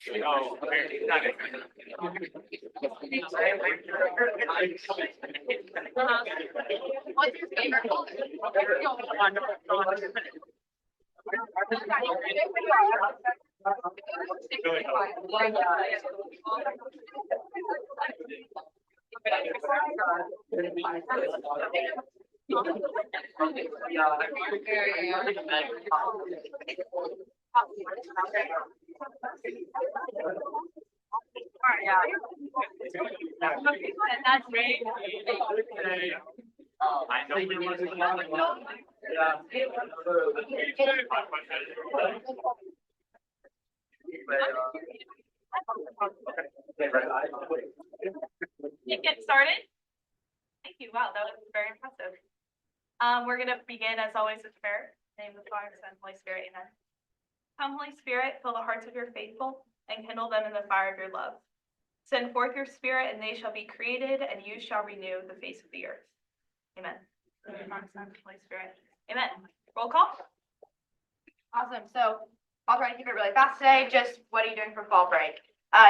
Oh, What's your favorite color? That's great. I know. You get started? Thank you. Wow, that was very impressive. We're going to begin, as always, with prayer. In the name of the Father, Son, and Holy Spirit. Amen. Come, Holy Spirit, fill the hearts of your faithful and kindle them in the fire of your love. Send forth your Spirit, and they shall be created, and you shall renew the face of the earth. Amen. Father, Son, and Holy Spirit. Amen. Roll call. Awesome. So I'll try to keep it really fast today. Just what are you doing for fall break?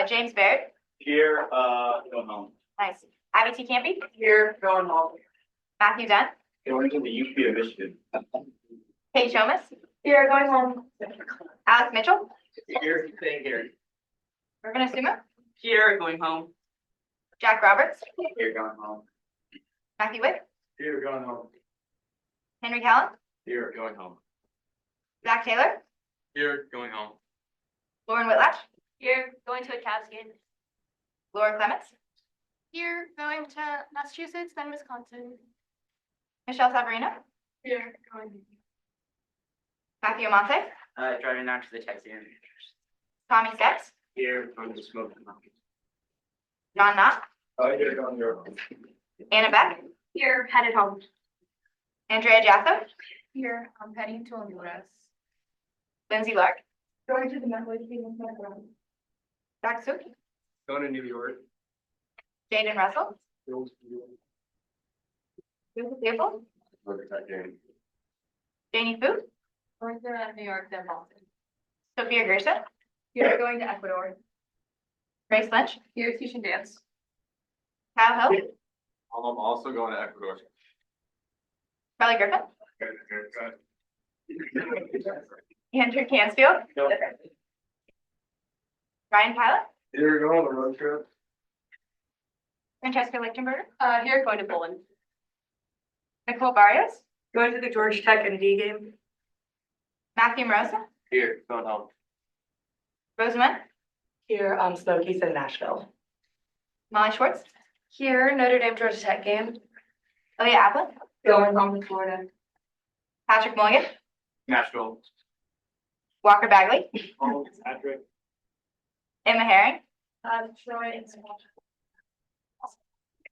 James Baird. Here, going home. Nice. Abby T. Campy. Here, going home. Matthew Dunn. Going to the UP of Michigan. Kate Shomas. Here, going home. Alex Mitchell. Here, staying here. Ruben Asuma. Here, going home. Jack Roberts. Here, going home. Matthew Witt. Here, going home. Henry Callan. Here, going home. Zach Taylor. Here, going home. Lauren Whitlatch. Here, going to a Cavs game. Laura Clements. Here, going to Massachusetts, then Wisconsin. Michelle Savarino. Here, going. Matthew Amante. Driving out to the taxi. Tommy Sketz. Here, going to smoke. John Knott. Here, going here. Anna Beck. Here, headed home. Andrea Jasso. Here, I'm heading to Honduras. Lindsay Lark. Going to the Methodist with my friend. Doug Suk. Going to New York. Jaden Russell. Joseph Leopold. Janie Fu. Going to New York, then Boston. Sophia Gerson. Here, going to Ecuador. Grace Lynch. Here, teaching dance. Kyle Hill. I'm also going to Ecuador. Charlie Griffin. Andrew Cansfield. Ryan Pilot. Here, going on a road trip. Francesca Lichtenberger. Here, going to Poland. Nicole Barrios. Going to the Georgia Tech ND game. Matthew Morosa. Here, going home. Rosamund. Here, Smokies in Nashville. Molly Schwartz. Here, Notre Dame Georgia Tech game. Leah Applin. Going home to Florida. Patrick Mulligan. Nashville. Walker Bagley. Patrick. Emma Herring. Troy.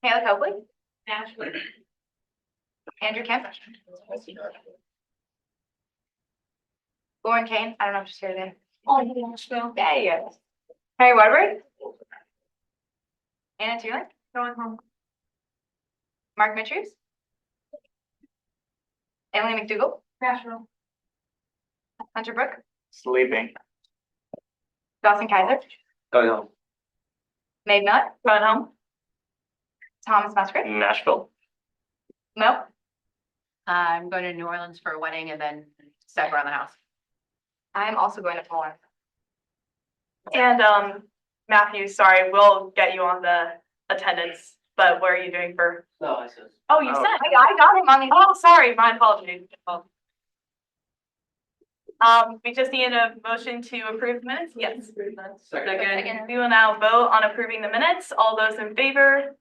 Kayla Copley. Nashville. Andrew Kemp. Lauren Kane. I don't know if she's here today. Oh, Nashville. There you go. Harry Waterbury. Anna Tierlin. Going home. Mark Mitchews. Emily McDougall. Nashville. Hunter Brook. Sleeping. Dawson Kaiser. Going home. Maeve Miller. Going home. Thomas Musgrave. Nashville. Mo. I'm going to New Orleans for a wedding and then stuck around the house. I'm also going to Poland. And Matthew, sorry, we'll get you on the attendance, but what are you doing for? No, I said. Oh, you said. I got him on these. Oh, sorry, my apologies. We just need a motion to approve the minutes. Yes. Second. We will now vote on approving the minutes. All those in favor?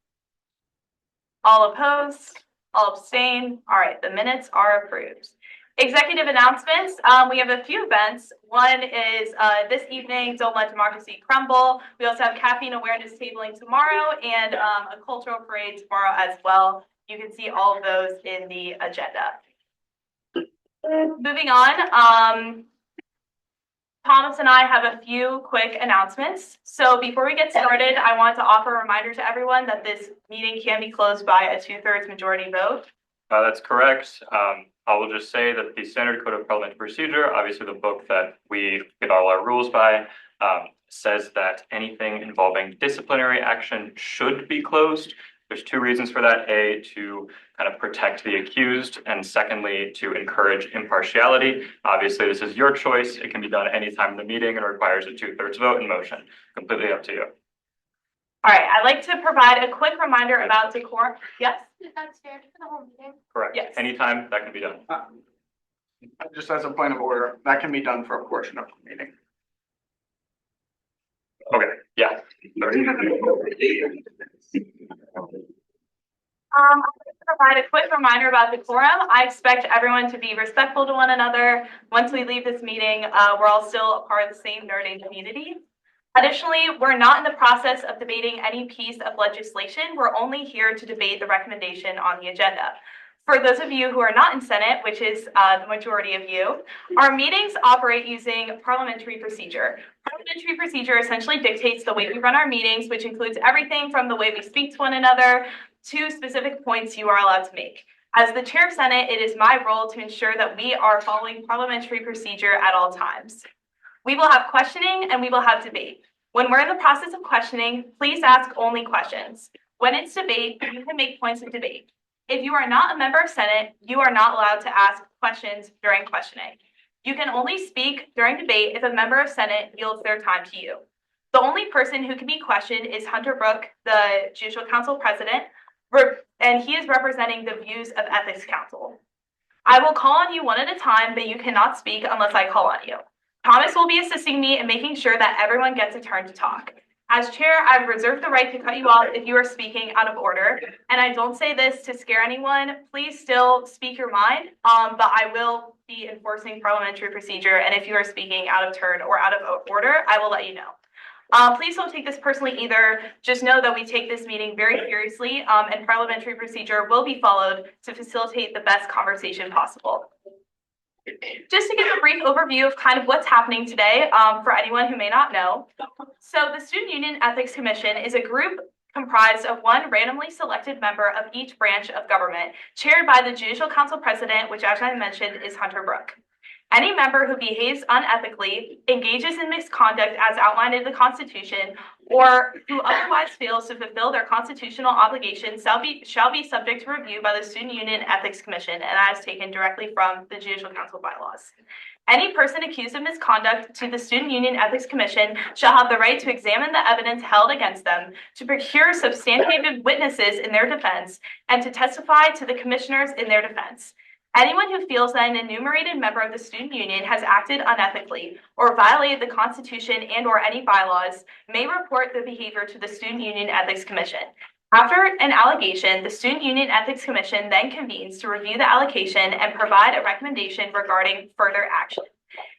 All opposed? All abstain? All right, the minutes are approved. Executive announcements. We have a few events. One is this evening, Don't Let Democracy Crumble. We also have caffeine awareness tabling tomorrow and a cultural parade tomorrow as well. You can see all of those in the agenda. Moving on, Thomas and I have a few quick announcements. So before we get started, I want to offer a reminder to everyone that this meeting can be closed by a 2/3 majority vote. That's correct. I will just say that the Standard Code of Parliamentary Procedure, obviously the book that we get all our rules by, says that anything involving disciplinary action should be closed. There's two reasons for that. A, to kind of protect the accused, and secondly, to encourage impartiality. Obviously, this is your choice. It can be done anytime in the meeting and requires a 2/3 vote in motion. Completely up to you. All right, I'd like to provide a quick reminder about decorum. Yes? Is that standard for the whole meeting? Correct. Yes. Anytime that can be done. Just as a point of order, that can be done for a portion of the meeting. Okay, yeah. Sorry. I'd like to provide a quick reminder about decorum. I expect everyone to be respectful to one another. Once we leave this meeting, we're all still a part of the same nerding community. Additionally, we're not in the process of debating any piece of legislation. We're only here to debate the recommendation on the agenda. For those of you who are not in Senate, which is the majority of you, our meetings operate using parliamentary procedure. Parliamentary procedure essentially dictates the way we run our meetings, which includes everything from the way we speak to one another to specific points you are allowed to make. As the chair of Senate, it is my role to ensure that we are following parliamentary procedure at all times. We will have questioning and we will have debate. When we're in the process of questioning, please ask only questions. When it's debate, you can make points of debate. If you are not a member of Senate, you are not allowed to ask questions during questioning. You can only speak during debate if a member of Senate yields their time to you. The only person who can be questioned is Hunter Brook, the Judicial Council President, and he is representing the views of Ethics Council. I will call on you one at a time, but you cannot speak unless I call on you. Thomas will be assisting me in making sure that everyone gets a turn to talk. As chair, I reserve the right to cut you off if you are speaking out of order, and I don't say this to scare anyone. Please still speak your mind, but I will be enforcing parliamentary procedure, and if you are speaking out of turn or out of order, I will let you know. Please don't take this personally either. Just know that we take this meeting very seriously, and parliamentary procedure will be followed to facilitate the best conversation possible. Just to give a brief overview of kind of what's happening today, for anyone who may not know. So the Student Union Ethics Commission is a group comprised of one randomly selected member of each branch of government, chaired by the Judicial Council President, which, as I mentioned, is Hunter Brook. Any member who behaves unethically, engages in misconduct as outlined in the Constitution, or who otherwise fails to fulfill their constitutional obligations shall be subject to review by the Student Union Ethics Commission, and that is taken directly from the Judicial Council bylaws. Any person accused of misconduct to the Student Union Ethics Commission shall have the right to examine the evidence held against them, to procure substantiated witnesses in their defense, and to testify to the commissioners in their defense. Anyone who feels that an enumerated member of the student union has acted unethically or violated the Constitution and/or any bylaws may report the behavior to the Student Union Ethics Commission. After an allegation, the Student Union Ethics Commission then convenes to review the allegation and provide a recommendation regarding further action.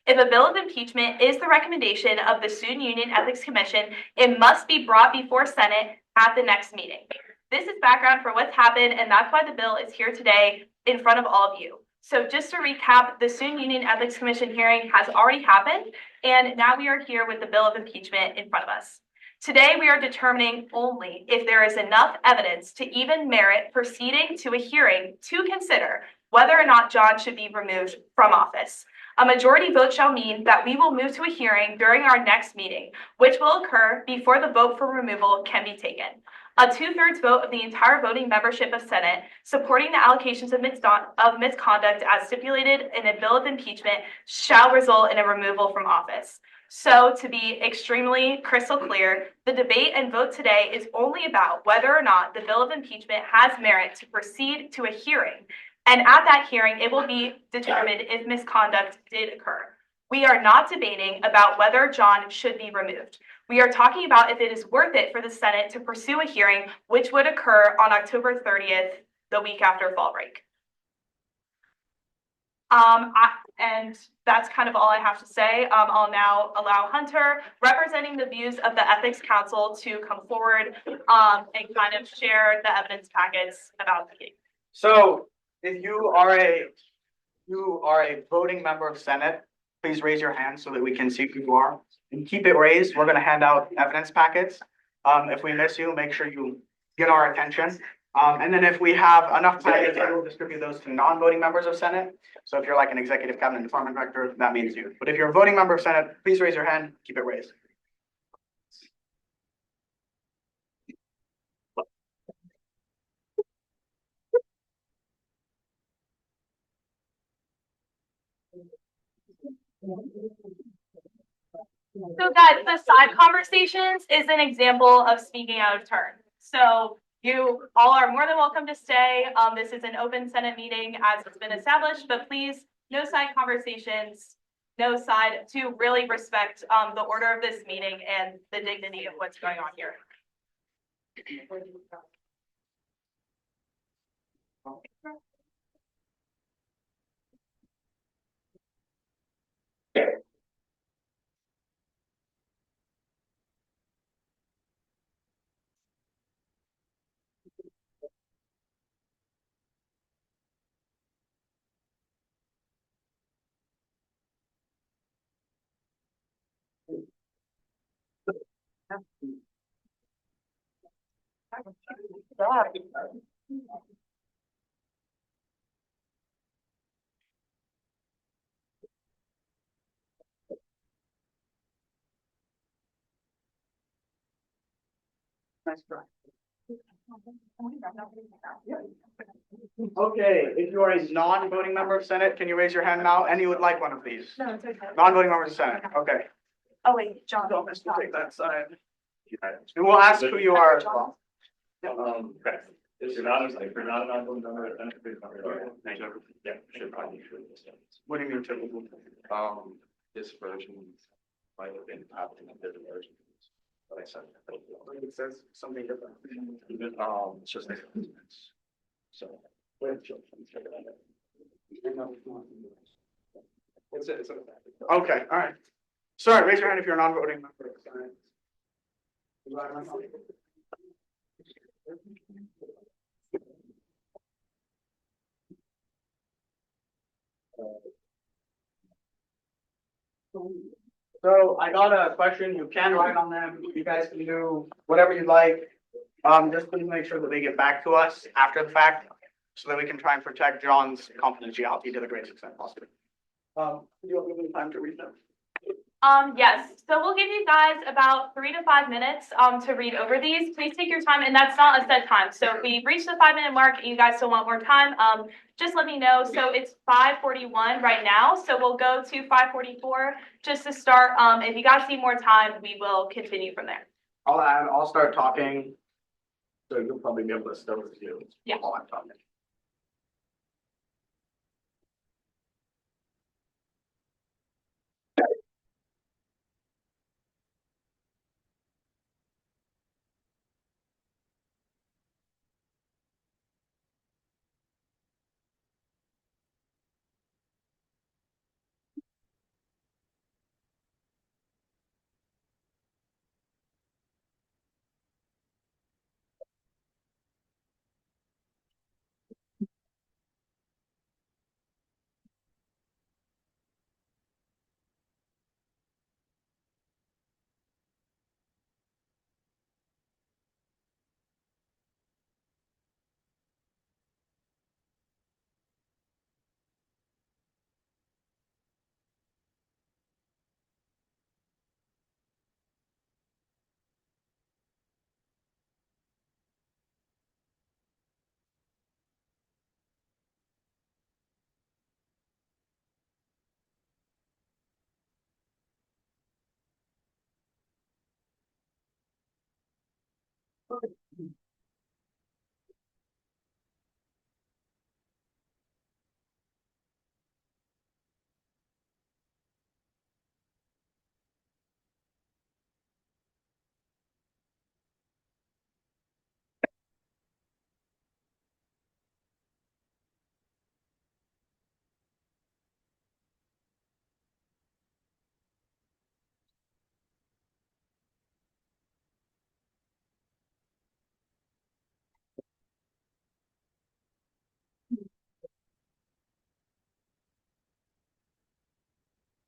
If a bill of impeachment is the recommendation of the Student Union Ethics Commission, it must be brought before Senate at the next meeting. This is background for what's happened, and that's why the bill is here today in front of all of you. So just to recap, the Student Union Ethics Commission hearing has already happened, and now we are here with the bill of impeachment in front of us. Today, we are determining only if there is enough evidence to even merit proceeding to a hearing to consider whether or not John should be removed from office. A majority vote shall mean that we will move to a hearing during our next meeting, which will occur before the vote for removal can be taken. A 2/3 vote of the entire voting membership of Senate supporting the allocations of misconduct as stipulated in a bill of impeachment shall result in a removal from office. So to be extremely crystal clear, the debate and vote today is only about whether or not the bill of impeachment has merit to proceed to a hearing. And at that hearing, it will be determined if misconduct did occur. We are not debating about whether John should be removed. We are talking about if it is worth it for the Senate to pursue a hearing, which would occur on October 30th, the week after fall break. And that's kind of all I have to say. I'll now allow Hunter, representing the views of the Ethics Council, to come forward and kind of share the evidence packets about the case. So if you are a voting member of Senate, please raise your hand so that we can see who you are. And keep it raised. We're going to hand out evidence packets. If we miss you, make sure you get our attention. And then if we have enough packets, I will distribute those to non-voting members of Senate. So if you're like an executive cabinet department director, that means you. But if you're a voting member of Senate, please raise your hand, keep it raised. So guys, the side conversations is an example of speaking out of turn. So you all are more than welcome to stay. This is an open Senate meeting as it's been established, but please, no side conversations, no side to really respect the order of this meeting and the dignity of what's going on here. Nice try. Okay, if you are a non-voting member of Senate, can you raise your hand now? And you would like one of these? No, it's okay. Non-voting members of Senate, okay. Oh, wait, John. Don't miss, we'll take that side. And we'll ask who you are as well. Okay. If you're not, if you're not an ongoing member, then please come here. Yeah, should probably. What do you mean typical? This version might have been happening in different versions. But I said. It says something different. It's just. So. It's. Okay, all right. Sorry, raise your hand if you're a non-voting member of Senate. So I got a question. You can write on them. You guys can do whatever you like. Just please make sure that they get back to us after the fact so that we can try and protect John's confidentiality to the greatest extent possible. Do you want to give me time to read them? Yes, so we'll give you guys about 3 to 5 minutes to read over these. Please take your time, and that's not a set time. So if we reach the 5-minute mark and you guys still want more time, just let me know. So it's 5:41 right now, so we'll go to 5:44 just to start. If you guys need more time, we will continue from there. I'll start talking. So you'll probably be able to still review. Yeah. While I'm talking.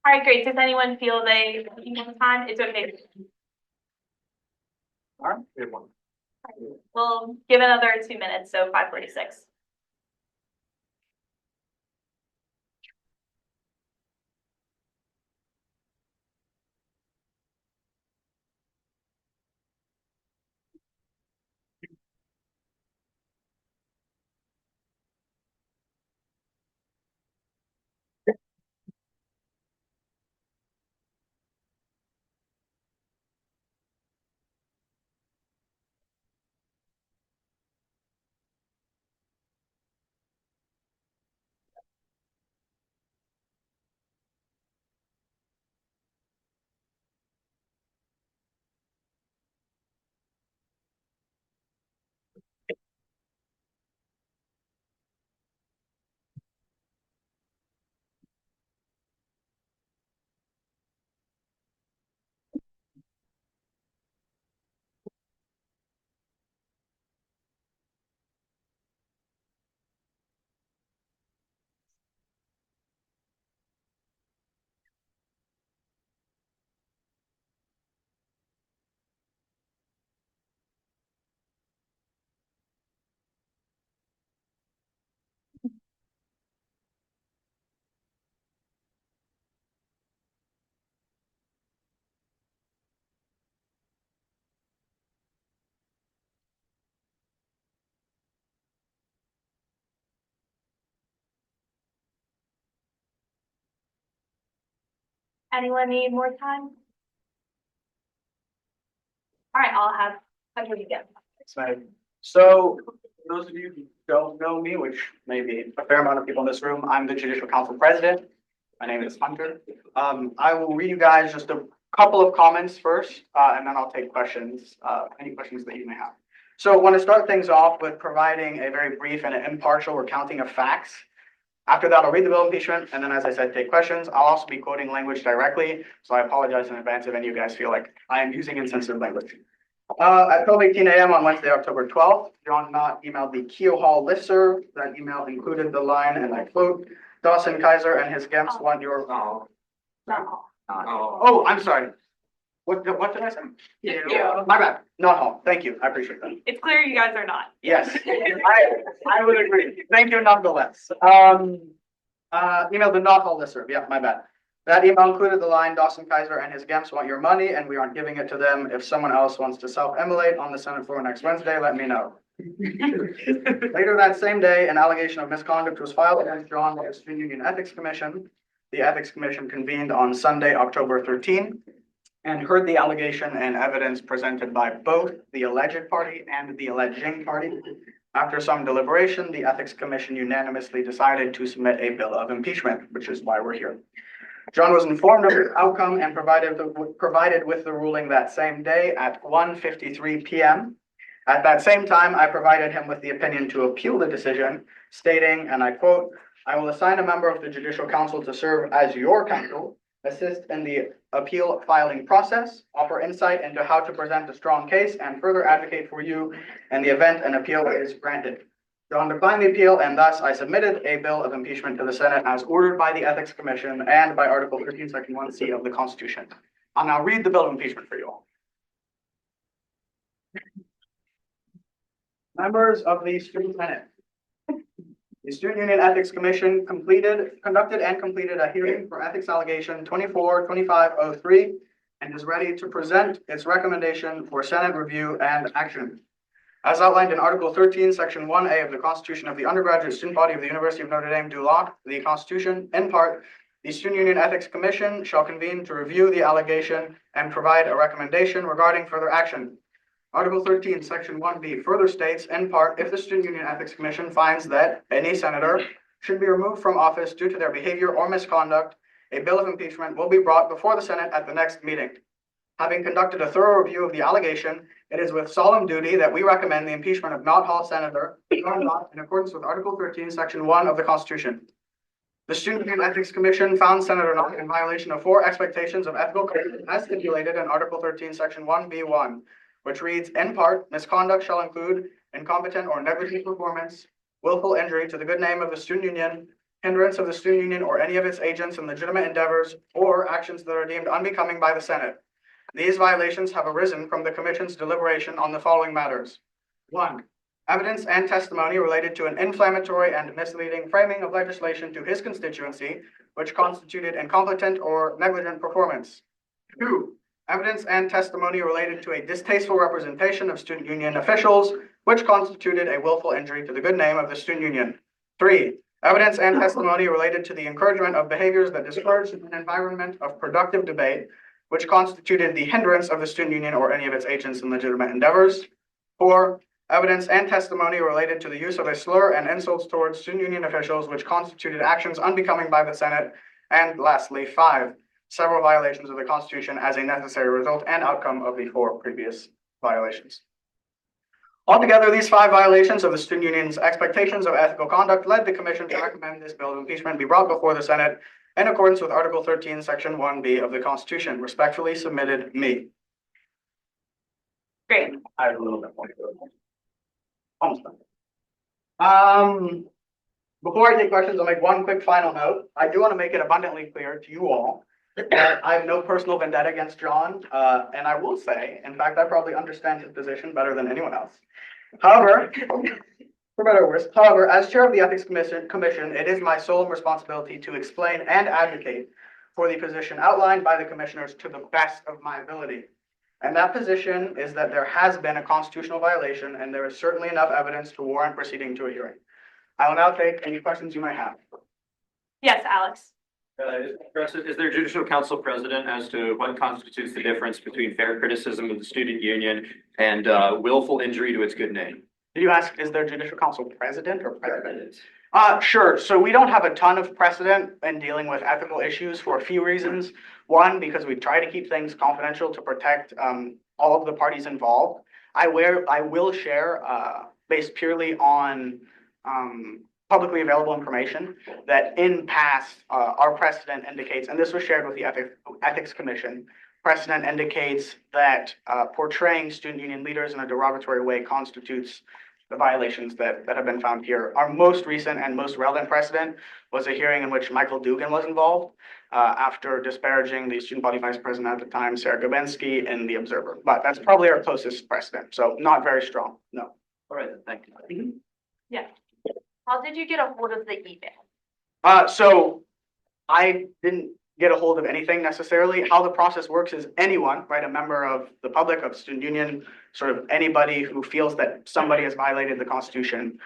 All right, great. Does anyone feel they need more time? It's okay. All right, good one. We'll give another 2 minutes, so 5:46. Anyone need more time? All right, I'll have you again. So, for those of you who don't know me, which may be a fair amount of people in this room, I'm the Judicial Council President. My name is Hunter. I will read you guys just a couple of comments first, and then I'll take questions, any questions that you may have. So I want to start things off with providing a very brief and impartial recounting of facts. After that, I'll read the bill of impeachment, and then, as I said, take questions. I'll also be quoting language directly, so I apologize in advance if any of you guys feel like I am using insensitive language. At 12:18 a.m. on Wednesday, October 12th, John Knott emailed the Keo Hall listserv. That email included the line, and I quote, "Dawson Kaiser and his GEMS want your." Oh, I'm sorry. What did I say? Yeah. My bad. Not Hall. Thank you. I appreciate that. It's clear you guys are not. Yes, I would agree. Thank you nonetheless. Email the not Hall listserv. Yeah, my bad. That email included the line, "Dawson Kaiser and his GEMS want your money, and we aren't giving it to them. If someone else wants to self-immolate on the Senate floor next Wednesday, let me know." Later that same day, an allegation of misconduct was filed against John by the Student Union Ethics Commission. The Ethics Commission convened on Sunday, October 13, and heard the allegation and evidence presented by both the alleged party and the alleging party. After some deliberation, the Ethics Commission unanimously decided to submit a bill of impeachment, which is why we're here. John was informed of the outcome and provided with the ruling that same day at 1:53 p.m. At that same time, I provided him with the opinion to appeal the decision, stating, and I quote, "I will assign a member of the Judicial Council to serve as your counsel, assist in the appeal filing process, offer insight into how to present a strong case, and further advocate for you in the event an appeal is granted." John declined the appeal, and thus I submitted a bill of impeachment to the Senate as ordered by the Ethics Commission and by Article 13, Section 1C of the Constitution. I'll now read the bill of impeachment for you all. Members of the Student Senate. The Student Union Ethics Commission conducted and completed a hearing for ethics allegation 24-2503 and is ready to present its recommendation for Senate review and action. As outlined in Article 13, Section 1A of the Constitution of the Undergraduate Student Body of the University of Notre Dame du Lac, the Constitution, in part, the Student Union Ethics Commission shall convene to review the allegation and provide a recommendation regarding further action. Article 13, Section 1B further states, in part, if the Student Union Ethics Commission finds that any senator should be removed from office due to their behavior or misconduct, a bill of impeachment will be brought before the Senate at the next meeting. Having conducted a thorough review of the allegation, it is with solemn duty that we recommend the impeachment of Knott Hall Senator John Knott in accordance with Article 13, Section 1 of the Constitution. The Student Union Ethics Commission found Senator Knott in violation of 4 expectations of ethical code as stipulated in Article 13, Section 1B1, which reads, in part, misconduct shall include incompetent or negligent performance, willful injury to the good name of the student union, hindrance of the student union or any of its agents in legitimate endeavors, or actions that are deemed unbecoming by the Senate. These violations have arisen from the Commission's deliberation on the following matters. 1. Evidence and testimony related to an inflammatory and misleading framing of legislation to his constituency, which constituted incompetent or negligent performance. 2. Evidence and testimony related to a distasteful representation of student union officials, which constituted a willful injury to the good name of the student union. 3. Evidence and testimony related to the encouragement of behaviors that discouraged an environment of productive debate, which constituted the hindrance of the student union or any of its agents in legitimate endeavors. 4. Evidence and testimony related to the use of a slur and insults towards student union officials, which constituted actions unbecoming by the Senate. And lastly, 5. Several violations of the Constitution as a necessary result and outcome of the 4 previous violations. Altogether, these 5 violations of the student union's expectations of ethical conduct led the Commission to recommend this bill of impeachment be brought before the Senate in accordance with Article 13, Section 1B of the Constitution. Respectfully submitted, me. Great. I have a little bit more. Almost done. Before I take questions, I'll make one quick final note. I do want to make it abundantly clear to you all that I have no personal vendetta against John, and I will say, in fact, I probably understand his position better than anyone else. However, for better or worse, however, as chair of the Ethics Commission, it is my sole responsibility to explain and advocate for the position outlined by the commissioners to the best of my ability. And that position is that there has been a constitutional violation, and there is certainly enough evidence to warrant proceeding to a hearing. I will now take any questions you might have. Yes, Alex. Is there judicial council precedent as to what constitutes the difference between fair criticism of the student union and willful injury to its good name? Did you ask, is there judicial council president or president? Sure. So we don't have a ton of precedent in dealing with ethical issues for a few reasons. One, because we try to keep things confidential to protect all of the parties involved. I will share, based purely on publicly available information, that in past, our precedent indicates, and this was shared with the Ethics Commission, precedent indicates that portraying student union leaders in a derogatory way constitutes the violations that have been found here. Our most recent and most relevant precedent was a hearing in which Michael Dugan was involved after disparaging the student body vice president at the time, Sarah Gabensky, in The Observer. But that's probably our closest precedent, so not very strong, no. All right, then, thank you. How did you get a hold of the email? So I didn't get a hold of anything necessarily. How the process works is anyone, right, a member of the public, of student union, sort of anybody who feels that somebody has violated the Constitution,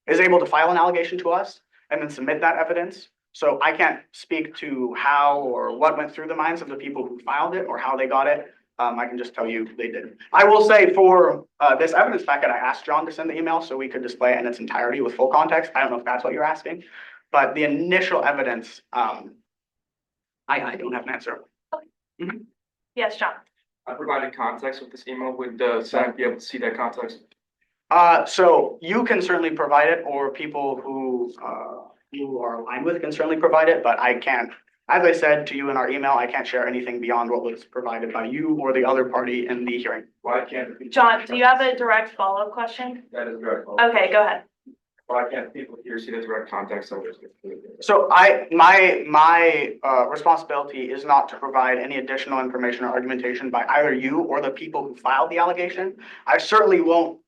is able to file an allegation to us and then submit that evidence. So I can't speak to how or what went through the minds of the people who filed it or how they got it. I can just tell you they did. I will say for this evidence packet, I asked John to send the email so we could display it in its entirety with full context. I don't know if that's what you're asking, but the initial evidence, I don't have an answer. Yes, John. I provided context with this email. Would the Senate be able to see that context? So you can certainly provide it, or people who are aligned with can certainly provide it, but I can't. As I said to you in our email, I can't share anything beyond what was provided by you or the other party in the hearing. Why can't people? John, do you have a direct follow-up question? That is correct. Okay, go ahead. Why can't people here see the direct context of this? So my responsibility is not to provide any additional information or argumentation by either you or the people who filed the allegation. I certainly won't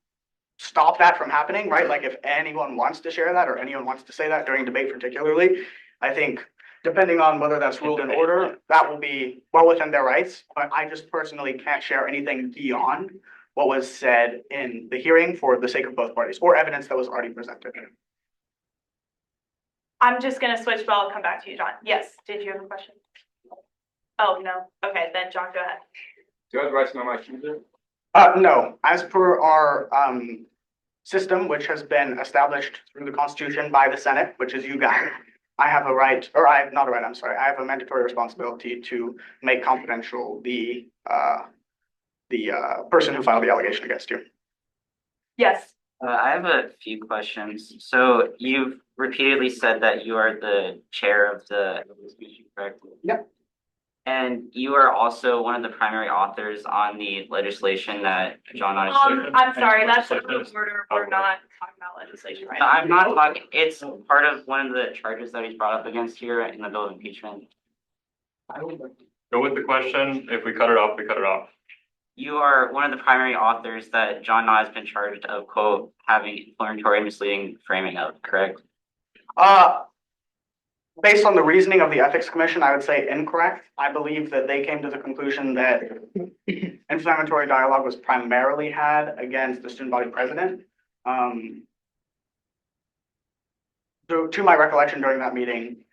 stop that from happening, right? Like if anyone wants to share that or anyone wants to say that during debate particularly, I think depending on whether that's ruled in order, that will be well within their rights. But I just personally can't share anything beyond what was said in the hearing for the sake of both parties or evidence that was already presented. I'm just gonna switch, but I'll come back to you, John. Yes, did you have a question? Oh, no. Okay, then John, go ahead. Do I have the right to know my accuser? No, as per our system, which has been established through the Constitution by the Senate, which is you guys, I have a right, or I have not a right, I'm sorry, I have a mandatory responsibility to make confidential the person who filed the allegation against you. Yes. I have a few questions. So you've repeatedly said that you are the chair of the species, correct? Yep. And you are also one of the primary authors on the legislation that John. I'm sorry, that's out of order. We're not talking about legislation right No, now. I'm not talking, it's part of one of the charges that he's brought up against here in the bill of impeachment. Go with the question. If we cut it off, we cut it off. You are one of the primary authors that John has been charged of, quote, having inflammatory misleading framing of, correct? Based on the reasoning of the Ethics Commission, I would say incorrect. I believe that they came to the conclusion that inflammatory dialogue was primarily had against the student body president. To my recollection during that meeting,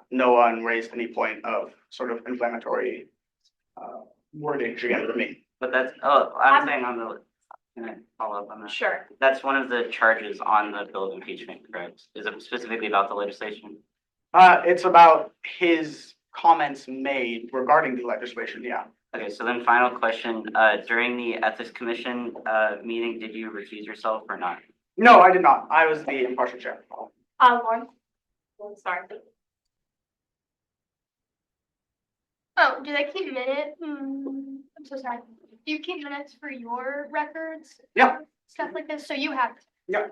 no one raised any point of sort of inflammatory wording against me. But that's, I'm saying on the, can I follow up on that? Sure. That's one of the charges on the bill of impeachment, correct? Is it specifically about the legislation? It's about his comments made regarding the legislation, yeah. Okay, so then final question, during the Ethics Commission, meeting, did you recuse yourself or not? No, I did not. I was the impartial chair. Lauren? Sorry. Oh, do they keep minutes? I'm so sorry. Do you keep minutes for your records? Yeah. Stuff like this, so you have. Yeah.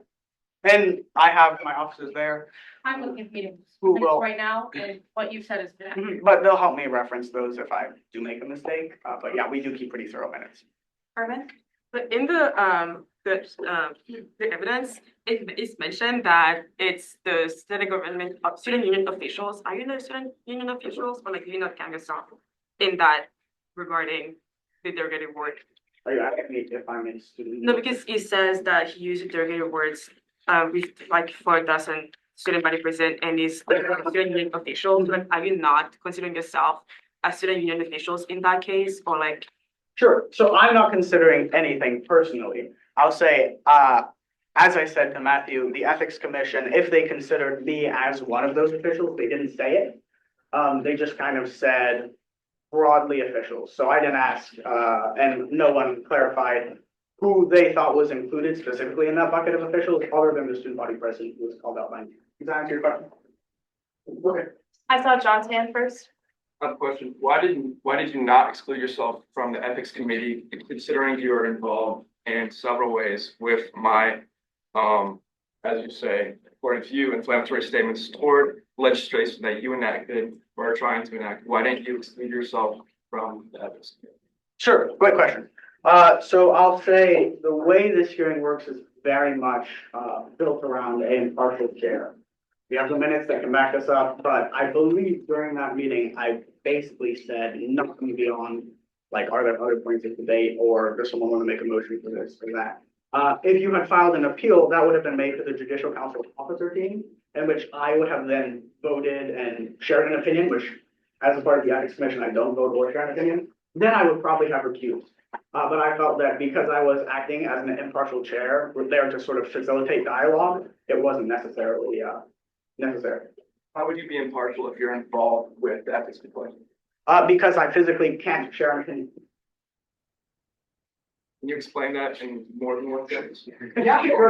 And I have my officers there, I'm looking at meetings who will, right now, and what you said is that. but they'll help me reference those if I do make a mistake. But yeah, we do keep pretty thorough minutes. Arvin? But in the evidence, it is mentioned that it's the student government, student union officials. Are you the student union officials or like you not campus staff in that regarding the derogative word? Are you asking me if I'm a student? No, because it says that he used derogative words, with like 4,000 student body president and is like a student union official, like, are you not considering yourself as student union officials in that case, or like? Sure. So I'm not considering anything personally. I'll say, as I said to Matthew, the Ethics Commission, if they considered me as one of those officials, they didn't say it. They just kind of said broadly officials. So I didn't ask, and no one clarified who they thought was included specifically in that bucket of officials, other than the student body president who was called out by me. Does that answer your question? Okay. I saw John's hand first. I have a question. Why did you not exclude yourself from the ethics committee, considering you are involved in several ways with my, as you say, according to you, inflammatory statements toward legislation that you enacted or are trying to enact? Why didn't you exclude yourself from the ethics committee? Sure, great question. So I'll say the way this hearing works is very much built around an impartial chair. We have the minutes that can back this up, but I believe during that meeting, I basically said nothing beyond, like, are there other points of debate, or does someone want to make a motion for this or that? If you had filed an appeal, that would have been made to the Judicial Council officer team, in which I would have then voted and shared an opinion, which, as a part of the Ethics Commission, I don't vote or share an opinion. Then I would probably have recused. But I felt that because I was acting as an impartial chair, we're there to sort of facilitate dialogue, it wasn't necessarily necessary. How would you be impartial if you're involved with the ethics committee? Because I physically can't share an opinion. Can you explain that in more than one sentence? Yeah, sure.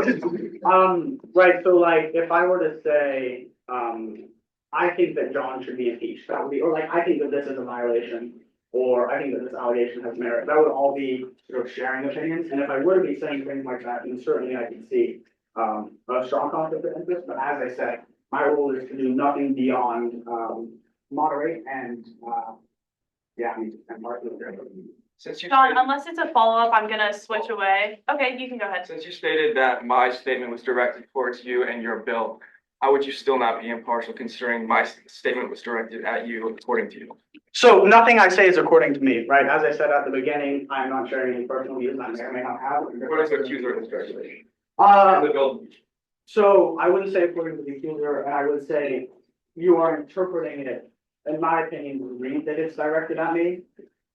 Right, so like, if I were to say, I think that John should be impeached, that would be, or like, I think that this is a violation, or I think that this allegation has merit, that would all be sort of sharing opinions, and if I were to be saying things like that, then certainly I can see, a strong conflict of interest, but as I said, my role is to do nothing beyond, moderate and, yeah, and mark the. Since you John, stated- unless it's a follow-up, I'm gonna switch away. Okay, you can go ahead. Since you stated that my statement was directed towards you and your bill, how would you still not be impartial considering my statement was directed at you according to you? So nothing I say is according to me, right? As I said at the beginning, I'm not sharing any personal views, I may or may not have. What is the accuser of this regulation? Uh, The bill. so I wouldn't say according to the accuser, and I would say you are interpreting it, in my opinion, to read that it's directed at me.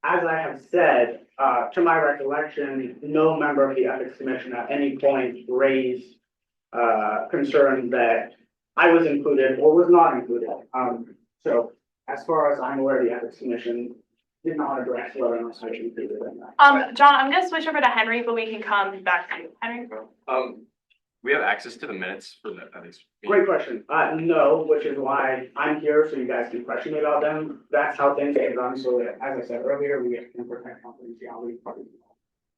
As I have said, to my recollection, no member of the Ethics Commission at any point raised concern that I was included or was not included. So as far as I'm aware, the Ethics Commission did not address whether or not I was included in that. John, I'm gonna switch over to Henry, but we can come back to you. Henry? We have access to the minutes for the ethics. Great question. No, which is why I'm here, so you guys can question me about them. That's how things get done, so that, as I said earlier, we can protect confidentiality,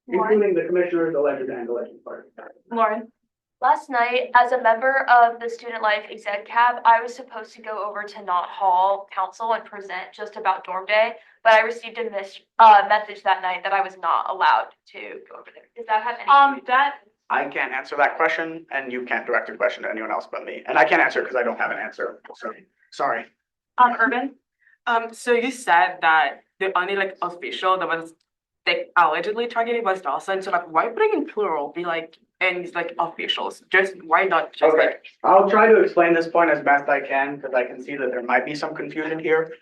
including the commissioners, elected and elected party. Lauren? Last night, as a member of the Student Life Exec Cab, I was supposed to go over to Knott Hall Council and present just about dorm day, but I received a message that night that I was not allowed to go over there. Does that have any? That, I can't answer that question, and you can't direct a question to anyone else but me. And I can't answer because I don't have an answer, so, sorry. Urban? So you said that the only like official that was like allegedly targeted was Dawson, so like why putting in plural be like, and it's like officials, just why not just Okay, like? I'll try to explain this point as best I can, because I can see that there might be some confusion here.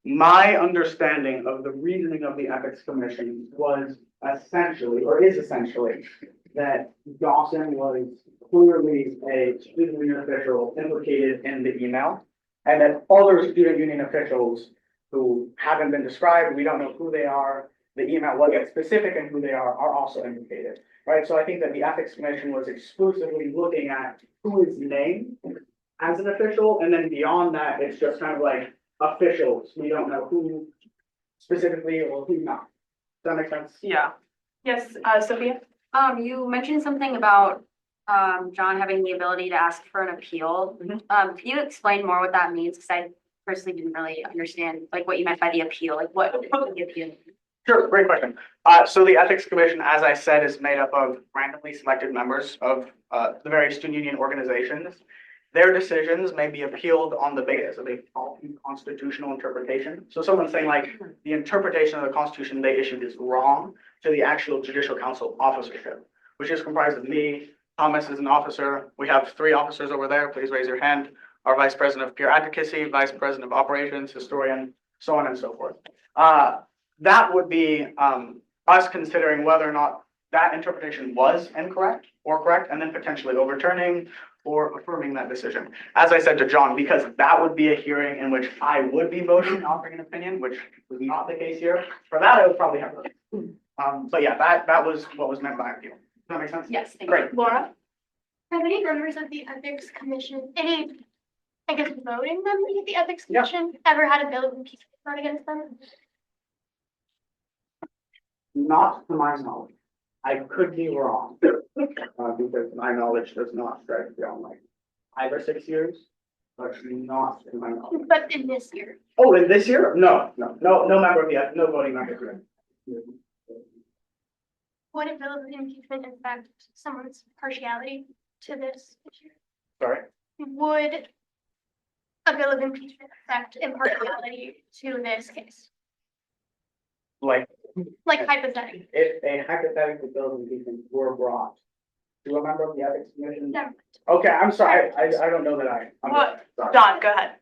My understanding of the reasoning of the Ethics Commission was essentially, or is essentially, that Dawson was clearly a student union official implicated in the email, and that other student union officials who haven't been described, we don't know who they are, the email wasn't specific in who they are also implicated, right? So I think that the Ethics Commission was exclusively looking at who is named as an official, and then beyond that, it's just kind of like officials. We don't know who specifically or who not. Does that make sense? Yeah. Yes, Sophia? You mentioned something about John having the ability to ask for an appeal. Can you explain more what that means? Because I personally didn't really understand like what you meant by the appeal, like what the appeal. Sure, great question. So the Ethics Commission, as I said, is made up of randomly selected members of the various student union organizations. Their decisions may be appealed on the basis of a faulty constitutional interpretation. So someone's saying like the interpretation of the Constitution they issued is wrong to the actual Judicial Council officership, which is comprised of me, Thomas is an officer. We have 3 officers over there. Please raise your hand. Our Vice President of Peer Advocacy, Vice President of Operations, historian, so on and so forth. That would be us considering whether or not that interpretation was incorrect or correct, and then potentially overturning or affirming that decision. As I said to John, because that would be a hearing in which I would be voting and offering an opinion, which was not the case here. For that, I would probably have. But yeah, that was what was meant by appeal. Does that make sense? Yes, thank you. Great. Laura? Have any members of the Ethics Commission, I guess, voting members of the Ethics Yeah. Commission ever had a bill of impeachment brought against them? Not to my knowledge. I could be wrong. Because my knowledge does not stretch beyond like 5 or 6 years, but not in my knowledge. But in this year, Oh, in this year? No member of the, no voting member. would a bill of impeachment affect someone's partiality to this issue? Sorry. Would a bill of impeachment affect impartiality to this case? Like, Like hypothetically? if a hypothetical bill of impeachment were brought to a member of the ethics commission. Never mind. Okay, I'm sorry, I don't know that I'm What? sorry. John, go ahead.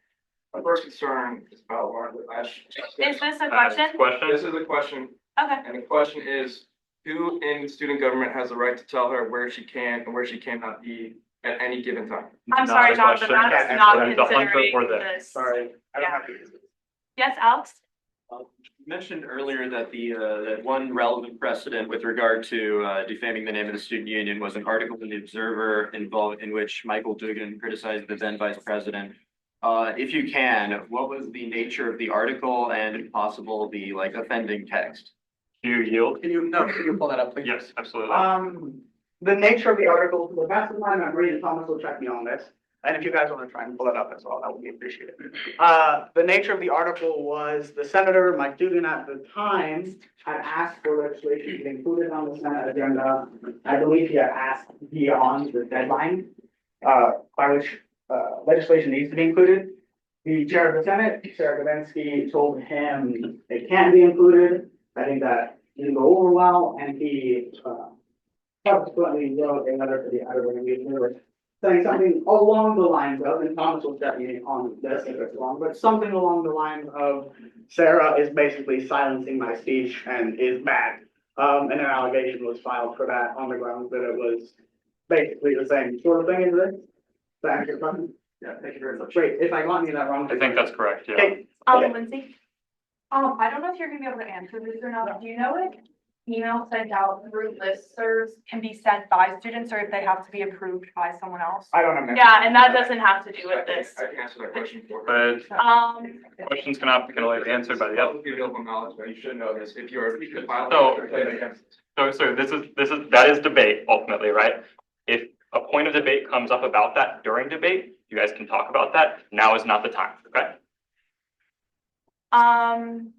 My first concern is about Lauren Lash. Is this a question? This is a question, Okay. and the question is, who in student government has the right to tell her where she can and where she cannot be at any given time? I'm Not sorry, a John, but question. that's Yeah, not the hunter considering or the- this. Sorry, I don't Yeah. have to. Yes, Alex? You mentioned earlier that that one relevant precedent with regard to defaming the name of the student union was an article in the Observer in which Michael Dugan criticized the then vice president. If you can, what was the nature of the article and if possible, the offending text? Do you yield? Can you pull that up, please? Yes, absolutely. The nature of the article, to the best of my memory, and Thomas will check me on this, and if you guys want to try and pull it up as well, that would be appreciated. The nature of the article was the senator, Mike Dugan, at the time, had asked for legislation to be included on the Senate agenda. I believe he had asked beyond the deadline, by which, legislation needs to be included. The chair of the Senate, Sarah Gavensky, told him it can be included. I think that didn't go over well, and he, subsequently wrote a letter to the editor and we saying something along the lines of, and Thomas will check me on this if it's wrong, but something along the lines of Sarah is basically silencing my speech and is bad. And an allegation was filed for that on the grounds that it was basically the same sort of thing as this. Is that answer your question? Yeah, thank you very much. Great, if I got any of that wrong. I think that's correct, yeah. Okay, okay. Lindsay? I don't know if you're gonna be able to answer this or not. Do you know if email sent out through listservs can be sent by students or if they have to be approved by someone else? I don't know. Yeah, and that doesn't have to do with this. I can answer that question for her. But questions can only be answered by the other. Publicly available knowledge, but you should know this, if you're. So that is debate ultimately, right? If a point of debate comes up about that during debate, you guys can talk about that. Now is not the time, okay? Want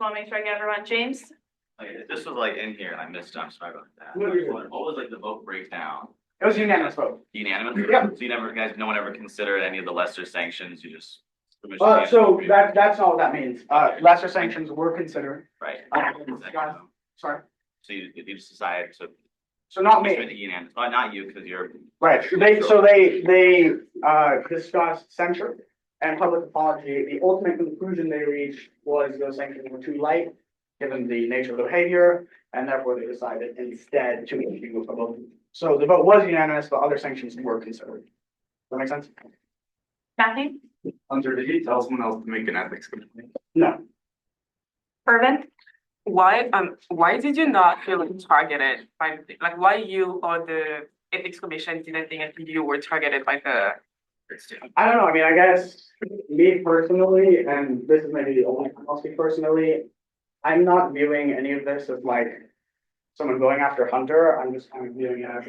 to make sure I get everyone, James? This was in here and I missed it. I'm sorry about that. No, you're good. What was the vote breakdown? It was unanimous vote. Unanimous? Yep. So no one ever considered any of the lesser sanctions, you just. So that's not what that means. Lesser sanctions were considered. Right. Sorry. So you just decided to. So not me. Unanimous, not you, because you're. Right, they discussed censure and public apology. The ultimate conclusion they reached was those sanctions were too light, given the nature of the behavior, and therefore they decided instead to issue a vote. So the vote was unanimous, but other sanctions were considered. Does that make sense? Matthew? Hunter, did you tell someone else to make an ethics complaint? No. Irvin? Why did you not feel targeted by, why you or the ethics commission didn't think you were targeted by the student? I don't know. I mean, I guess me personally, and this is maybe the only time I'll speak personally, I'm not viewing any of this as someone going after Hunter. I'm just kind of viewing it as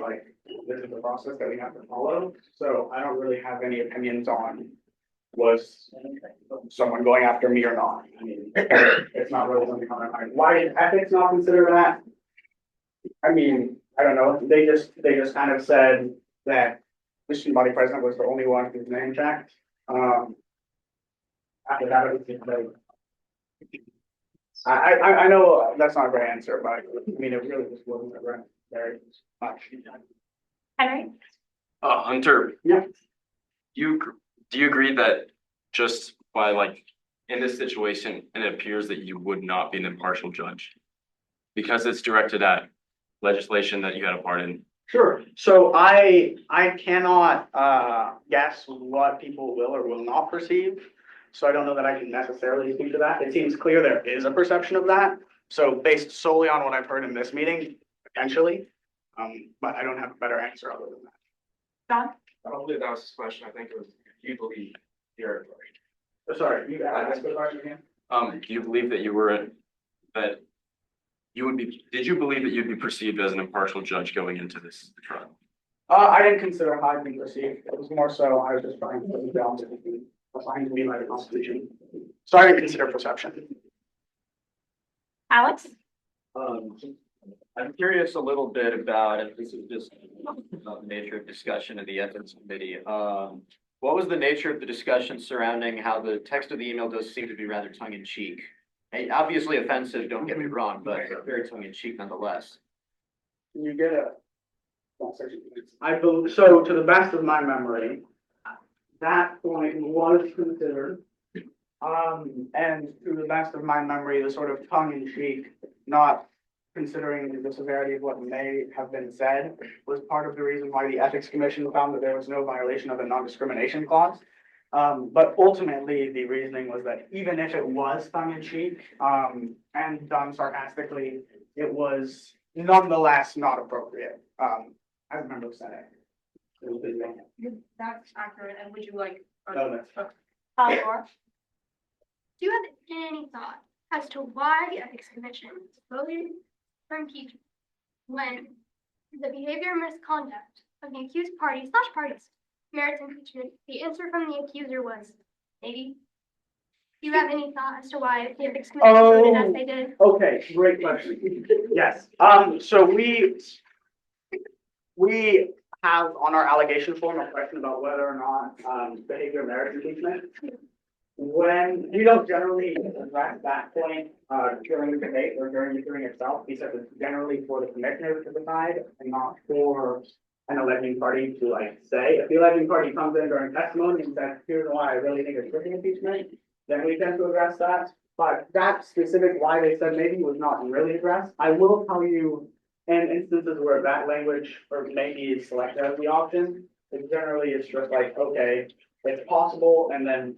this is the process that we have to follow. So I don't really have any opinions on was someone going after me or not. I mean, it's not really something on my mind. Why did ethics not consider that? I mean, I don't know. They just kind of said that the student body president was the only one whose name checked. After that, it was I know that's not a great answer, but I mean, it really just wasn't very much. Henry? Hunter. Yeah. Do you agree that just by like, in this situation, it appears that you would not be an impartial judge? Because it's directed at legislation that you had a part in. Sure. So I cannot guess what people will or will not perceive. So I don't know that I can necessarily speak to that. It seems clear there is a perception of that. So based solely on what I've heard in this meeting, potentially, but I don't have a better answer other than that. John? I don't believe that was his question. I think it was, do you believe you're. Sorry, you asked the question again? Do you believe that you were, that you would be, did you believe that you'd be perceived as an impartial judge going into this trial? I didn't consider how I'd be perceived. It was more so I was just trying to put the balance between assigned to me by the Constitution. So I didn't consider perception. Alex? I'm curious a little bit about, and this is just about the nature of discussion of the ethics committee. What was the nature of the discussion surrounding how the text of the email does seem to be rather tongue in cheek? Obviously offensive, don't get me wrong, but very tongue in cheek nonetheless. Can you get a? I believe, so to the best of my memory, that point was considered. And to the best of my memory, the sort of tongue in cheek, not considering the severity of what may have been said, was part of the reason why the Ethics Commission found that there was no violation of the non-discrimination clause. But ultimately, the reasoning was that even if it was tongue in cheek, and done sarcastically, it was nonetheless not appropriate. I remember saying it. That's accurate, and would you like? No, that's Laura? Do you have any thought as to why the Ethics Commission voted for impeachment when the behavior and misconduct of the accused parties merits impeachment? The answer from the accuser was maybe. Do you have any thought as to why the Ethics Commission voted as they did? Okay, great question. Yes, so we have on our allegation form a question about whether or not behavior merits impeachment. When we don't generally address that point during the debate or during the hearing itself, because it's generally for the commissioners to decide and not for an alleging party to like say. If the alleging party comes in during testimony and says, here's why I really think it's working impeachment, then we tend to address that. But that specific why they said maybe was not really addressed. I will tell you in instances where that language or maybe is selected as the option, it generally is just like, okay, it's possible, and then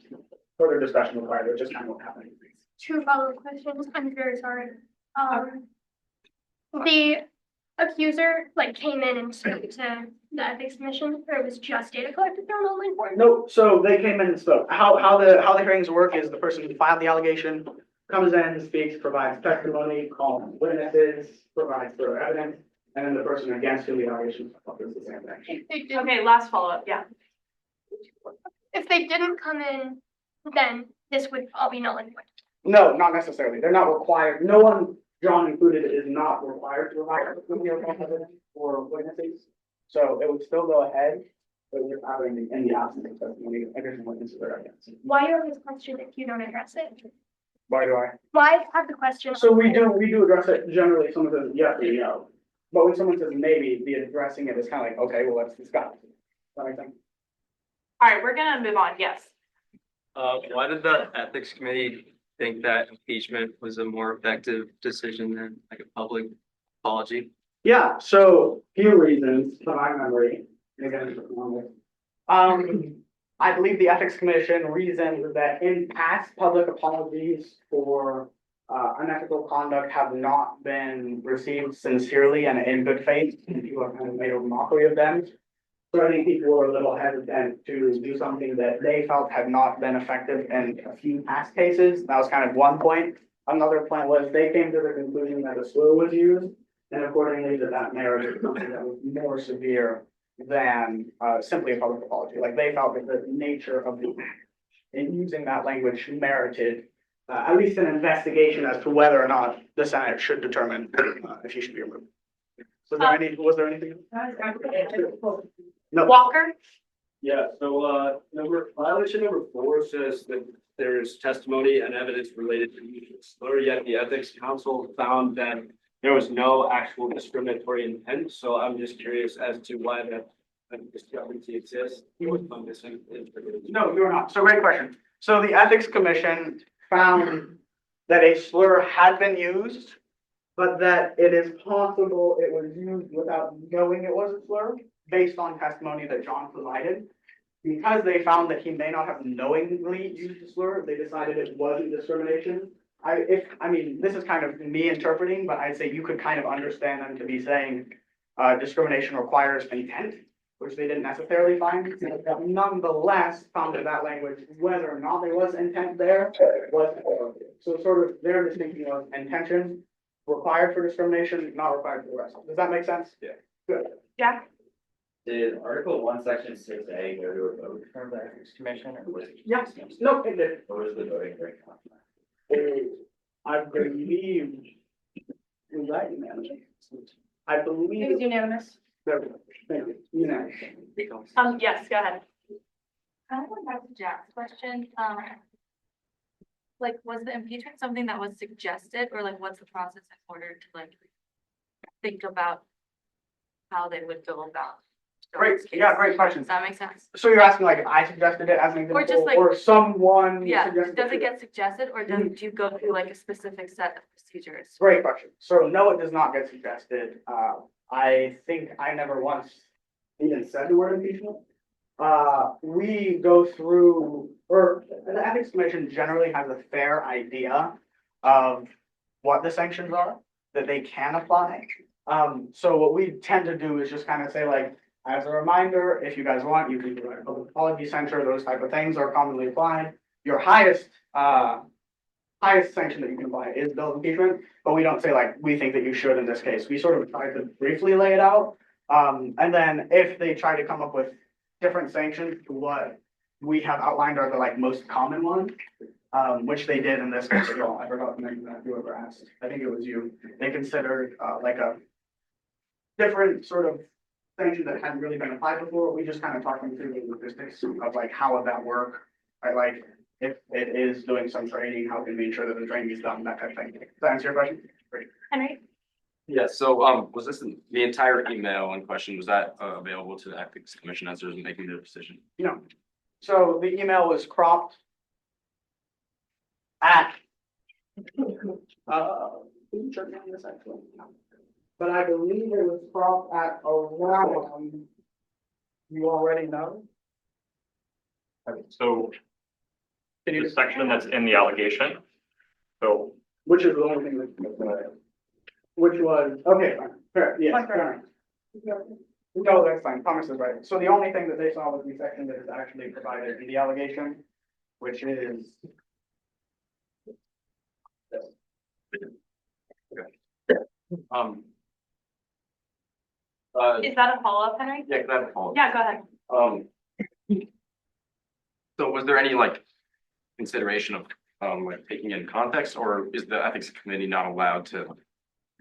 further discussion required, which is kind of what happened. 2 follow-up questions. I'm very sorry. The accuser came in and spoke to the Ethics Commission, or it was just data collected through an online form? No, so they came in and spoke. How the hearings work is the person who filed the allegation comes in, speaks, provides testimony, calls witnesses, provides further evidence, and then the person against whom the allegation is the same thing. Okay, last follow-up, yeah. If they didn't come in, then this would all be null and void. No, not necessarily. They're not required. No one, John included, is not required to provide evidence or witnesses. So it would still go ahead, but you're having in the absence of testimony, additional witnesses or evidence. Why do you have this question if you don't address it? Why do I? Why have the question? So we do address it generally. Someone says yes or no. But when someone says maybe, the addressing it is kind of like, okay, well, let's discuss. Does that make sense? All right, we're gonna move on, yes. Why did the ethics committee think that impeachment was a more effective decision than like a public apology? Yeah, so few reasons to my memory. And again, I believe the Ethics Commission reasoned that in past public apologies for unethical conduct have not been received sincerely and in good faith, and people have kind of made a mockery of them. So I think people were a little hesitant to do something that they felt had not been effective in a few past cases. That was kind of one point. Another point was they came to the conclusion that a slur was used, and accordingly that merited something that was more severe than simply a public apology. Like they felt that the nature of the act in using that language merited at least an investigation as to whether or not the Senate should determine if he should be removed. Was there anything? No. Walker? Yeah, so violation number 4 says that there's testimony and evidence related to the slur, yet the ethics council found that there was no actual discriminatory intent, so I'm just curious as to why that discrepancy exists. I'm missing information. No, you're not. So great question. So the Ethics Commission found that a slur had been used, but that it is possible it was used without knowing it was a slur, based on testimony that John provided. Because they found that he may not have knowingly used a slur, they decided it wasn't discrimination. I mean, this is kind of me interpreting, but I'd say you could kind of understand them to be saying, discrimination requires intent, which they didn't necessarily find. But nonetheless, found that that language, whether or not there was intent there, was, so sort of their distinction was intention required for discrimination, not required for the rest. Does that make sense? Yeah. Good. Jack? Did Article 1, Section 6A go to a vote from the Ethics Commission, or was it? Yeah, no, it did. What was the voting breakdown? I believe, was that unanimous? I It believe. was unanimous. There we go. Thank you. Unanimous. Yes, go ahead. Kind of going back to Jack's question, like, was the impeachment something that was suggested, or like, what's the process in order to like think about how they would go about? Great, yeah, great question. Does that make sense? So you're asking like if I suggested it as an Or just example, like- or someone Yeah, suggested does it it? get suggested, or do you go through like a specific set of procedures? Great question. So no, it does not get suggested. I think I never once even said the word impeachment. We go through, or the Ethics Commission generally has a fair idea of what the sanctions are that they can apply. So what we tend to do is just kind of say like, as a reminder, if you guys want, you can do a public apology censure, those type of things are commonly applied. Your highest sanction that you can apply is bill impeachment, but we don't say like, we think that you should in this case. We sort of try to briefly lay it out. And then if they try to come up with different sanctions to what we have outlined are the like most common ones, which they did in this case as well. I forgot to mention that, whoever asked, I think it was you. They considered like a different sort of sanction that hadn't really been applied before. We just kind of talked them through the logistics of like, how would that work? Right, like if it is doing some training, how can we ensure that the training is done, that type of thing. Does that answer your question? Great. Henry? Yeah, so was this the entire email in question, was that available to the Ethics Commission as they're making their decision? No. So the email was cropped at, who turned on this actually? But I believe it was cropped at around, you already know? So Can you the just, section that's in the allegation. So which is the only thing that, which was, okay, fine, fair, yes, fair. No, that's fine, Thomas is right. So the only thing that they saw was the section that is actually provided in the allegation, which is. Is that a follow-up, Henry? Yeah, could I have a follow-up? Yeah, go ahead. So was there any like consideration of like taking in context, or is the Ethics Committee not allowed to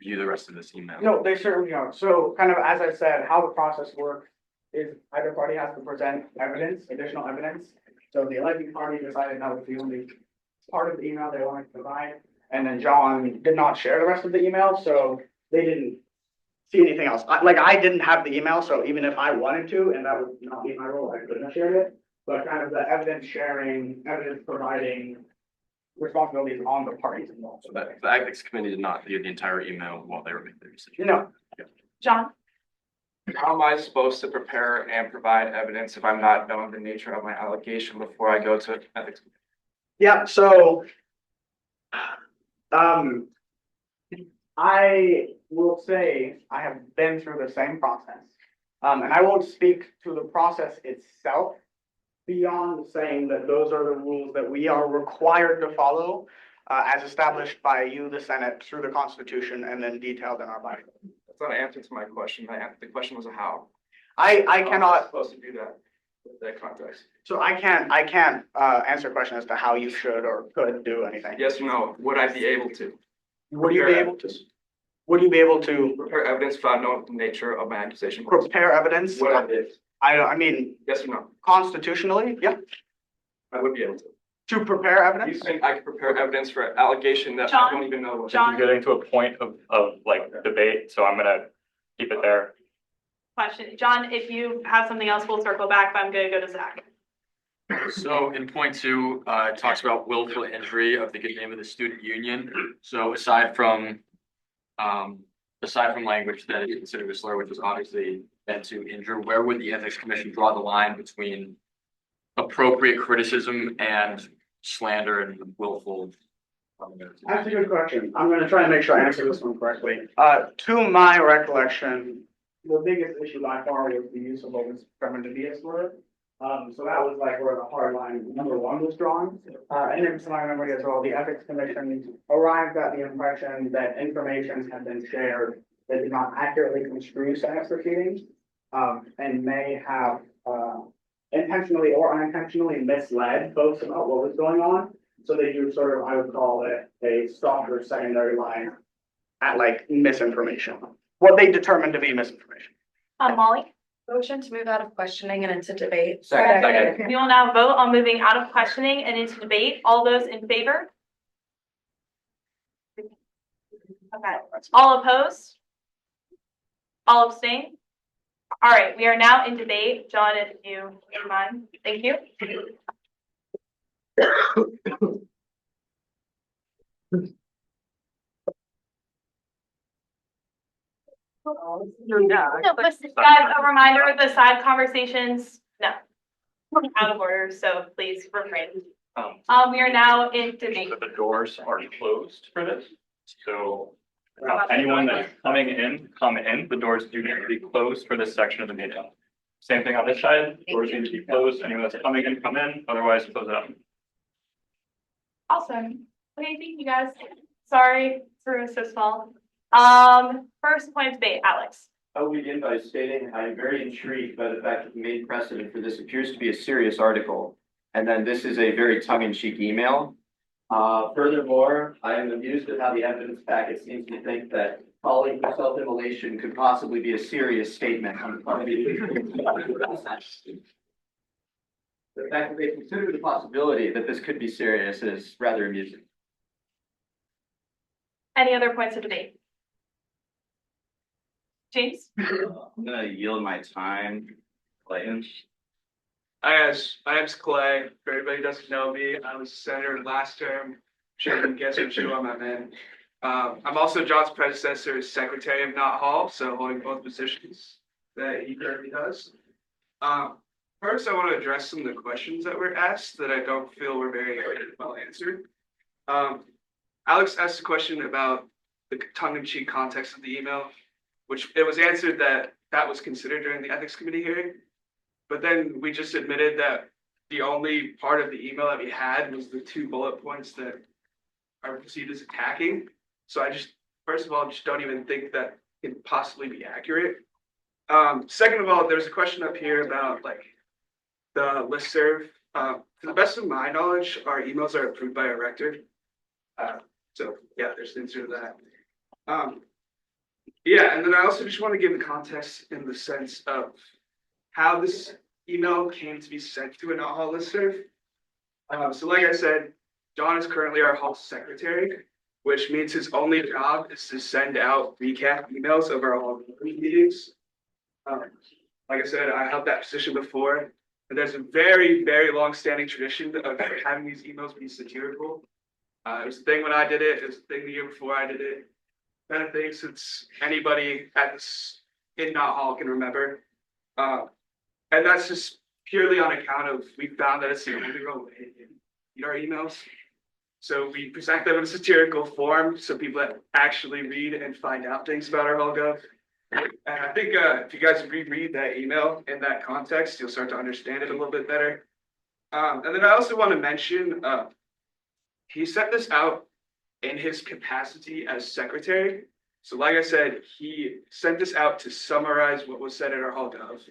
view the rest of this email? No, they certainly don't. So kind of, as I said, how the process works is either party has to present evidence, additional evidence. So the alleged party decided that was the only part of the email they wanted to provide. And then John did not share the rest of the email, so they didn't see anything else. I didn't have the email, so even if I wanted to, and that would not be my role, I couldn't have shared it. But kind of the evidence sharing, evidence providing responsibilities on the parties involved. So that the Ethics Committee did not view the entire email while they were making their decision? No, John? How am I supposed to prepare and provide evidence if I'm not knowing the nature of my allegation before I go to Ethics? yeah, so I will say I have been through the same process. And I won't speak to the process itself beyond saying that those are the rules that we are required to follow as established by you, the Senate, through the Constitution, and then detailed in our bylaws. That's not an answer to my question. The question was a how. I How am cannot, supposed to do that with that context? so I can't answer a question as to how you should or could do anything. Yes or no? Would I be able to Would you be able to? Would you be able to prepare evidence without knowing the nature of my accusation? prepare evidence? What I did? I mean, Yes or no? constitutionally, yeah. I would be able to. To prepare You evidence? think I could prepare evidence for an allegation that I John? don't even know what? This John? is getting to a point of like debate, so I'm gonna keep it there. Question, John, if you have something else, we'll circle back, but I'm gonna go to Zach. So in point two, it talks about willful injury of the good name of the student union. So aside from language that is considered a slur, which is obviously meant to injure, where would the ethics commission draw the line between appropriate criticism and slander and willful? That's a good question. I'm gonna try and make sure I answer this one correctly. To my recollection, the biggest issue by far was the use of what was determined to be a slur. So that was like where the hard line number one was drawn. And then to my memory as well, the ethics commission arrived at the impression that information had been shared that did not accurately construe Senate proceedings, and may have, intentionally or unintentionally misled folks about what was going on. So they used sort of, I would call it a softer secondary line at like misinformation, what they determined to be misinformation. Molly? Motion to move out of questioning and into debate. Second. We will now vote on moving out of questioning and into debate. All those in favor? Okay, all opposed? All abstain? All right, we are now in debate. John, if you don't mind, thank you. Guys, a reminder, the side conversations, no, out of order, so please refrain. We are now in debate. So the doors are closed for this, so anyone that's coming in, come in. The doors do need to be closed for this section of the meeting. Same thing on this side, doors need to be closed. Anyone that's coming in, come in, otherwise close it up. Awesome. Okay, thank you guys. Sorry for so small. First point of debate, Alex. I will begin by stating I am very intrigued by the fact that the main precedent for this appears to be a serious article, and then this is a very tongue-in-cheek email. Furthermore, I am amused at how the evidence packet seems to think that calling for self-immolation could possibly be a serious statement on the part of the fact that they consider the possibility that this could be serious is rather amusing. Any other points of debate? James? I'm gonna yield my time. Clayton? Hi guys, my name's Clay. For anybody who doesn't know me, I was senator last term. Sure you can guess what shoe I'm in. I'm also John's predecessor as secretary of Not Hall, so holding both positions that he currently does. First, I want to address some of the questions that were asked that I don't feel were very well answered. Alex asked a question about the tongue-in-cheek context of the email, which it was answered that that was considered during the ethics committee hearing. But then we just admitted that the only part of the email that we had was the 2 bullet points that are perceived as attacking. So I just, first of all, just don't even think that can possibly be accurate. Second of all, there's a question up here about like the listserv. To the best of my knowledge, our emails are approved by our rector. So yeah, there's the answer to that. Yeah, and then I also just want to give the context in the sense of how this email came to be sent to a Not Hall listserv. So like I said, John is currently our hall secretary, which means his only job is to send out recap emails of our hall meetings. Like I said, I held that position before, and there's a very, very long-standing tradition of having these emails be satirical. It was a thing when I did it. It was a thing the year before I did it. Been a thing since anybody at this in Not Hall can remember. And that's just purely on account of we found that it's the only real way to read our emails. So we present them in a satirical form so people that actually read and find out things about our Hall Gov. And I think if you guys reread that email in that context, you'll start to understand it a little bit better. And then I also want to mention, he sent this out in his capacity as secretary. So like I said, he sent this out to summarize what was said at our Hall Gov.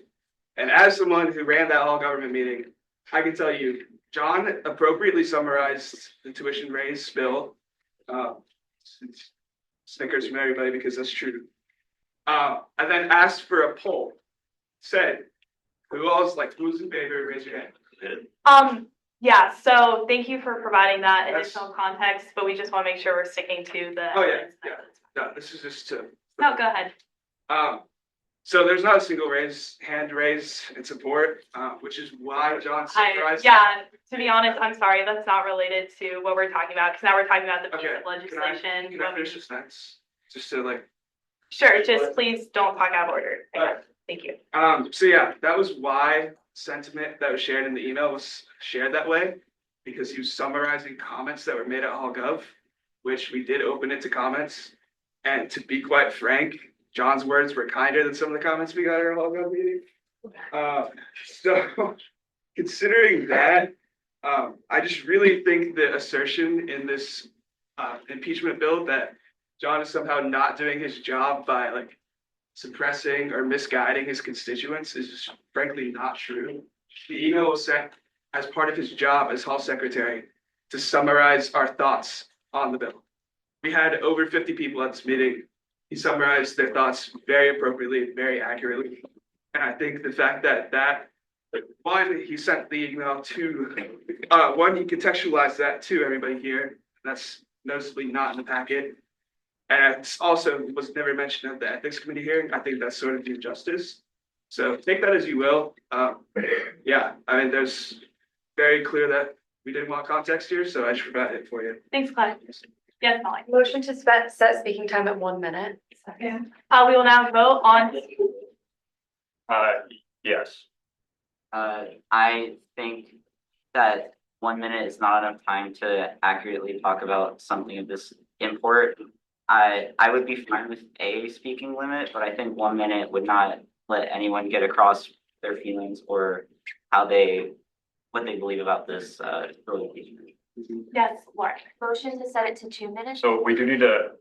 And as someone who ran that Hall government meeting, I can tell you, John appropriately summarized the tuition raise bill. Snickers from everybody because that's true. And then asked for a poll. Said, who's in favor? Raise your hand. Yeah, so thank you for providing that That's- additional context, but we just want to make sure we're sticking to the. Oh, yeah, yeah. No, this is just to, No, go ahead. so there's not a single hand raise in support, which is why John summarized. Yeah, to be honest, I'm sorry, that's not related to what we're talking about, because now we're talking about the piece Okay, of legislation. Can I finish this next? Just to like. Sure, just please don't talk out of order. Alright. Thank you. So yeah, that was why sentiment that was shared in the email was shared that way, because he was summarizing comments that were made at Hall.gov, which we did open it to comments. And to be quite frank, John's words were kinder than some of the comments we got at our Hall.gov meeting. So considering that, I just really think the assertion in this impeachment bill that John is somehow not doing his job by like suppressing or misguiding his constituents is just frankly not true. The email was sent as part of his job as Hall Secretary to summarize our thoughts on the bill. We had over 50 people at this meeting. He summarized their thoughts very appropriately, very accurately. And I think the fact that one, he sent the email to, he contextualized that to everybody here. That's noticeably not in the packet. And it also was never mentioned at the ethics committee hearing. I think that's sort of due justice. So take that as you will. Yeah, I mean, there's very clear that we didn't want context here, so I just provided it for you. Thanks, Claudia. Yes, Molly. Motion to set speaking time at 1 minute. Second. We will now vote on. Yes. I think that 1 minute is not enough time to accurately talk about something of this import. I would be fine with a speaking limit, but I think 1 minute would not let anyone get across their feelings or what they believe about this impeachment. Yes, Laura. Motion to set it to 2 minutes? So we do need to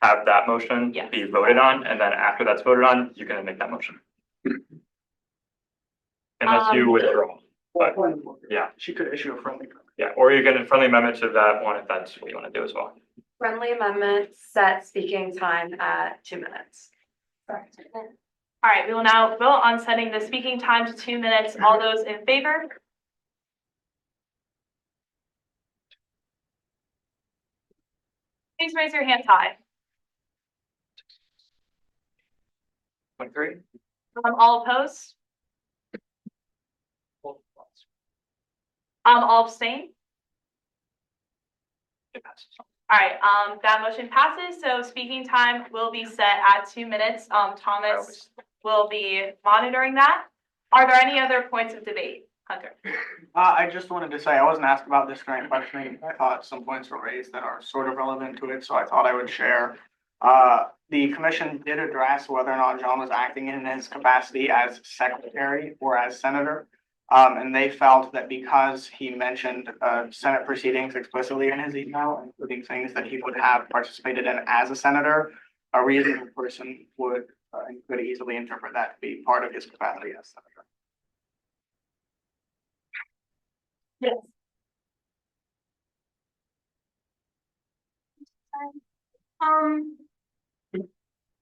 have that motion Yes. be voted on, and then after that's voted on, you can make that motion. Unless you withdraw, but yeah, She could issue a friendly. yeah, or you can a friendly amendment to that one if that's what you want to do as well. Friendly amendment, set speaking time at 2 minutes. All right, we will now vote on setting the speaking time to 2 minutes. All those in favor? Please raise your hands high. 23. All opposed? All abstain? It passes. All right, that motion passes, so speaking time will be set at 2 minutes. Thomas will be monitoring that. Are there any other points of debate, Hunter? I just wanted to say, I wasn't asked about this during questioning. I thought some points were raised that are sort of relevant to it, so I thought I would share. The commission did address whether or not John was acting in his capacity as secretary or as senator. And they felt that because he mentioned Senate proceedings explicitly in his email, including things that he would have participated in as a senator, a reasonable person would and could easily interpret that to be part of his capacity as senator. Yes.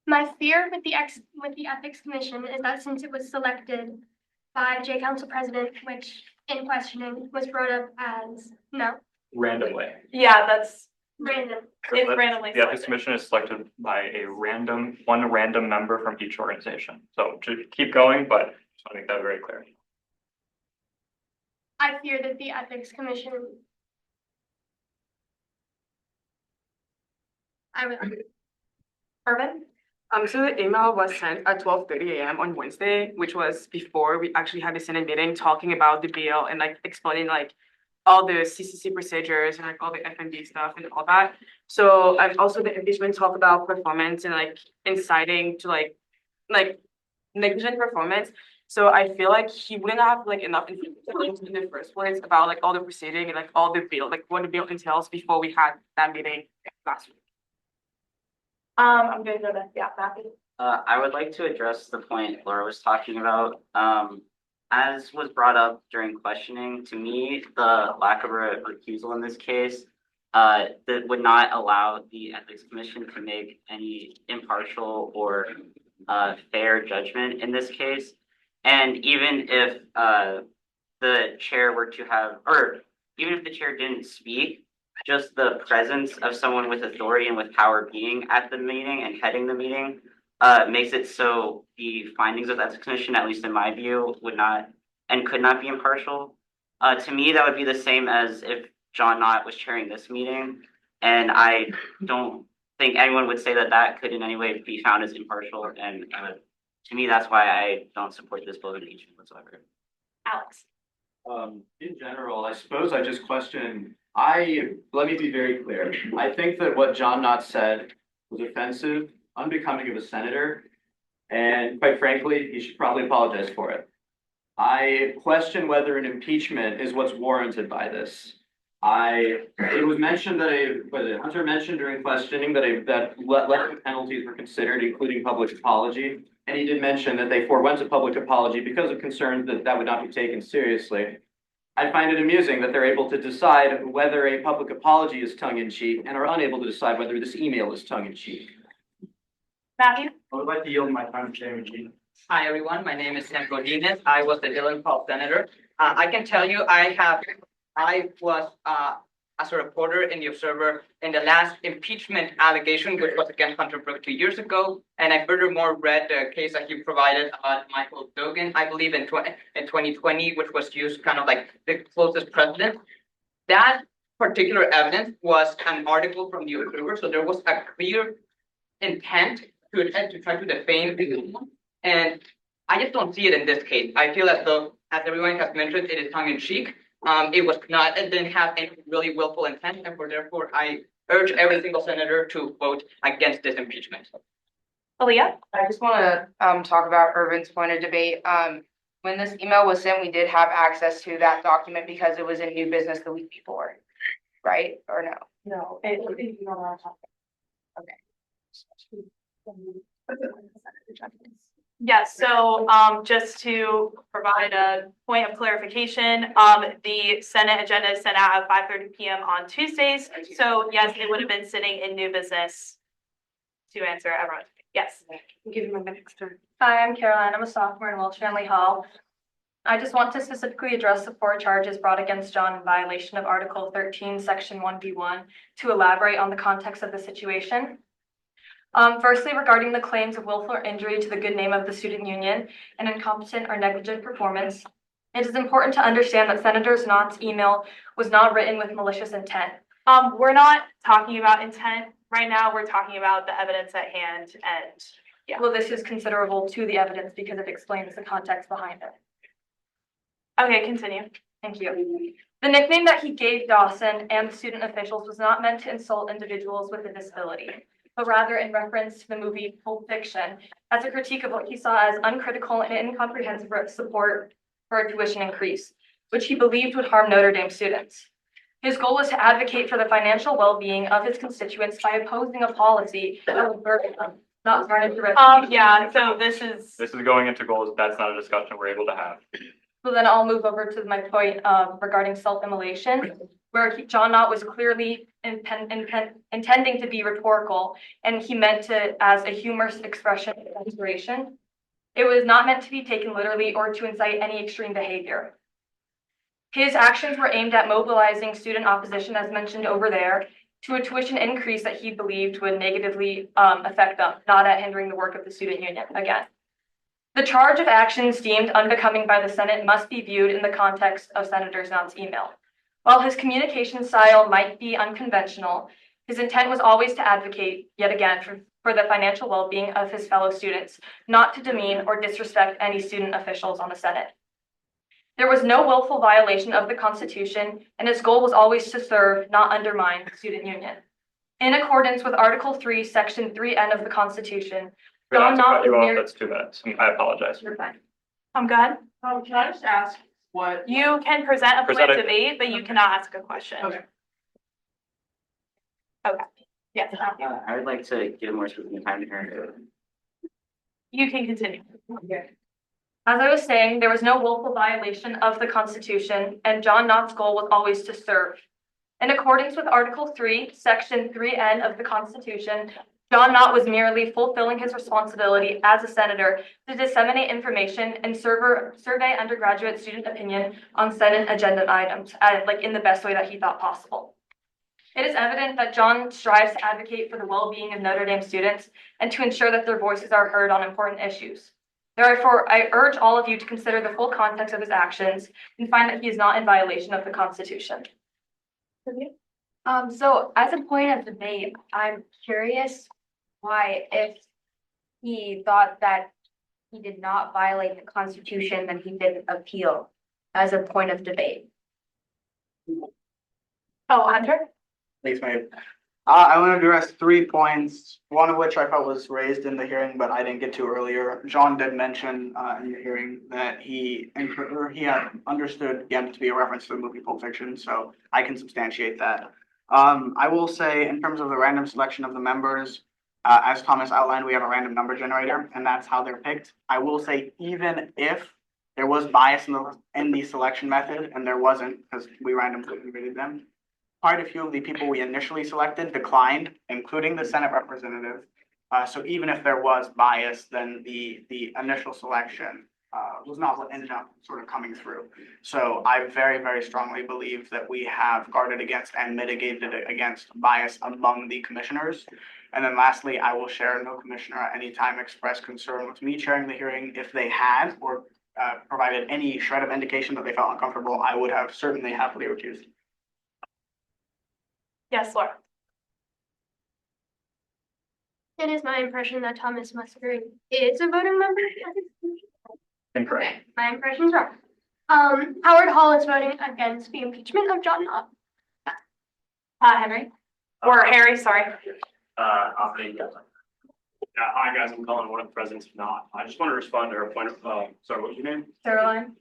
My fear with the ethics commission is that since it was selected by J Council President, which in questioning was brought up as Randomly. Yeah, that's random. it's randomly The ethics selected. commission is selected by one random member from each organization. So to keep going, but just want to make that very clear. I fear that the ethics commission. Urban? So the email was sent at 12:30 a.m. on Wednesday, which was before we actually had the Senate meeting talking about the bill and like explaining like all the CCC procedures and like all the FNB stuff and all that. So and also the impeachment talk about performance and like inciting to like negligent performance. So I feel like he wouldn't have like enough information in the first place about like all the proceeding and like all the bill, like what the bill entails before we had that meeting last week. I'm gonna go to, yeah, Matthew. I would like to address the point Laura was talking about. As was brought up during questioning, to me, the lack of a recusal in this case that would not allow the Ethics Commission to make any impartial or fair judgment in this case. And even if the chair were to have, or even if the chair didn't speak, just the presence of someone with authority and with power being at the meeting and heading the meeting makes it so the findings of the ethics commission, at least in my view, would not and could not be impartial. To me, that would be the same as if John Knott was chairing this meeting, and I don't think anyone would say that that could in any way be found as impartial. And to me, that's why I don't support this bill of impeachment whatsoever. Alex. In general, I suppose I just question, let me be very clear. I think that what John Knott said was offensive, unbecoming of a senator, and quite frankly, he should probably apologize for it. I question whether an impeachment is what's warranted by this. It was mentioned that Hunter mentioned during questioning that lesser penalties were considered, including public apology. And he did mention that they forewent a public apology because of concerns that that would not be taken seriously. I find it amusing that they're able to decide whether a public apology is tongue-in-cheek and are unable to decide whether this email is tongue-in-cheek. Matthew? I would like to yield my time to Chairman Jean. Hi, everyone. My name is Sam Godinez. I was the Dillon Hall Senator. I can tell you I was as a reporter in the Observer in the last impeachment allegation, which was against Hunter Brooke 2 years ago. And I furthermore read the case that he provided about Michael Dogan, I believe in 2020, which was used kind of like the closest precedent. That particular evidence was an article from the Observer. So there was a clear intent to try to defame someone. And I just don't see it in this case. I feel as though, as everyone has mentioned, it is tongue-in-cheek. It was not, it didn't have any really willful intent, and therefore I urge every single senator to vote against this impeachment. Aaliyah? I just want to talk about Irvin's point of debate. When this email was sent, we did have access to that document because it was in new business the week before, right? Or no? No, you don't want to talk. Yes, so just to provide a point of clarification, the Senate agenda is sent out at 5:30 p.m. on Tuesdays. So yes, it would have been sitting in new business to answer everyone. Yes. Give him a minute. Hi, I'm Caroline. I'm a sophomore in Welch Family Hall. I just want to specifically address the 4 charges brought against John in violation of Article 13, Section 1B1, to elaborate on the context of the situation. Firstly, regarding the claims of willful injury to the good name of the student union and incompetent or negligent performance, it is important to understand that Senator Knott's email was not written with malicious intent. We're not talking about intent right now. We're talking about the evidence at hand, and yeah. Well, this is considerable to the evidence because it explains the context behind it. Okay, continue. Thank you. The nickname that he gave Dawson and the student officials was not meant to insult individuals with a disability, but rather in reference to the movie Pulp Fiction as a critique of what he saw as uncritical and incomprehensive support for a tuition increase, which he believed would harm Notre Dame students. His goal was to advocate for the financial well-being of his constituents by opposing a policy that would burden them, not tarnish the reputation. Yeah, so this is going into goals. That's not a discussion we're able to have. So then I'll move over to my point regarding self-immolation, where John Knott was clearly intending to be rhetorical, and he meant to as a humorous expression of inspiration. It was not meant to be taken literally or to incite any extreme behavior. His actions were aimed at mobilizing student opposition, as mentioned over there, to a tuition increase that he believed would negatively affect them, not at hindering the work of the student union again. The charge of actions deemed unbecoming by the Senate must be viewed in the context of Senator Knott's email. While his communication style might be unconventional, his intent was always to advocate, yet again, for the financial well-being of his fellow students, not to demean or disrespect any student officials on the Senate. There was no willful violation of the Constitution, and his goal was always to serve, not undermine, the student union. In accordance with Article 3, Section 3N of the Constitution, John Knott was near... That's 2 minutes. I apologize. You're fine. I'm good. Can I just ask what? You can present a point of debate, but you cannot ask a question. Okay. Okay. Yes. I would like to give more speaking time to her. You can continue. As I was saying, there was no willful violation of the Constitution, and John Knott's goal was always to serve. In accordance with Article 3, Section 3N of the Constitution, John Knott was merely fulfilling his responsibility as a senator to disseminate information and survey undergraduate student opinion on Senate agenda items, in the best way that he thought possible. It is evident that John strives to advocate for the well-being of Notre Dame students and to ensure that their voices are heard on important issues. Therefore, I urge all of you to consider the full context of his actions and find that he is not in violation of the Constitution. So as a point of debate, I'm curious why, if he thought that he did not violate the Constitution, then he didn't appeal as a point of debate. Oh, Hunter? Thanks, Maeve. I want to address 3 points, one of which I felt was raised in the hearing, but I didn't get to earlier. John did mention in the hearing that he had understood again to be a reference to the movie Pulp Fiction, so I can substantiate that. I will say, in terms of the random selection of the members, as Thomas outlined, we have a random number generator, and that's how they're picked. I will say, even if there was bias in the selection method, and there wasn't, because we randomly generated them, quite a few of the people we initially selected declined, including the Senate representative. So even if there was bias, then the initial selection was not what ended up sort of coming through. So I very, very strongly believe that we have guarded against and mitigated against bias among the commissioners. And then lastly, I will share no commissioner at any time expressed concern with me chairing the hearing. If they had or provided any shred of indication that they felt uncomfortable, I would have certainly happily recused. Yes, Laura. It is my impression that Thomas Musgrave is a voting member. Incorrect. My impression's wrong. Howard Hall is voting against the impeachment of John Knott. Henry? Or Harry, sorry. I'll say yes. Hi, guys, I'm calling one of the presidents of Knott. I just want to respond to her point of, sorry, what was your name? Caroline?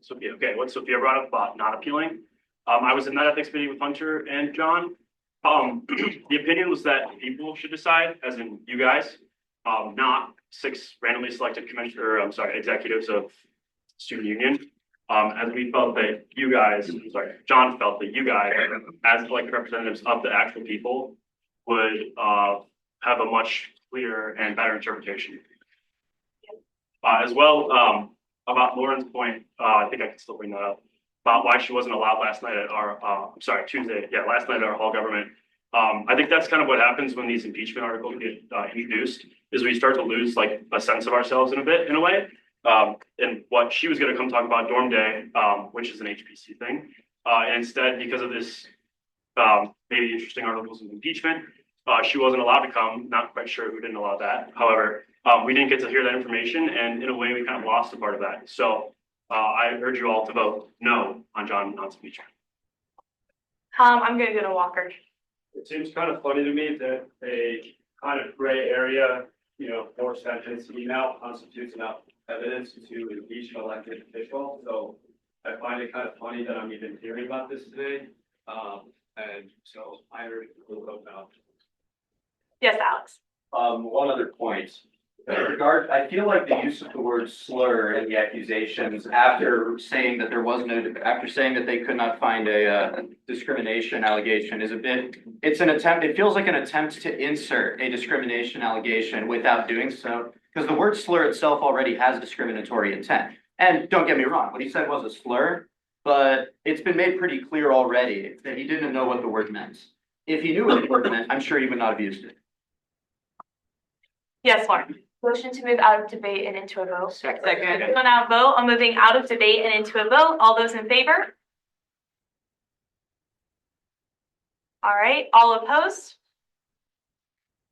Sophia, okay, what Sophia brought up about not appealing. I was in that ethics meeting with Hunter and John. The opinion was that people should decide, as in you guys, not 6 randomly selected executives of student union. As we felt that you guys, John felt that you guys, as elected representatives of the actual people, would have a much clearer and better interpretation. As well, about Lauren's point, I think I can still bring that up, about why she wasn't allowed last night at our, Tuesday, last night at our hall government. I think that's kind of what happens when these impeachment articles get introduced, is we start to lose like a sense of ourselves in a way. And what she was going to come talk about dorm day, which is an HPC thing. And instead, because of this maybe interesting articles of impeachment, she wasn't allowed to come. Not quite sure who didn't allow that. However, we didn't get to hear that information, and in a way, we kind of lost a part of that. So I urge you all to vote no on John Knott's impeachment. I'm going to go to Walker. It seems kind of funny to me that a kind of gray area, 4-sentence email constitutes enough evidence to impeach an elected official. So I find it kind of funny that I'm even hearing about this today. And so I urge you to vote no. Yes, Alex. One other point. I feel like the use of the word slur in the accusations after saying that they could not find a discrimination allegation is it feels like an attempt to insert a discrimination allegation without doing so, because the word slur itself already has discriminatory intent. And don't get me wrong, what he said was a slur, but it's been made pretty clear already that he didn't know what the word meant. If he knew what the word meant, I'm sure he would not have used it. Yes, Lauren. Motion to move out of debate and into a vote. Second. We're going to vote on moving out of debate and into a vote. All those in favor? All right. All opposed?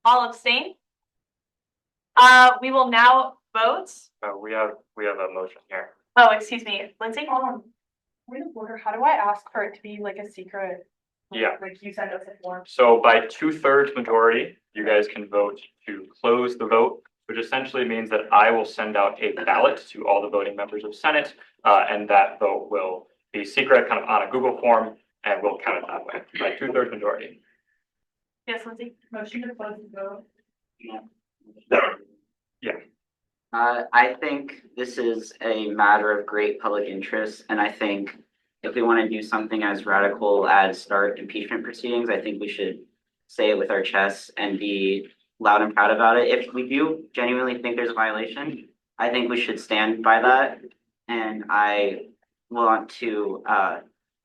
All abstain? We will now vote. We have a motion here. Oh, excuse me, Lindsay? Point of order, how do I ask for it to be like a secret? Yeah. Like you send us a form. So by 2/3 majority, you guys can vote to close the vote, which essentially means that I will send out a ballot to all the voting members of Senate, and that vote will be secret, kind of on a Google form, and we'll count it that way by 2/3 majority. Yes, Lindsay? Motion to close the vote. Yeah. I think this is a matter of great public interest, and I think if we want to do something as radical as start impeachment proceedings, I think we should say it with our chests and be loud and proud about it. If we do genuinely think there's a violation, I think we should stand by that. And I want to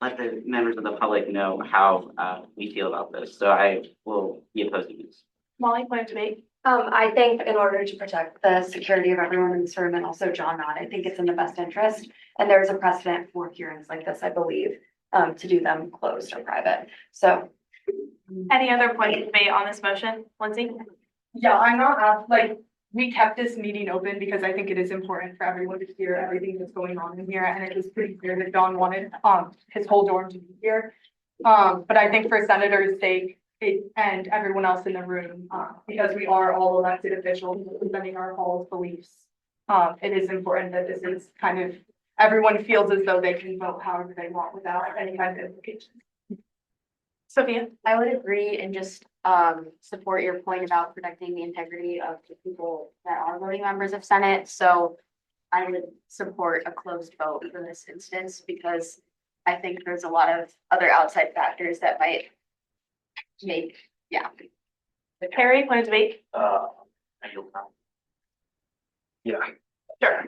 let the members of the public know how we feel about this. So I will be opposing this. Molly, point of debate. I think in order to protect the security of everyone in this room and also John Knott, I think it's in the best interest. And there is a precedent for hearings like this, I believe, to do them closed or private. So. Any other point of debate on this motion? Lindsay? Yeah, I'm not, we kept this meeting open because I think it is important for everyone to hear everything that's going on in here, and it was pretty clear that John wanted, his whole dorm to be here. But I think for Senator's sake, and everyone else in the room, because we are all elected officials representing our hall's beliefs, it is important that this is kind of, everyone feels as though they can vote however they want without any kind of implications. Sophia? I would agree and just support your point about protecting the integrity of the people that are voting members of Senate. So I would support a closed vote for this instance because I think there's a lot of other outside factors that might make, yeah. Carrie, point of debate? Yeah. Sure.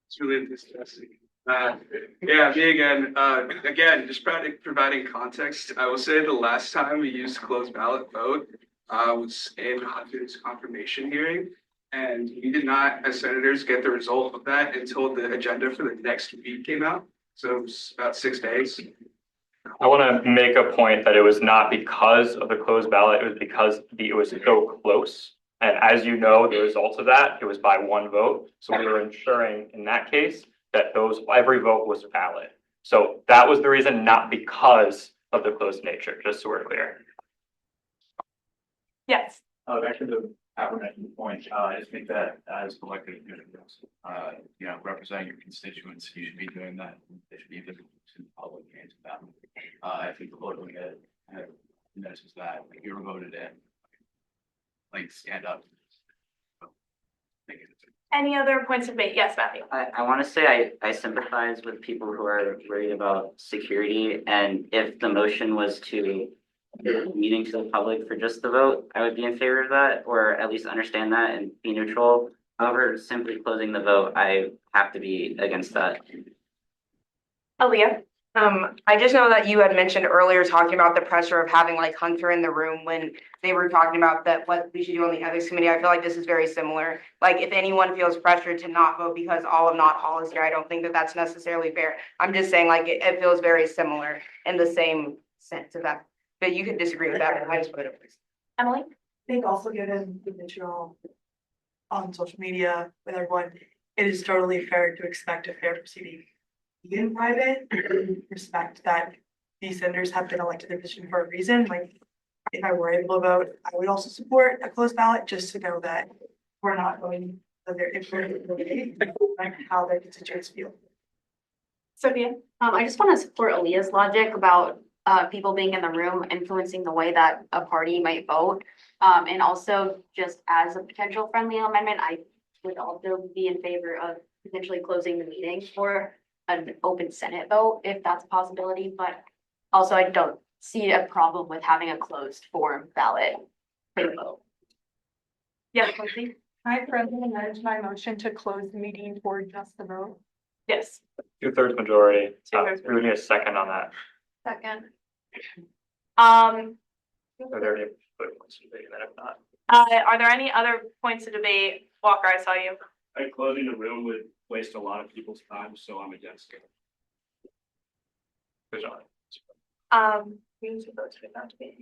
It's really enthusiastic. Yeah, me again. Again, just providing context. I will say the last time we used closed ballot vote was in Hunter's confirmation hearing. And we did not, as senators, get the result of that until the agenda for the next week came out. So it was about 6 days. I want to make a point that it was not because of the closed ballot, it was because it was so close. And as you know, the results of that, it was by one vote. So we were ensuring in that case that every vote was valid. So that was the reason, not because of the closed nature, just so we're clear. Yes. Back to the aforementioned point, I just think that as elected officials, representing your constituents, you should be doing that. They should be visible to the public and to them. I think the vote notices that you were voted in. Stand up. Any other points of debate? Yes, Matthew. I want to say I sympathize with people who are worried about security, and if the motion was to give a meeting to the public for just the vote, I would be in favor of that, or at least understand that and be neutral. However, simply closing the vote, I have to be against that. Aaliyah? I just know that you had mentioned earlier talking about the pressure of having like Hunter in the room when they were talking about that what we should do on the ethics committee. I feel like this is very similar. Like if anyone feels pressured to not vote because all of Knott Hall is here, I don't think that that's necessarily fair. I'm just saying like it feels very similar in the same sense of that. But you could disagree with that, but I just put it. Emily? I think also given the vitriol on social media with everyone, it is totally fair to expect a fair proceeding in private. Respect that these senators have been elected to their position for a reason. Like, if I were able to vote, I would also support a closed ballot just to know that we're not going to their influence like how their constituents feel. Sophia? I just want to support Aaliyah's logic about people being in the room influencing the way that a party might vote. And also just as a potential friendly amendment, I would also be in favor of potentially closing the meeting for an open Senate vote, if that's a possibility, but also I don't see a problem with having a closed form ballot for the vote. Yes, Lindsay? I friendly amend my motion to close the meeting for just the vote. Yes. 2/3 majority. Two-thirds We would need a second on that. Second. Are there any points to debate? And then if not, Are there any other points of debate? Walker, I saw you. I think closing the room would waste a lot of people's time, so I'm against it. there's not. We need to vote to not debate.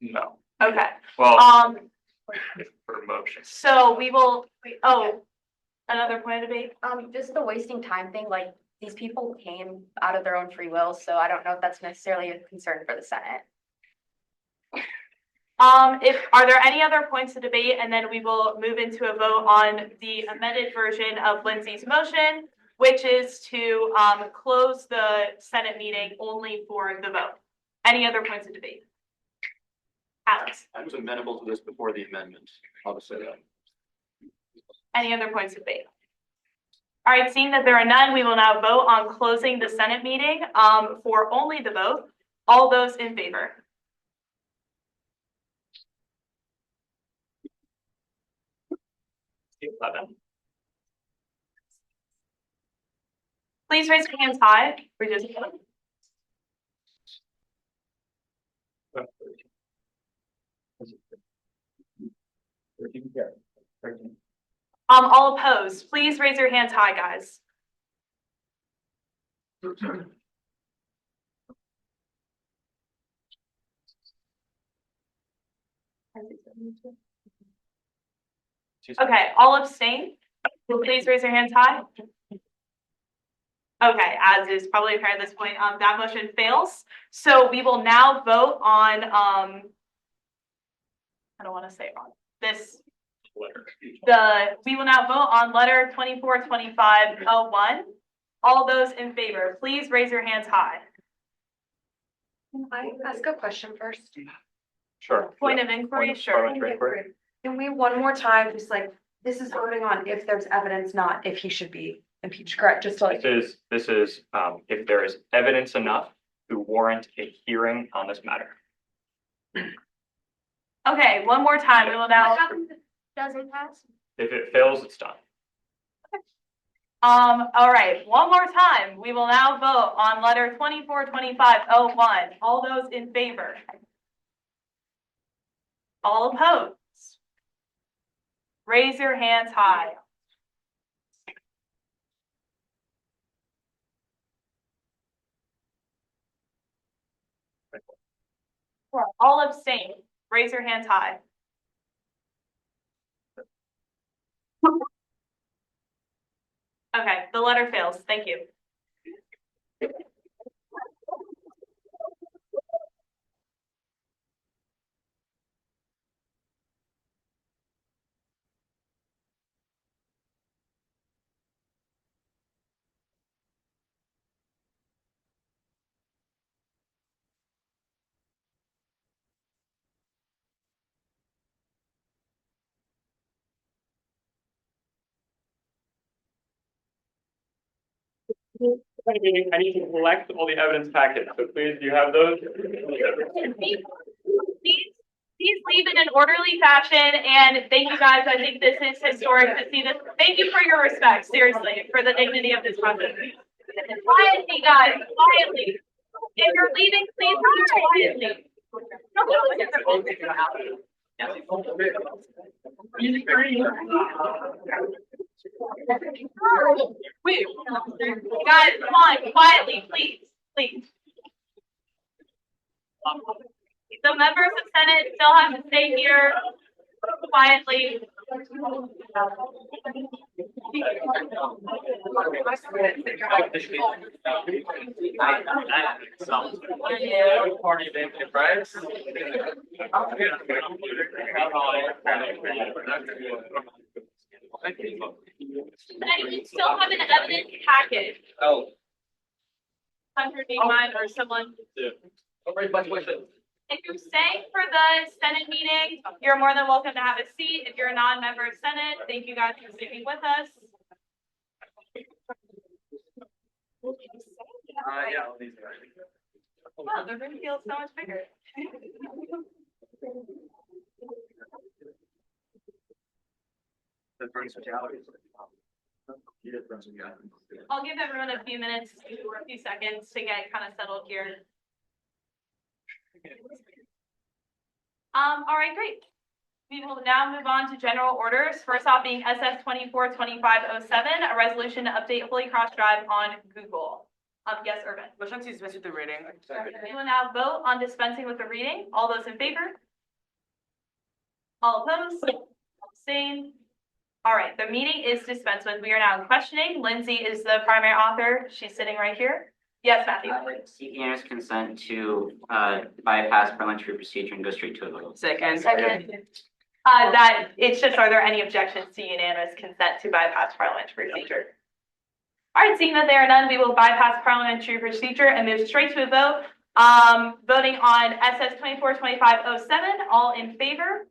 No. Okay. Well, for motion. So we will, another point of debate? Just the wasting time thing, like these people came out of their own free will, so I don't know if that's necessarily a concern for the Senate. Are there any other points to debate? And then we will move into a vote on the amended version of Lindsay's motion, which is to close the Senate meeting only for the vote. Any other points of debate? Alex? I was amenable to this before the amendment. I'll just say that. Any other points of debate? All right, seeing that there are none, we will now vote on closing the Senate meeting for only the vote. All those in favor? Please raise your hands high. We're just. All opposed, please raise your hands high, guys. Okay, all abstain. Please raise your hands high. Okay, as is probably apparent at this point, that motion fails. So we will now vote on, I don't want to say it wrong. We will now vote on letter 242501. All those in favor, please raise your hands high. Can I ask a question first? Sure. Point of inquiry, sure. Can we one more time, just like, this is voting on if there's evidence, not if he should be impeached, correct? Just to like. This is if there is evidence enough to warrant a hearing on this matter. Okay, one more time. We will now. What happens if it doesn't pass? If it fails, it's done. All right, one more time. We will now vote on letter 242501. All those in favor? All opposed? Raise your hands high. All abstain. Raise your hands high. Okay, the letter fails. Thank you. I need to collect all the evidence packets, so please, do you have those? Please leave in an orderly fashion, and thank you guys. I think this is historic to see this. Thank you for your respect, seriously, for the dignity of this process. Quietly, guys, quietly. If you're leaving, please leave quietly. Wait, guys, come on, quietly, please, please. The members of Senate still have to stay here quietly. Anyone still have an evidence package? Oh. Hunter, do you mind, or someone? If you're staying for the Senate meeting, you're more than welcome to have a seat. If you're a non-member of Senate, thank you guys for sticking with us. Yeah. Wow, the room feels so much bigger. I'll give everyone a few minutes or a few seconds to get kind of settled here. All right, great. We will now move on to general orders. First off being SF 242507, a resolution to update Holy Cross Drive on Google. Yes, Irvin. Motion to dispense with the reading. We will now vote on dispensing with the reading. All those in favor? All opposed? Abstain? All right, the meeting is dispensed with. We are now questioning. Lindsay is the primary author. She's sitting right here. Yes, Matthew. Seek unanimous consent to bypass parliamentary procedure and go straight to a vote. Second. That it's just, are there any objections to unanimous consent to bypass parliamentary procedure? All right, seeing that there are none, we will bypass parliamentary procedure and move straight to a vote. Voting on SS 242507. All in favor?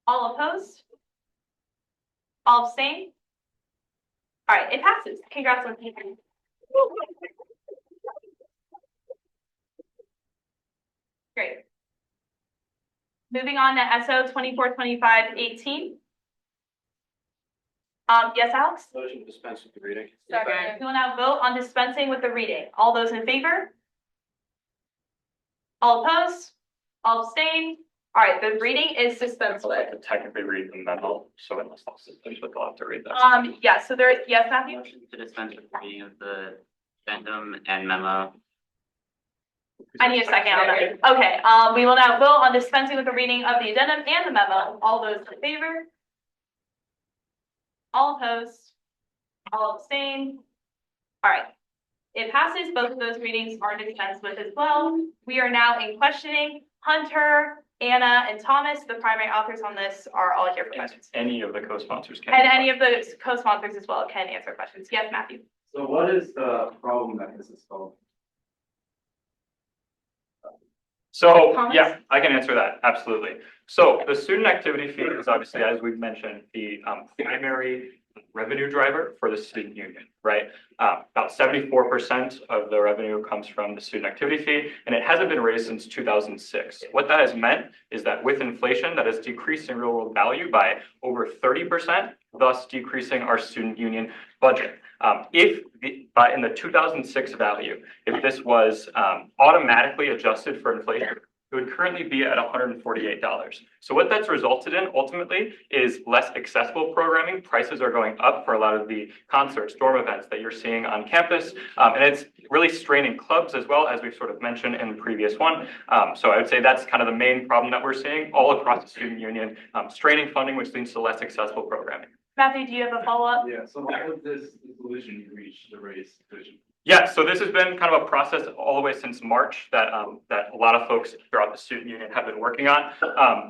All opposed? All abstain? All right, it passes. Congrats on you. Great. Moving on to SO 2425-18. Yes, Alex? Motion to dispense with the reading. We will now vote on dispensing with the reading. All those in favor? All opposed? All abstained? All right, the reading is dispensed with. To technically read the memo, so unless that's but they'll have to read that. Yeah, so there, yes, Matthew? Motion to dispense with the reading of the addendum and memo. I need a second on that. Okay, we will now vote on dispensing with the reading of the addendum and the memo. All those in favor? All opposed? All abstained? All right. It passes. Both of those readings are dispensed with as well. We are now in questioning. Hunter, Anna, and Thomas, the primary authors on this, are all here for questions. Any of the co-sponsors can. And any of the co-sponsors as well can answer questions. Yes, Matthew? So what is the problem that this is solved? So, Thomas? yeah, I can answer that, absolutely. So the student activity fee is obviously, as we've mentioned, the primary revenue driver for the student union, right? About 74% of the revenue comes from the student activity fee, and it hasn't been raised since 2006. What that has meant is that with inflation, that has decreased in real world value by over 30%, thus decreasing our student union budget. In the 2006 value, if this was automatically adjusted for inflation, it would currently be at $148. So what that's resulted in ultimately is less accessible programming. Prices are going up for a lot of the concerts, dorm events that you're seeing on campus. And it's really straining clubs as well, as we've sort of mentioned in the previous one. So I would say that's kind of the main problem that we're seeing all across the student union, straining funding, which leads to less accessible programming. Matthew, do you have a follow-up? Yeah, so how was this solution you reached to raise tuition? Yeah, so this has been kind of a process all the way since March that that a lot of folks throughout the student union have been working on.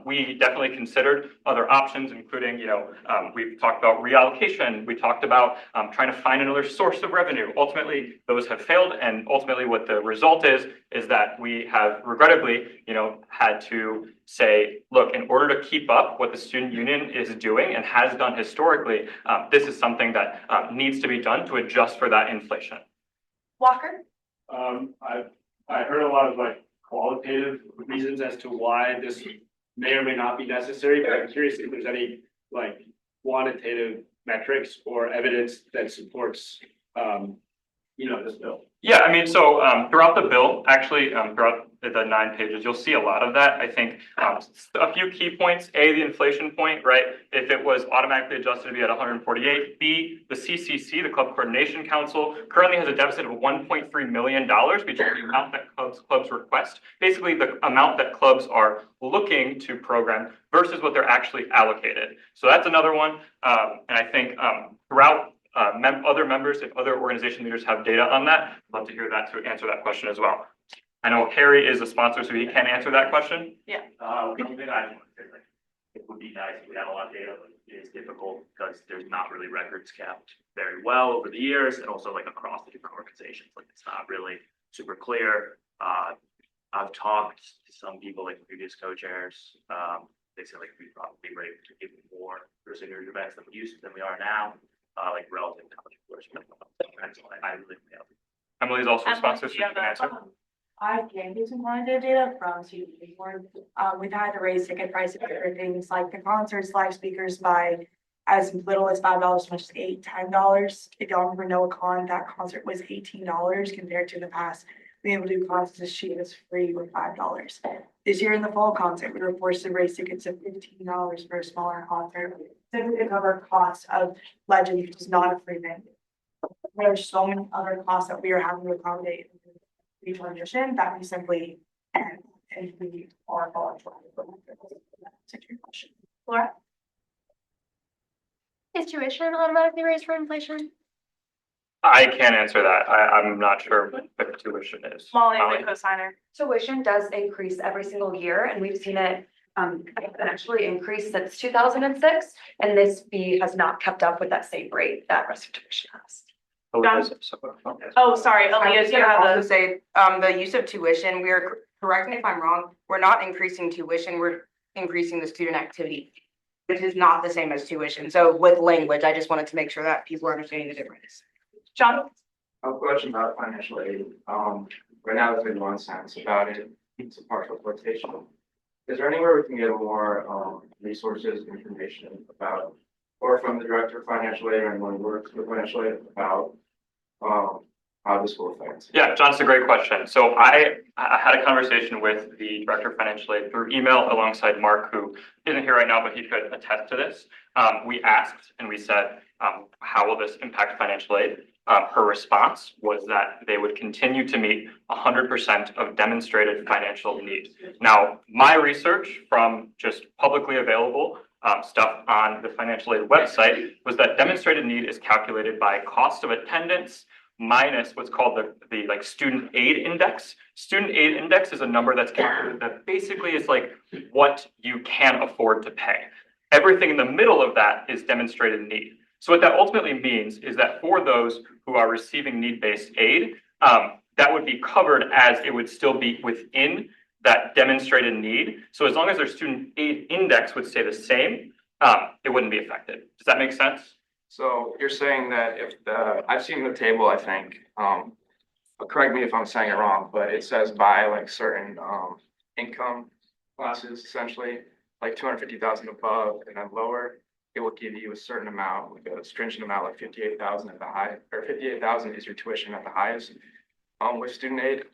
We definitely considered other options, including, we've talked about reallocation. We talked about trying to find another source of revenue. Ultimately, those have failed, and ultimately what the result is that we have regrettably, had to say, look, in order to keep up what the student union is doing and has done historically, this is something that needs to be done to adjust for that inflation. Walker? I heard a lot of qualitative reasons as to why this may or may not be necessary, but I'm curious if there's any quantitative metrics or evidence that supports this bill. Yeah, I mean, so throughout the bill, actually, throughout the 9 pages, you'll see a lot of that. I think a few key points. A, the inflation point, right? If it was automatically adjusted to be at 148. B, the CCC, the Club Coordination Council, currently has a deficit of $1.3 million between the amount that clubs request, basically the amount that clubs are looking to program versus what they're actually allocated. So that's another one. And I think throughout other members, if other organization leaders have data on that, I'd love to hear that to answer that question as well. I know Harry is a sponsor, so he can answer that question. Yeah. It would be nice if we had a lot of data, but it is difficult because there's not really records kept very well over the years, and also across the different organizations, it's not really super clear. I've talked to some people, previous co-chairs. They said we probably were able to give more for senior events than we are now. Relative to college enforcement. I really failed. Emily's also a sponsor, so she can answer. I can do some quantitative data from student board. We've had to raise ticket prices for things like the concerts, live speakers by as little as $5, as much as $8, $10. If y'all remember Noah Con, that concert was $18 compared to the past. Being able to do concerts this year was free with $5. This year in the fall concert, we were forced to raise tickets of $15 for a smaller concert, simply to cover costs of Legend, which is not a free venue. There are so many other costs that we are having to accommodate in the addition that we simply and we are voluntary. To your question. Laura? Is tuition automatically raised for inflation? I can't answer that. I'm not sure what tuition is. Molly is a co-signer. Tuition does increase every single year, and we've seen it actually increase since 2006, and this fee has not kept up with that same rate that rest of tuition has. Oh, sorry, I Aaliyah, was do you gonna have also a? say, the use of tuition, correct me if I'm wrong, we're not increasing tuition, we're increasing the student activity, which is not the same as tuition. So with language, I just wanted to make sure that people are understanding the difference. John? A question about financial aid. Right now, there's been nonsense about it. it's a partial quotation. Is there anywhere we can get more resources, information about, or from the director of financial aid or anyone who works with financial aid about how this will affect? Yeah, John, it's a great question. So I had a conversation with the director of financial aid through email alongside Mark, who isn't here right now, but he could attest to this. We asked and we said, how will this impact financial aid? Her response was that they would continue to meet 100% of demonstrated financial need. Now, my research from just publicly available stuff on the financial aid website was that demonstrated need is calculated by cost of attendance minus what's called the like student aid index. Student aid index is a number that's calculated that basically is like what you can afford to pay. Everything in the middle of that is demonstrated need. So what that ultimately means is that for those who are receiving need-based aid, that would be covered as it would still be within that demonstrated need. So as long as their student aid index would stay the same, it wouldn't be affected. Does that make sense? So you're saying that if I've seen the table, I think, correct me if I'm saying it wrong, but it says by like certain income classes, essentially, like 250,000 above and then lower, it will give you a certain amount, like a stringent amount, like 58,000 at the high, or 58,000 is your tuition at the highest. With student aid,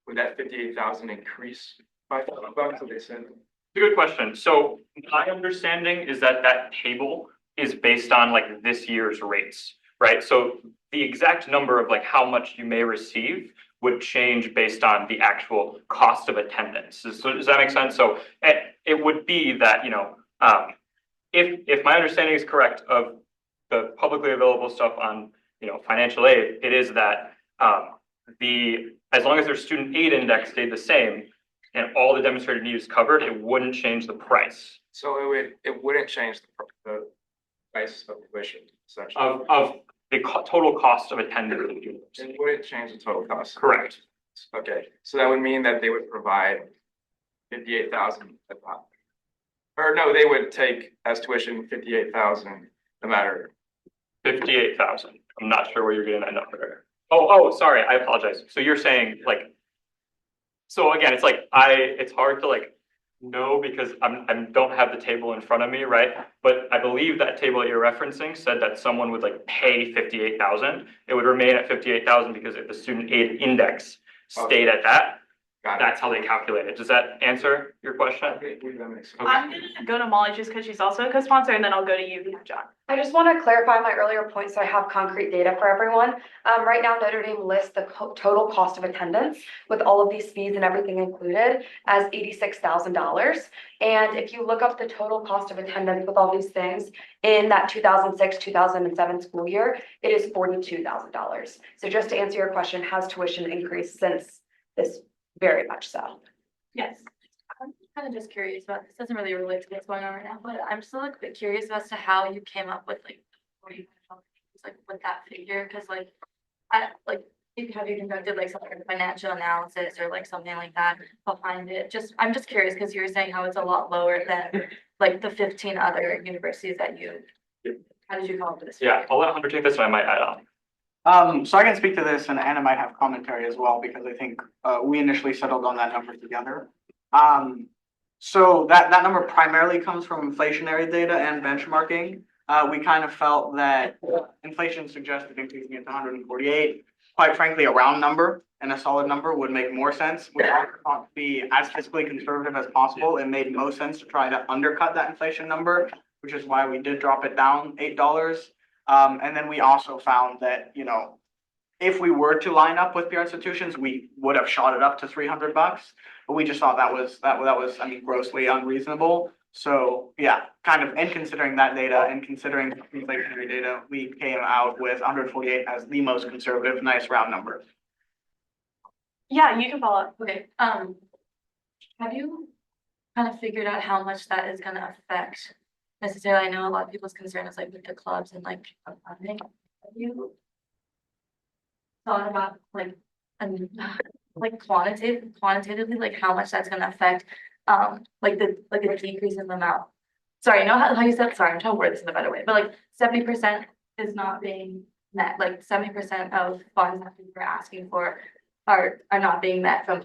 would that 58,000 increase by $5? So they said. It's a good question. So my understanding is that that table is based on like this year's rates, right? So the exact number of like how much you may receive would change based on the actual cost of attendance. So does that make sense? So it would be that, if my understanding is correct of the publicly available stuff on, financial aid, it is that as long as their student aid index stayed the same and all the demonstrated need is covered, it wouldn't change the price. So it wouldn't change the price of tuition, essentially. Of the total cost of attendance. It wouldn't change the total cost. Correct. Okay, so that would mean that they would provide 58,000 at the top. Or no, they would take as tuition 58,000 no matter. 58,000. I'm not sure where you're getting that number. Oh, sorry, I apologize. So you're saying like, so again, it's like it's hard to like know because I don't have the table in front of me, right? But I believe that table that you're referencing said that someone would like pay 58,000. It would remain at 58,000 because if the student aid index stayed at that, that's how they calculate it. Does that answer your question? Okay, that makes sense. I'm gonna go to Molly just because she's also a co-sponsor, and then I'll go to you, John. I just want to clarify my earlier point so I have concrete data for everyone. Right now, Notre Dame lists the total cost of attendance with all of these fees and everything included as $86,000. And if you look up the total cost of attendance with all these things in that 2006-2007 school year, it is $42,000. So just to answer your question, has tuition increased since this? Very much so. Yes. I'm kind of just curious about, this doesn't really relate to what's going on right now, but I'm still a bit curious as to how you came up with like with that figure, because have you conducted like some kind of financial analysis or like something like that behind it? I'm just curious because you were saying how it's a lot lower than like the 15 other universities that how did you come up with this? Yeah, I'll let Hunter take this and I might add on. So I can speak to this and Anna might have commentary as well, because I think we initially settled on that number together. So that number primarily comes from inflationary data and benchmarking. We kind of felt that inflation suggested increasing it to 148. Quite frankly, a round number and a solid number would make more sense. We want to be as fiscally conservative as possible. It made most sense to try to undercut that inflation number, which is why we did drop it down $8. And then we also found that, if we were to line up with peer institutions, we would have shot it up to $300, but we just thought that was, grossly unreasonable. So yeah, kind of, and considering that data and considering inflationary data, we came out with 148 as the most conservative, nice round number. Yeah, you can follow up. Okay, have you kind of figured out how much that is gonna affect necessarily? I know a lot of people's concern is like with the clubs and like funding. Have you thought about quantitatively like how much that's gonna affect the decrease in the amount? Sorry, you know how you said, sorry, I'm trying to word this in a better way, but like 70% is not being met, like 70% of funds that people are asking for are not being met from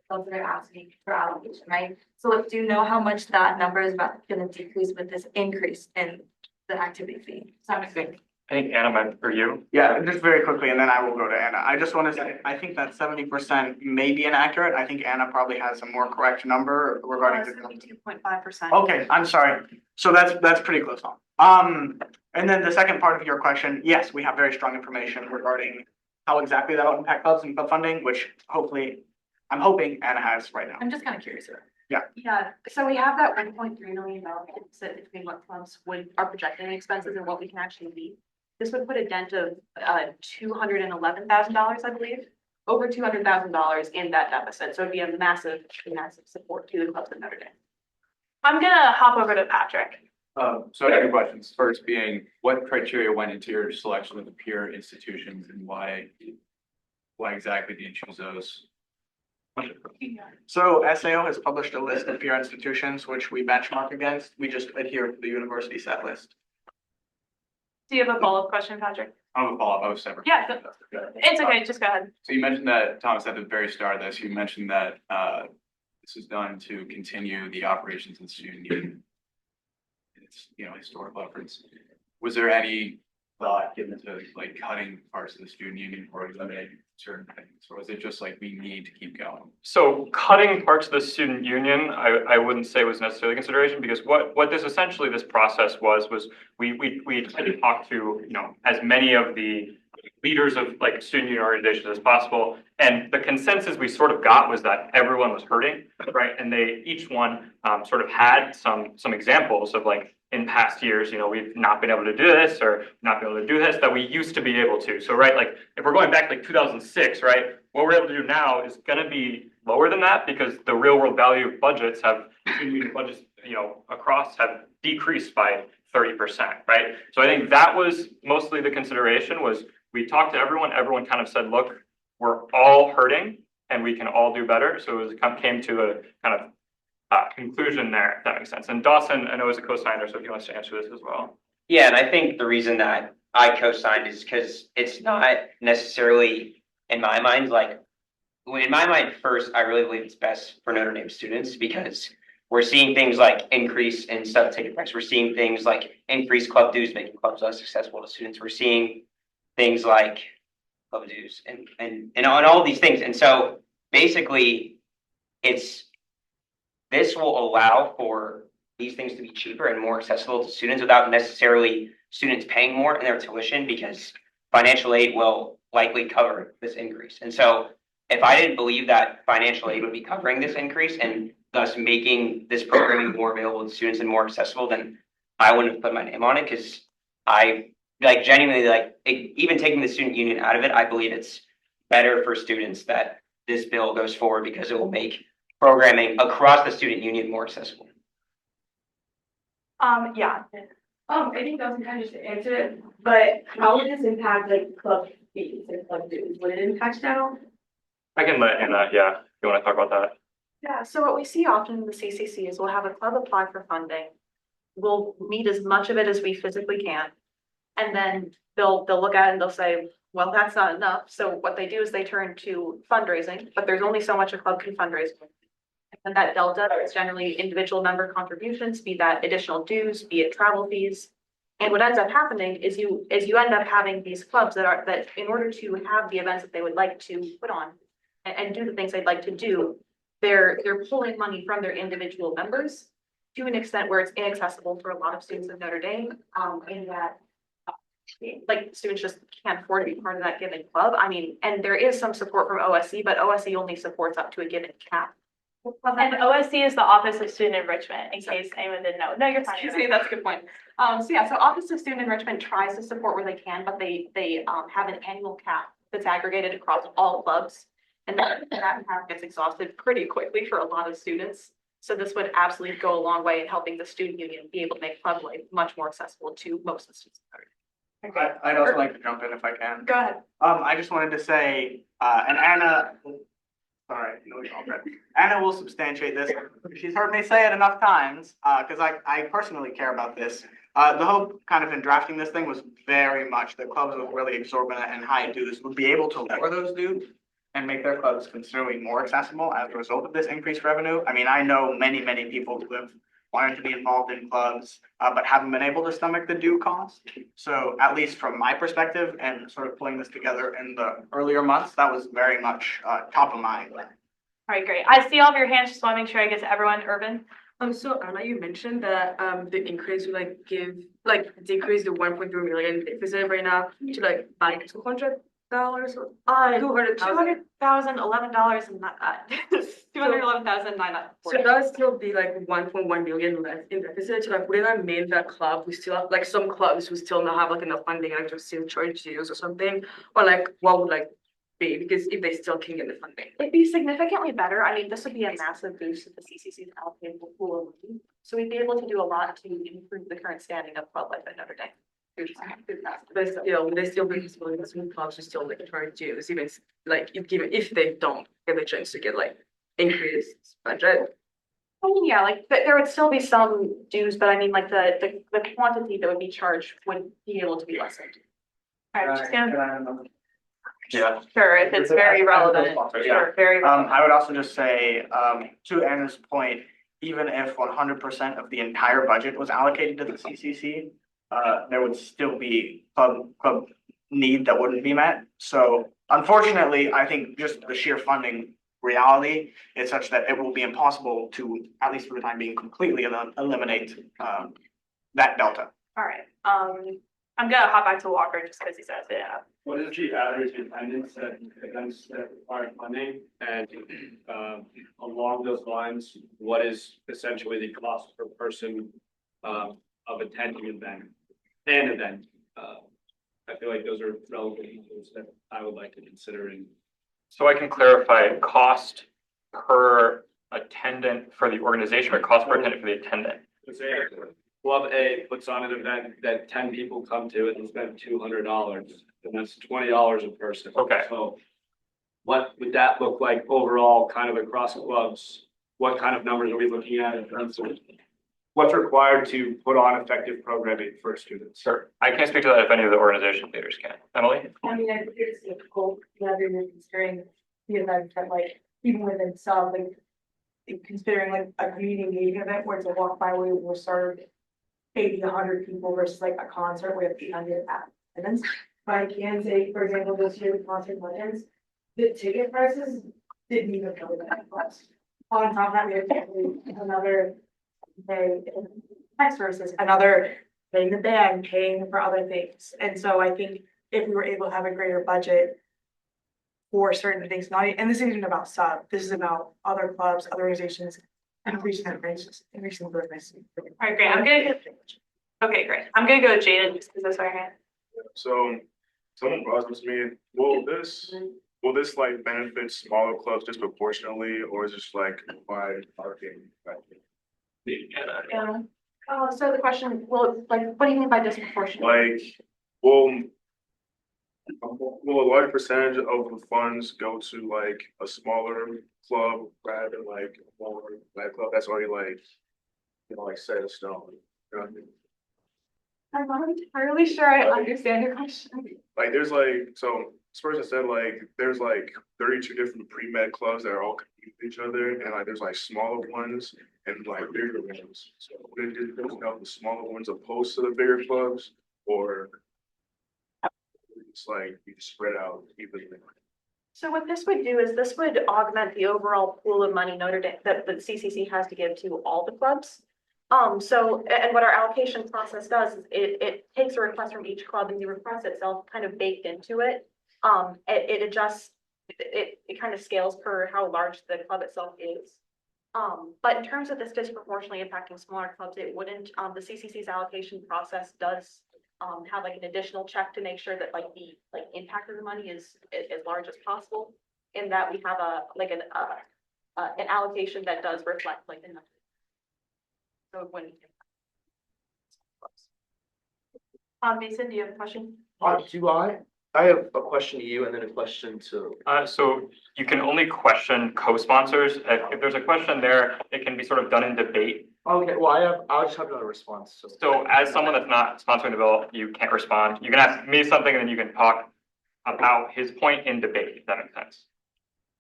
clubs that are asking for allocation, right? So like, do you know how much that number is about gonna decrease with this increase in the activity fee? Does that make sense? I think Anna meant for you. Yeah, just very quickly, and then I will go to Anna. I just want to say, I think that 70% may be inaccurate. I think Anna probably has a more correct number regarding the. 72.5%. Okay, I'm sorry. So that's pretty close on. And then the second part of your question, yes, we have very strong information regarding how exactly that will impact clubs and club funding, which hopefully, I'm hoping Anna has right now. I'm just kind of curious. Yeah. Yeah, so we have that $1.3 million deficit between what clubs are projecting expenses and what we can actually meet. This would put a dent of $211,000, I believe, over $200,000 in that deficit. So it'd be a massive, massive support to the clubs in Notre Dame. I'm gonna hop over to Patrick. So I have two questions. First being, what criteria went into your selection of the peer institutions and why exactly did you choose those? So SAO has published a list of peer institutions which we benchmark against. We just adhere to the university set list. Do you have a follow-up question, Patrick? I have a follow-up. I was separate. Yeah, it's okay, just go ahead. So you mentioned that, Thomas, at the very start of this, you mentioned that this is done to continue the operations of the student union. It's, historical efforts. Was there any thought given to like cutting parts of the student union or eliminating certain things? Or was it just like we need to keep going? So cutting parts of the student union, I wouldn't say was necessarily a consideration, because what this essentially, this process was we tried to talk to, as many of the leaders of like student union organizations as possible. And the consensus we sort of got was that everyone was hurting, right? And they, each one sort of had some examples of like, in past years, we've not been able to do this or not been able to do this that we used to be able to. So, right, like if we're going back like 2006, right, what we're able to do now is going to be lower than that because the real world value of budgets budgets, across have decreased by 30%, right? So I think that was mostly the consideration. Was we talked to everyone kind of said, look, we're all hurting and we can all do better. So it came to a kind of conclusion there, if that makes sense. And Dawson, I know, is a co-signer, so if he wants to answer this as well. Yeah, and I think the reason that I co-signed is because it's not necessarily, in my mind, in my mind, first, I really believe it's best for Notre Dame students because we're seeing things like increase in sub ticket price. We're seeing things like increased club dues, making clubs less accessible to students. We're seeing things like club dues and all these things. And so basically, this will allow for these things to be cheaper and more accessible to students without necessarily students paying more in their tuition because financial aid will likely cover this increase. And so if I didn't believe that financial aid would be covering this increase and thus making this programming more available to students and more accessible, then I wouldn't have put my name on it because I genuinely even taking the student union out of it, I believe it's better for students that this bill goes forward because it will make programming across the student union more accessible. Yeah. I think Dawson kind of just answered it, but how would this impact like club fees and club dues? Would it impact that at all? I can let Anna, if you want to talk about that. Yeah, so what we see often in the CCC is we'll have a club apply for funding. We'll meet as much of it as we physically can. And then they'll look at it and they'll say, well, that's not enough. So what they do is they turn to fundraising, but there's only so much a club can fundraise. And that delta is generally individual member contributions, be that additional dues, be it travel fees. And what ends up happening is you end up having these clubs that in order to have the events that they would like to put on and do the things they'd like to do, they're pulling money from their individual members to an extent where it's inaccessible for a lot of students of Notre Dame, in that students just can't afford to be part of that given club. I mean, and there is some support from OSC, but OSC only supports up to a given cap. And OSC is the Office of Student Enrichment, in case anyone didn't know. No, you're fine. Excuse me, that's a good point. So Office of Student Enrichment tries to support where they can, but they have an annual cap that's aggregated across all clubs. And that cap gets exhausted pretty quickly for a lot of students. So this would absolutely go a long way in helping the student union be able to make club life much more accessible to most of the students. I'd also like to jump in if I can. Go ahead. I just wanted to say, and Anna, sorry, Anna will substantiate this. She's heard me say it enough times, because I personally care about this. The hope kind of in drafting this thing was very much that clubs with really exorbitant and high dues would be able to lower those dues. and make their clubs considerably more accessible as a result of this increased revenue. I mean, I know many, many people who have wanted to be involved in clubs, but haven't been able to stomach the due cost. So at least from my perspective and sort of pulling this together in the earlier months, that was very much top of mind. All right, great. I see all of your hands. Just want to make sure I get to everyone. Urban. So Anna, you mentioned that the increase would decrease the 1.3 million deficit right now to by $200 or $200,000, $11 and not $211,940. So that would still be 1.1 million less in deficit. So wouldn't that mean that club we still have some clubs who still not have enough funding and just still charge dues or something, or what would be, because if they still can get the funding? It'd be significantly better. I mean, this would be a massive boost to the CCC's allocable pool of money. So we'd be able to do a lot to improve the current standing of club life at Notre Dame. But still, they still be some clubs who still charge dues, even if they don't get the chance to get increased budget. I mean, yeah, there would still be some dues, but I mean, the quantity that would be charged would be able to be lessened. All right, just gonna. Yeah. Sure, if it's very relevant. Sure, very relevant. I would also just say, to Anna's point, even if 100% of the entire budget was allocated to the CCC, there would still be club need that wouldn't be met. So unfortunately, I think just the sheer funding reality is such that it will be impossible to, at least for the time being, completely eliminate that delta. All right. I'm gonna hop back to Walker just because he says it. What is the average attendance at events that require funding? And along those lines, what is essentially the cost per person of attending an event? I feel like those are relevant issues that I would like to consider. So I can clarify cost per attendant for the organization or cost per attendant for the attendant? Club A puts on an event that 10 people come to and spend $200, and that's $20 a person. Okay. So what would that look like overall, kind of across clubs? What kind of numbers are we looking at in terms of what's required to put on effective programming for students? Sure. I can't speak to that if any of the organization leaders can. Emily? I mean, I think it's difficult, whether you're considering the event that even within some, considering a community engagement event where it's a walk by where we'll serve 80, 100 people versus a concert where 800 attendance. But I can say, for example, this year the concert attendance, the ticket prices didn't even cover that cost. On top of that, we have to pay another pay tax versus another paying the band, paying for other things. And so I think if we were able to have a greater budget for certain things, and this isn't even about sub, this is about other clubs, other organizations, increasing the rates, increasing the growth rates. All right, great. Okay, great. I'm gonna go with Jaden just because that's our hand. So someone brought this to me. Will this benefit smaller clubs disproportionately, or is it just wide marketing? Yeah. So the question, well, what do you mean by disproportionate? Will a large percentage of the funds go to a smaller club rather than a more club that's already set in stone? You know what I mean? I'm not entirely sure I understand your question. There's so this person said there's 32 different pre-med clubs that are all competing with each other, and there's smaller ones and bigger ones. So would it just help the smaller ones opposed to the bigger clubs, or it's you spread out evenly? So what this would do is this would augment the overall pool of money Notre Dame that the CCC has to give to all the clubs. And what our allocation process does is it takes a request from each club, and the request itself kind of baked into it. It adjusts, it kind of scales per how large the club itself is. But in terms of this disproportionately impacting smaller clubs, it wouldn't. The CCC's allocation process does have an additional check to make sure that the impact of the money is as large as possible. In that we have an allocation that does reflect the number. So when. Mason, do you have a question? I have a question to you and then a question to. So you can only question co-sponsors. If there's a question there, it can be sort of done in debate. Okay, well, I'll just have another response. So as someone that's not sponsoring the bill, you can't respond. You can ask me something and then you can talk about his point in debate, if that makes sense.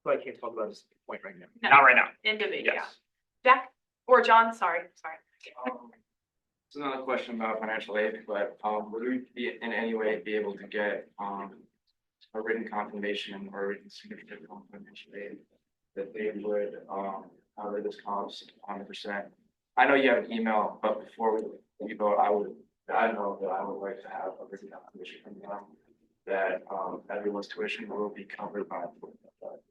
So I can't talk about this point right now. No. Not right now. In debate, yeah. Yes. Jack or John, sorry. It's another question about financial aid, but would we be in any way be able to get a written confirmation or a written signature from financial aid that they would cover this cost 100%? I know you have an email, but before we vote, I know that I would like to have a written confirmation from them that everyone's tuition will be covered by.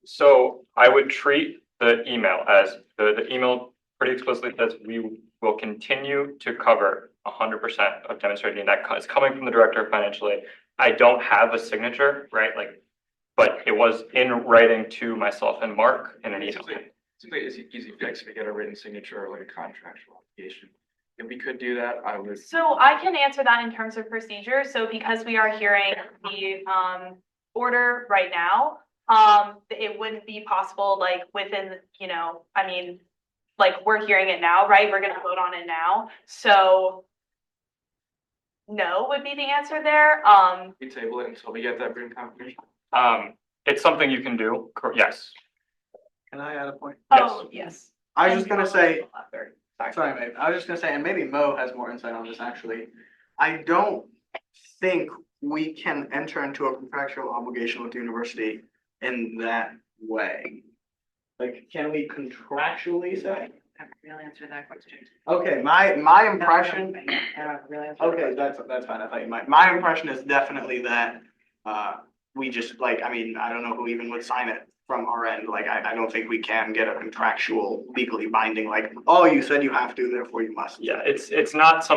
So I would treat the email as the email pretty explicitly says we will continue to cover 100% of demonstrating that is coming from the director of financial aid. I don't have a signature, right? Like, but it was in writing to myself and Mark in an email. Seems like it's an easy fix to get a written signature or like a contractual obligation. If we could do that, I would. So I can answer that in terms of procedure. So because we are hearing the order right now, it wouldn't be possible like within, I mean, like we're hearing it now, right? We're gonna vote on it now. So no would be the answer there. We table it until we get that written confirmation. It's something you can do. Yes. Can I add a point? Oh, yes. I was just gonna say, sorry, Maeve. I was just gonna say, and maybe Mo has more insight on this actually. I don't think we can enter into a contractual obligation with the university in that way. Like, can we contractually say? Really answer that question. Okay, my impression, okay, that's fine. I thought you might. My impression is definitely that, we just like, I mean, I don't know who even would sign it from our end. Like, I don't think we can get a contractual legally binding, like, oh, you said you have to, therefore you must. Yeah, it's not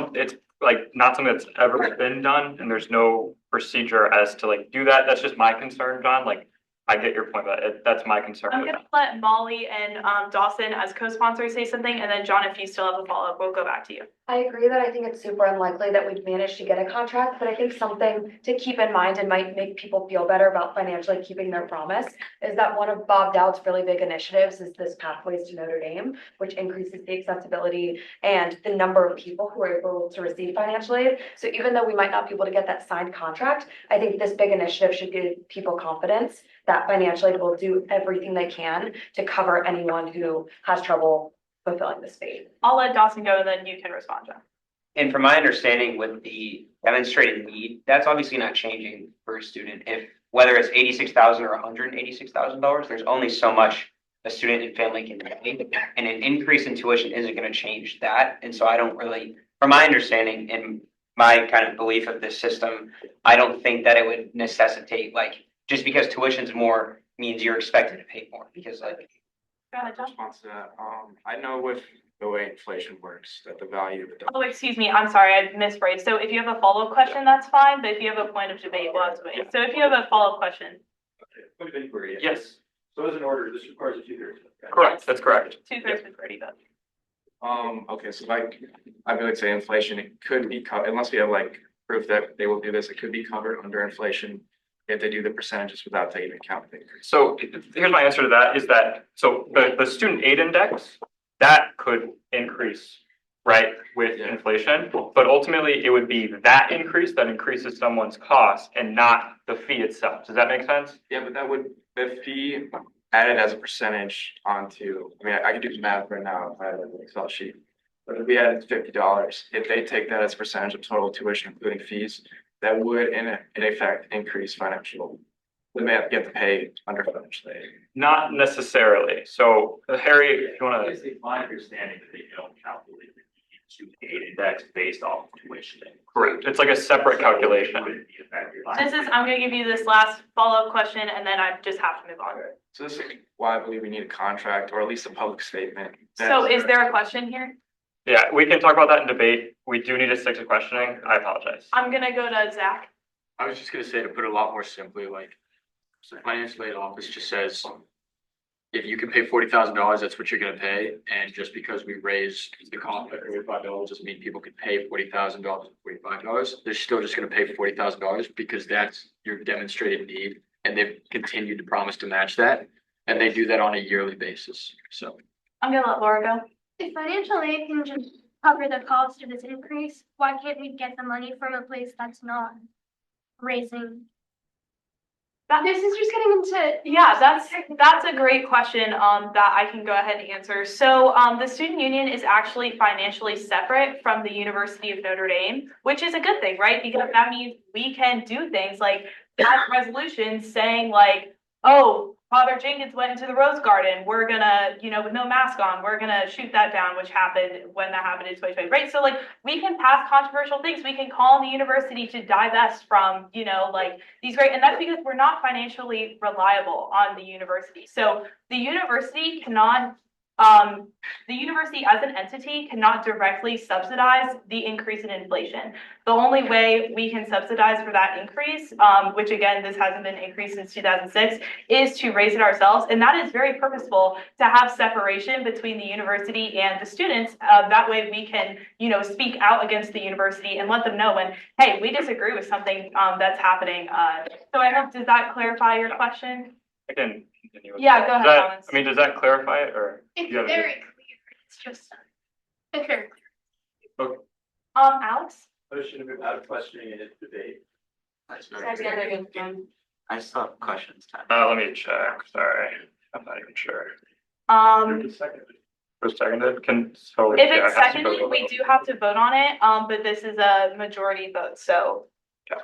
not something that's ever been done, and there's no procedure as to like do that. That's just my concern, John. Like, I get your point, but that's my concern. I'm with gonna let Molly and Dawson as co-sponsors say something, and then John, if you still have a follow-up, we'll go back to you. I agree that I think it's super unlikely that we'd manage to get a contract, but I think something to keep in mind and might make people feel better about financially keeping their promise is that one of Bob Dowd's really big initiatives is this Pathways to Notre Dame, which increases the accessibility and the number of people who are able to receive financial aid. So even though we might not be able to get that signed contract, I think this big initiative should give people confidence that financial aid will do everything they can to cover anyone who has trouble fulfilling this fee. I'll let Dawson go, and then you can respond, John. And from my understanding with the demonstrated need, that's obviously not changing for a student. If whether it's $86,000 or $186,000, there's only so much a student and family can pay, and an increase in tuition isn't going to change that. And so I don't really, from my understanding and my kind of belief of this system, I don't think that it would necessitate like just because tuition's more means you're expected to pay more because like. Go ahead, John. Response to that, I know with the way inflation works, that the value of the. Oh, excuse me, I'm sorry, I misphrased. So if you have a follow-up question, that's fine, but if you have a point of debate, we'll have to wait. So if you have a follow-up question. Point of inquiry. Yes. So as an order, this requires a 2/3. Correct. That's correct. 2/3 majority vote. Okay, so like, I would say inflation, it could be covered, unless we have like proof that they will do this, it could be covered under inflation if they do the percentages without taking into account the increase. So here's my answer to that is that, so the student aid index, that could increase, right, with inflation, but ultimately it would be that increase that increases someone's cost and not the fee itself. Does that make sense? Yeah, but that would, the fee added as a percentage onto, I mean, I could do the math right now if I had an Excel sheet. But if we had $50, if they take that as a percentage of total tuition, including fees, that would in effect increase financial, we may have to get to pay under financial aid. Not necessarily. So Harry, if you want to. It's my understanding that they don't calculate the student aid index based off of tuition. Correct. It's like a separate calculation. I'm gonna give you this last follow-up question, and then I just have to move on. So this is why I believe we need a contract or at least a public statement. So is there a question here? Yeah, we can talk about that in debate. We do need to stick to questioning. I apologize. I'm gonna go to Zach. I was just gonna say, to put it a lot more simply, like, so the financial aid office just says, if you can pay $40,000, that's what you're gonna pay, and just because we raised the cost by $45 doesn't mean people can pay $40,000 and $45. They're still just gonna pay $40,000 because that's your demonstrated need, and they've continued to promise to match that, and they do that on a yearly basis, so. I'm gonna let Laura go. If financial aid can just cover the cost of this increase, why can't we get the money from a place that's not raising? This is just getting into. Yeah, that's a great question, that I can go ahead and answer. So, the student union is actually financially separate from the University of Notre Dame, which is a good thing, right? Because that means we can do things like pass resolutions saying like, oh, Father Jenkins went into the Rose Garden. We're gonna, with no mask on, we're gonna shoot that down, which happened when that happened in 2020, right? So like we can pass controversial things. We can call on the university to divest from, like these great, and that's because we're not financially reliable on the university. So the university cannot, the university as an entity cannot directly subsidize the increase in inflation. The only way we can subsidize for that increase, which again, this hasn't been increased since 2006, is to raise it ourselves. And that is very purposeful to have separation between the university and the students. That way we can, speak out against the university and let them know when, hey, we disagree with something that's happening. So I hope, does that clarify your question? I can continue. Yeah, go ahead, Thomas. I mean, does that clarify it, or? It's very clear. It's just, it's very clear. Okay. Alex? Motion about questioning and debate. I still have questions. Let me check, sorry, I'm not even sure. Was seconded, so. If yeah, it's it has to seconded, go we vote. do have to vote on it, but this is a majority vote, so. Okay.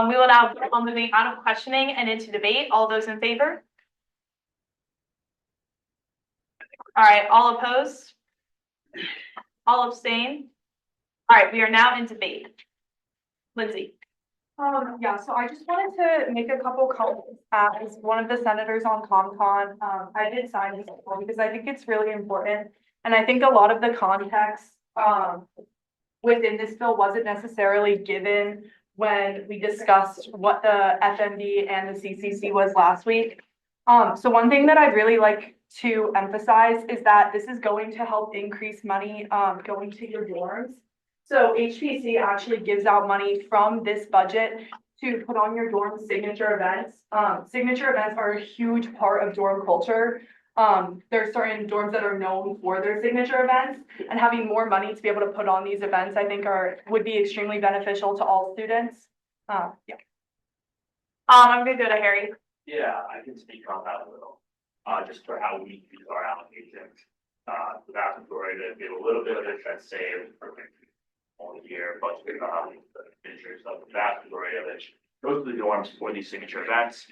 We will now vote on moving out of questioning and into debate. All those in favor? All right, all opposed? All abstain? All right, we are now in debate. Lindsay. Yeah, so I just wanted to make a couple comments as one of the senators on ComCon. I did sign this bill because I think it's really important. And I think a lot of the context within this bill wasn't necessarily given when we discussed what the FMD and the CCC was last week. So one thing that I'd really like to emphasize is that this is going to help increase money going to your dorms. So HPC actually gives out money from this budget to put on your dorm signature events. Signature events are a huge part of dorm culture. There are certain dorms that are known for their signature events, and having more money to be able to put on these events, I think would be extremely beneficial to all students. Yeah. I'm gonna go to Harry. Yeah, I can speak on that a little, just for how we use our allocations. The vast majority of it, we have a little bit of it that's saved for all year, but the measures of the vast majority of it goes to the dorms for these signature events.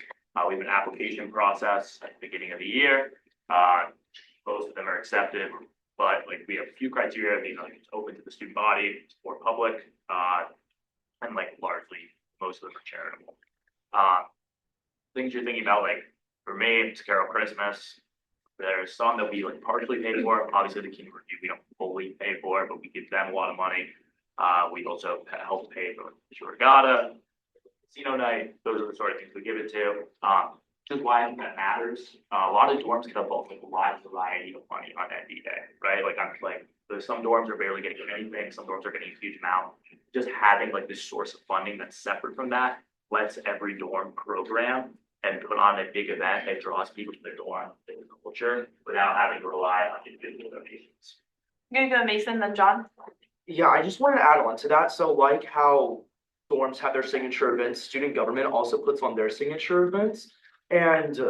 We have an application process at the beginning of the year. Most of them are accepted, but like we have a few criteria, it's open to the student body, it's for public, and like largely most of them are charitable. Things you're thinking about, like for me, it's Carol Christmas. There's some that we like partially pay for. Obviously, the King Review we don't fully pay for, but we give them a lot of money. We also help pay for the regatta, casino night. Those are the sort of things we give it to. Just why I think that matters. A lot of dorms get a wide variety of money on ND day, right? There's some dorms are barely getting anything. Some dorms are getting a huge amount. Just having like this source of funding that's separate from that lets every dorm program and put on a big event that draws people to their dorm, the culture, without having to rely on individual donations. I'm gonna go Mason, then John. Yeah, I just wanted to add on to that. So like how dorms have their signature events, student government also puts on their signature events. And,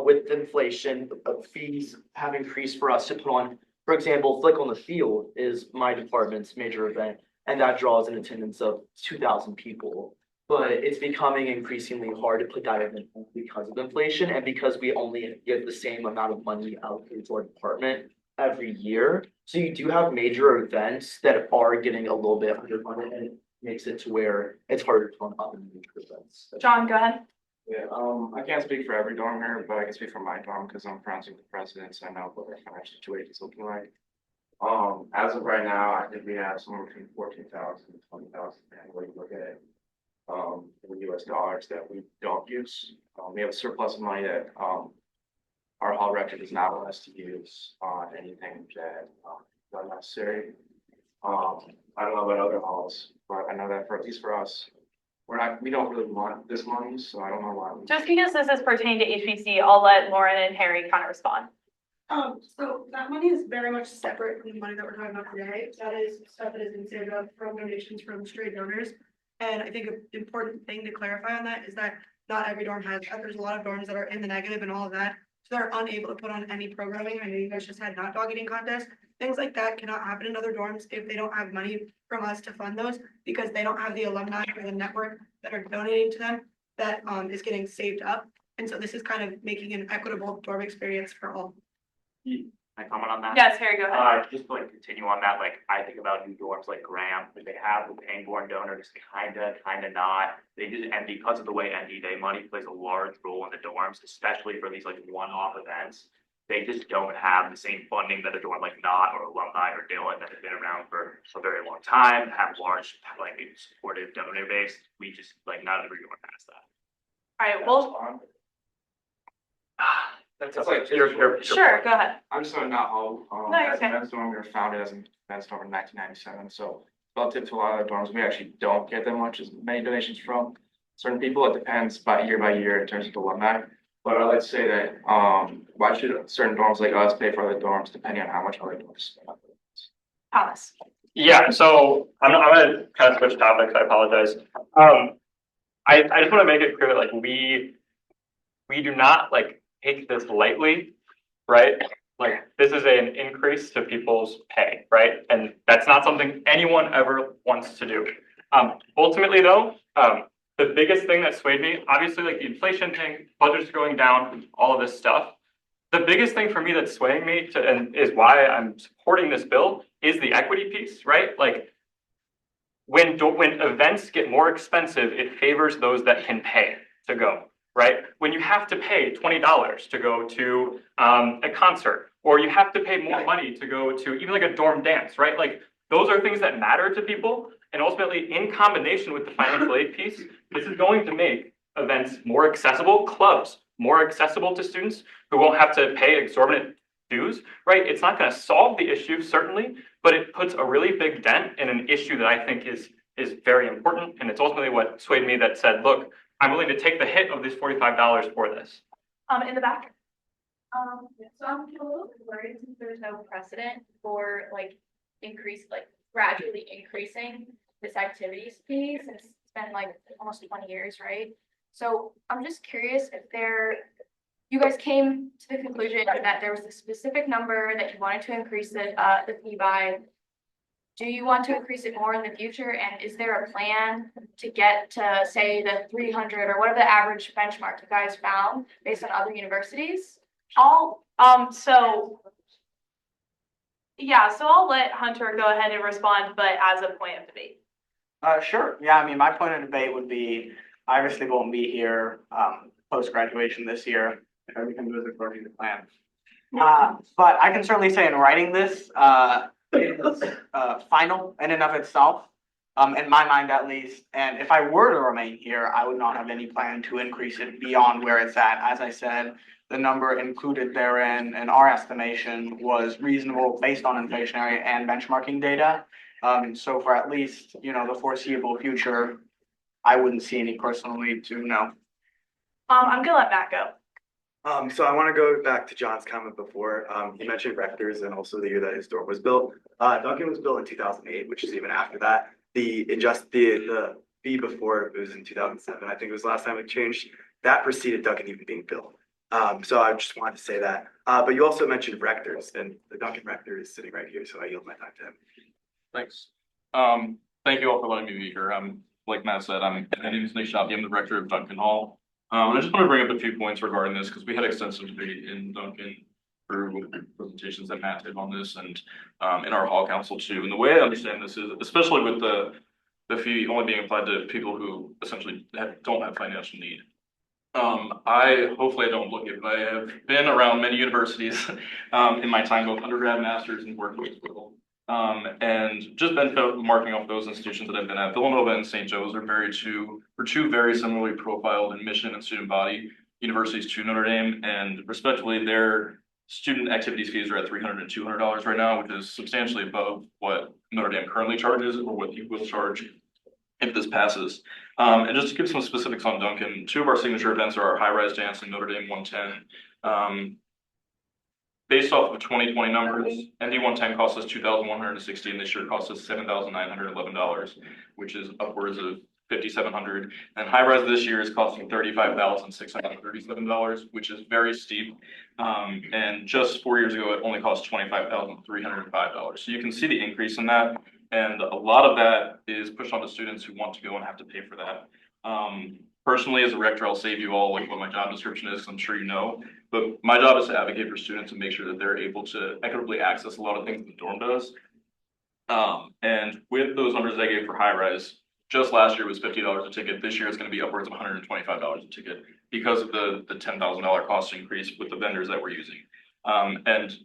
with inflation, fees have increased for us to put on, for example, Flick on the Field is my department's major event, and that draws an attendance of 2,000 people. But it's becoming increasingly hard to put that event on because of inflation and because we only give the same amount of money allocated to our department every year. So you do have major events that are getting a little bit underfunded, and it makes it to where it's harder to run other major events. John, go ahead. Yeah, I can't speak for every dorm here, but I can speak for my dorm because I'm friends with the president, so I know what our financial situation is looking like. As of right now, I think we have somewhere between 14,000 and 20,000 annually. Look at it. In US dollars that we don't use. We have a surplus of money that our hall rector does not want us to use on anything that is not necessary. I don't know about other halls, but I know that for at least for us, we don't really want this money, so I don't know why. Just because this is pertaining to HBC, I'll let Lauren and Harry kind of respond. So that money is very much separate from the money that we're talking about today. That is stuff that has been saved up from donations from straight donors. And I think an important thing to clarify on that is that not every dorm has that. There's a lot of dorms that are in the negative and all of that. So they're unable to put on any programming. I know you guys just had hot dog eating contest. Things like that cannot happen in other dorms if they don't have money from us to fund those, because they don't have the alumni or the network that are donating to them that is getting saved up. And so this is kind of making an equitable dorm experience for all. Can I comment on that? Yes, Harry, go ahead. Just to like continue on that, like I think about new dorms like Graham, like they have the paying-born donors, kinda not. They just, and because of the way ND Day money plays a large role in the dorms, especially for these like one-off events, they just don't have the same funding that a dorm like Knott or Alumni or Dillon that have been around for a very long time, have large like supportive donor base. We just like not every dorm has that. All right, well, That's like, you're. sure, go ahead. I'm just on not all, No, you're as a okay. men's dorm, we were founded as a men's dorm in 1997, so relative to a lot of the dorms, we actually don't get that much as many donations from certain people. It depends by year in terms of alumni. But I like to say that, why should certain dorms like us pay for other dorms depending on how much other dorms spend? Thomas. Yeah, so I'm gonna kind of switch topics. I apologize. I just want to make it clear that like we do not like take this lightly, right? Like this is an increase to people's pay, right? And that's not something anyone ever wants to do. Ultimately though, the biggest thing that swayed me, obviously like the inflation thing, budgets going down, all of this stuff. The biggest thing for me that's swaying me to, and is why I'm supporting this bill, is the equity piece, right? Like when events get more expensive, it favors those that can pay to go, right? When you have to pay $20 to go to a concert, or you have to pay more money to go to even like a dorm dance, right? Like those are things that matter to people. And ultimately, in combination with the financial aid piece, this is going to make events more accessible, clubs more accessible to students who won't have to pay exorbitant dues, right? It's not going to solve the issue, certainly, but it puts a really big dent in an issue that I think is very important. And it's ultimately what swayed me that said, look, I'm willing to take the hit of this $45 for this. In the back. So I'm a little bit worried since there's no precedent for like gradually increasing this activities fee since it's been like almost 20 years, right? So I'm just curious if you guys came to the conclusion that there was a specific number that you wanted to increase the fee by. Do you want to increase it more in the future? And is there a plan to get to say the 300 or whatever the average benchmark you guys found based on other universities? So I'll let Hunter go ahead and respond, but as a point of debate. Sure. Yeah, I mean, my point of debate would be, I obviously won't be here, post-graduation this year, if everything goes according to plan. But I can certainly say in writing this, it's, final in and of itself, in my mind at least. And if I were to remain here, I would not have any plan to increase it beyond where it's at. As I said, the number included therein in our estimation was reasonable based on inflationary and benchmarking data. So for at least, the foreseeable future, I wouldn't see any personal need to, no. I'm gonna let Matt go. So I want to go back to John's comment before. He mentioned rectors and also the year that his dorm was built. Duncan was built in 2008, which is even after that. The fee before it was in 2007. I think it was the last time it changed. That preceded Duncan even being built. So I just wanted to say that. But you also mentioned rectors, and the Duncan rector is sitting right here, so I yield my time to him. Thanks. Thank you all for letting me be here. Like Matt said, my name is Nick Shabby. I'm the rector of Duncan Hall. I just want to bring up a few points regarding this because we had extensive debate in Duncan through presentations that Matt did on this and in our hall council too. And the way I understand this is, especially with the fee only being applied to people who essentially don't have financial need. Hopefully I don't look it, but I have been around many universities in my time, both undergrad, masters, and working with people. And just been marking off those institutions that I've been at. Villanova and St. Joe's are two very similarly profiled in mission and student body universities to Notre Dame, and respectively, their student activities fees are at $300 and $200 right now, which is substantially above what Notre Dame currently charges or what you will charge if this passes. And just to give some specifics on Duncan, two of our signature events are our high-rise dance and Notre Dame 110. Based off of 2020 numbers, ND 110 costs us $2,160, and this year costs us $7,911, which is upwards of $5,700. And high rise this year is costing $35,637, which is very steep. And just 4 years ago, it only cost $25,305. So you can see the increase in that. And a lot of that is pushed onto students who want to go and have to pay for that. Personally, as a rector, I'll save you all like what my job description is, 'cause I'm sure you know. But my job is to advocate for students and make sure that they're able to equitably access a lot of things the dorm does. And with those numbers I gave for high rise, just last year was $50 a ticket. This year it's going to be upwards of $125 a ticket because of the $10,000 cost increase with the vendors that we're using. And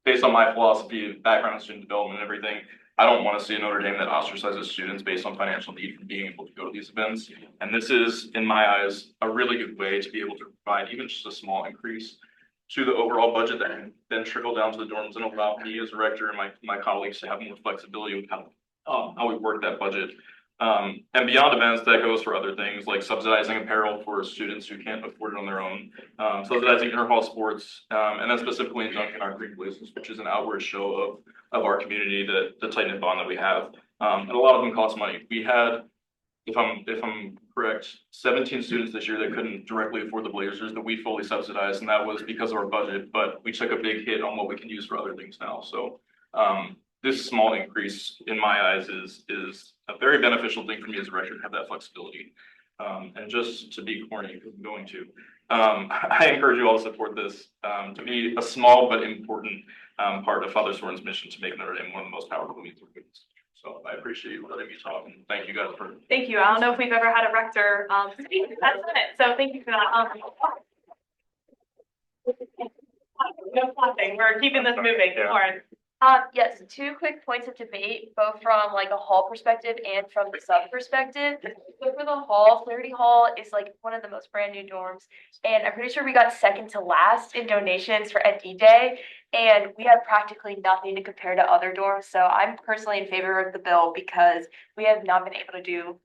based on my philosophy and background in student development and everything, I don't want to see a Notre Dame that ostracizes students based on financial need from being able to go to these events. And this is, in my eyes, a really good way to be able to provide even just a small increase to the overall budget that can then trickle down to the dorms and allow me as a rector and my colleagues to have more flexibility with how we work that budget. And beyond events, that goes for other things like subsidizing apparel for students who can't afford it on their own, subsidizing inter-hall sports, and then specifically in Duncan, our Green Blazers, which is an outward show of our community, the tight-knit bond that we have. And a lot of them cost money. We had, if I'm correct, 17 students this year that couldn't directly afford the Blazers that we fully subsidized, and that was because of our budget, but we took a big hit on what we can use for other things now. So this small increase, in my eyes, is a very beneficial thing for me as a rector to have that flexibility. And just to be corny, because I'm going to, I encourage you all to support this to be a small but important part of Father Soren's mission to make Notre Dame one of the most powerful means of goodness. So I appreciate you letting me talk, and thank you guys for. Thank you. I don't know if we've ever had a rector speak that's it. So thank you for that. No clapping. We're keeping this moving. Lauren. Yes, 2 quick points of debate, both from like a hall perspective and from the sub perspective. So for the hall, Flaherty Hall is like one of the most brand new dorms, and I'm pretty sure we got second to last in donations for ND Day, and we have practically nothing to compare to other dorms. So I'm personally in favor of the bill because we have not been able to do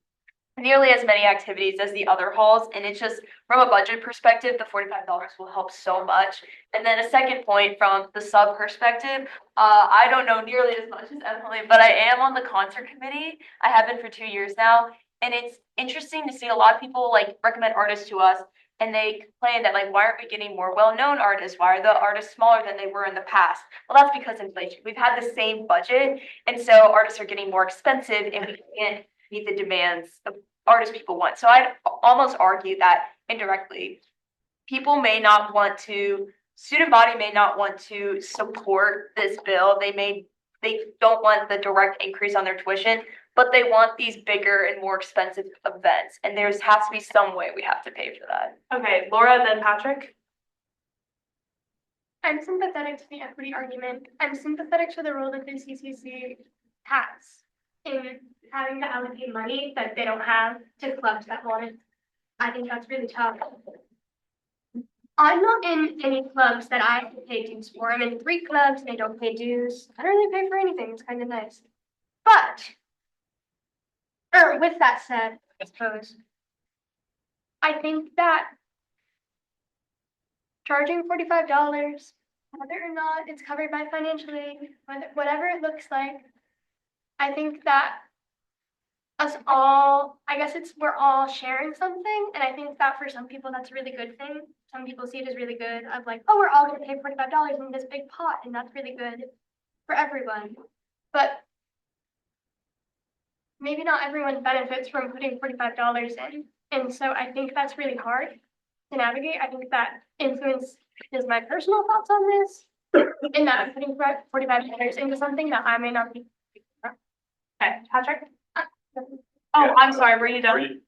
nearly as many activities as the other halls, and it's just from a budget perspective, the $45 will help so much. And then a second point from the sub perspective, I don't know nearly as much as Emily, but I am on the concert committee. I have been for 2 years now, and it's interesting to see a lot of people like recommend artists to us, and they complain that like, why aren't we getting more well-known artists? Why are the artists smaller than they were in the past? Well, that's because inflation. We've had the same budget, and so artists are getting more expensive, and we can't meet the demands of artists people want. So I'd almost argue that indirectly, student body may not want to support this bill. They don't want the direct increase on their tuition, but they want these bigger and more expensive events. And there's has to be some way we have to pay for that. Okay, Laura, then Patrick. I'm sympathetic to the equity argument. I'm sympathetic to the role that the CCC has in having to allocate money that they don't have to clubs that want it. I think that's really tough. I'm not in any clubs that I have to pay dues for. I'm in 3 clubs and I don't pay dues. I don't really pay for anything. It's kind of nice. But, with that said, I suppose, I think that charging $45, whether or not it's covered by financial aid, whatever it looks like, I think that us all, I guess we're all sharing something, and I think that for some people that's a really good thing. Some people see it as really good of like, oh, we're all gonna pay $45 in this big pot, and that's really good for everyone. But maybe not everyone benefits from putting $45 in, and so I think that's really hard to navigate. I think that influences my personal thoughts on this, in that I'm putting $45 into something that I may not be. Okay, Patrick. Oh, I'm sorry. Were you done?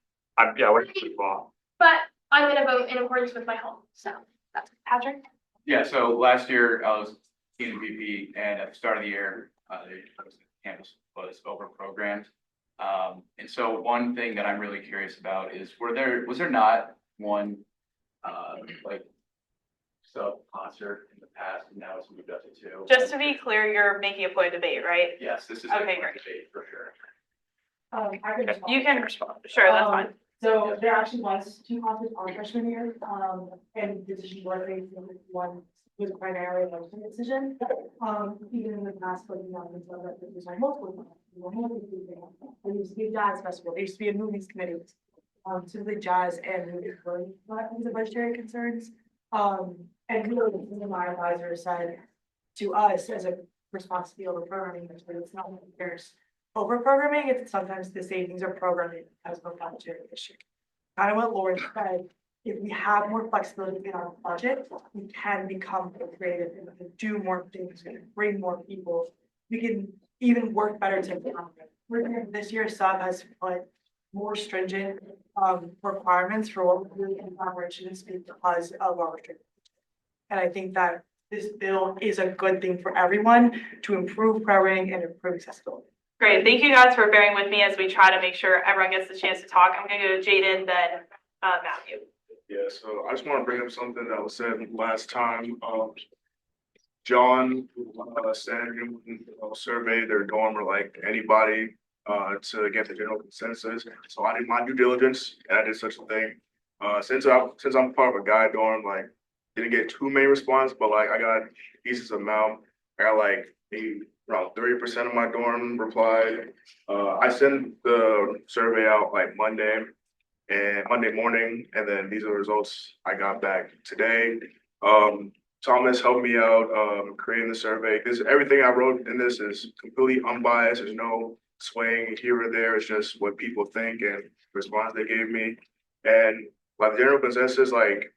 Yeah, we're well. But I'm gonna vote in accordance with my home, so that's Patrick. Yeah, so last year I was in VP, and at the start of the year, the campus was over-programmed. And so one thing that I'm really curious about is, was there not one, like, sub-concert in the past, and now it's moved up to 2? Just to be clear, you're making a point of debate, right? Yes, this is Okay, a great. debate for sure. I can respond. You can respond. Sure, that's fine. So there actually was 2 concerts on freshman year, and the decision was made, one was primarily a motion decision. Even in the past, like, there's like multiple There used to be a jazz festival, there used to be a movies committee. Simply jazz and movies were not the budgetary concerns. And really, my advisor said to us as a response to the overprogramming, that it's not that there's overprogramming, it's sometimes the savings of programming as a budgetary issue. Kind of what Lauren said, if we have more flexibility in our budget, we can become more creative and we can do more things and bring more people. We can even work better together. This year, sub has put more stringent requirements for what we can cover students because of our restrictions. And I think that this bill is a good thing for everyone to improve programming and improve accessibility. Great, thank you guys for bearing with me as we try to make sure everyone gets the chance to talk. I'm gonna go to Jaden, then Matthew. Yeah, so I just want to bring up something that was said last time. John said survey their dorm or like anybody to get the general consensus. So I did my due diligence and I did such a thing. Since I'm part of a guy dorm, like didn't get too many response, but like I got decent amount. I got like maybe around 30% of my dorm replied. I sent the survey out like Monday morning, and then these are the results I got back today. Thomas helped me out creating the survey. Everything I wrote in this is completely unbiased. There's no swaying here or there. It's just what people think and the response they gave me. And like the general consensus, like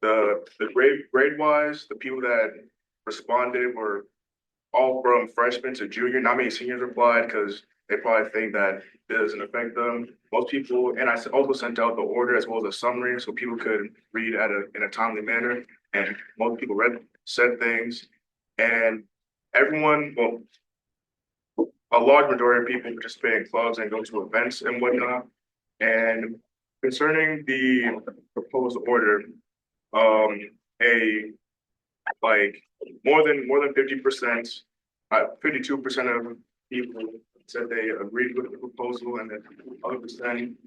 the grade wise, the people that responded were all from freshmen to junior. Not many seniors replied because they probably think that it doesn't affect them. Most people, and I also sent out the order as well as a summary so people could read in a timely manner. And most people said things, and everyone, well, a large majority of people participate in clubs and go to events and whatnot. And concerning the proposed order, more than 50%, 52% of people said they agreed with the proposal, and then other percent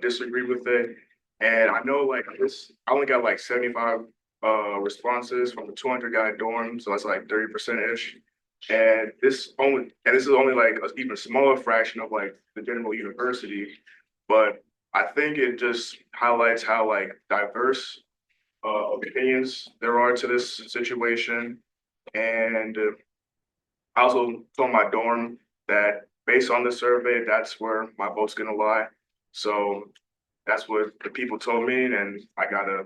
disagreed with it. And I know like this, I only got like 75 responses from the 200 guy dorm, so that's like 30%-ish. And this is only like an even smaller fraction of like the general university, but I think it just highlights how like diverse opinions there are to this situation. And I also told my dorm that based on the survey, that's where my vote's gonna lie. So that's what the people told me, and I gotta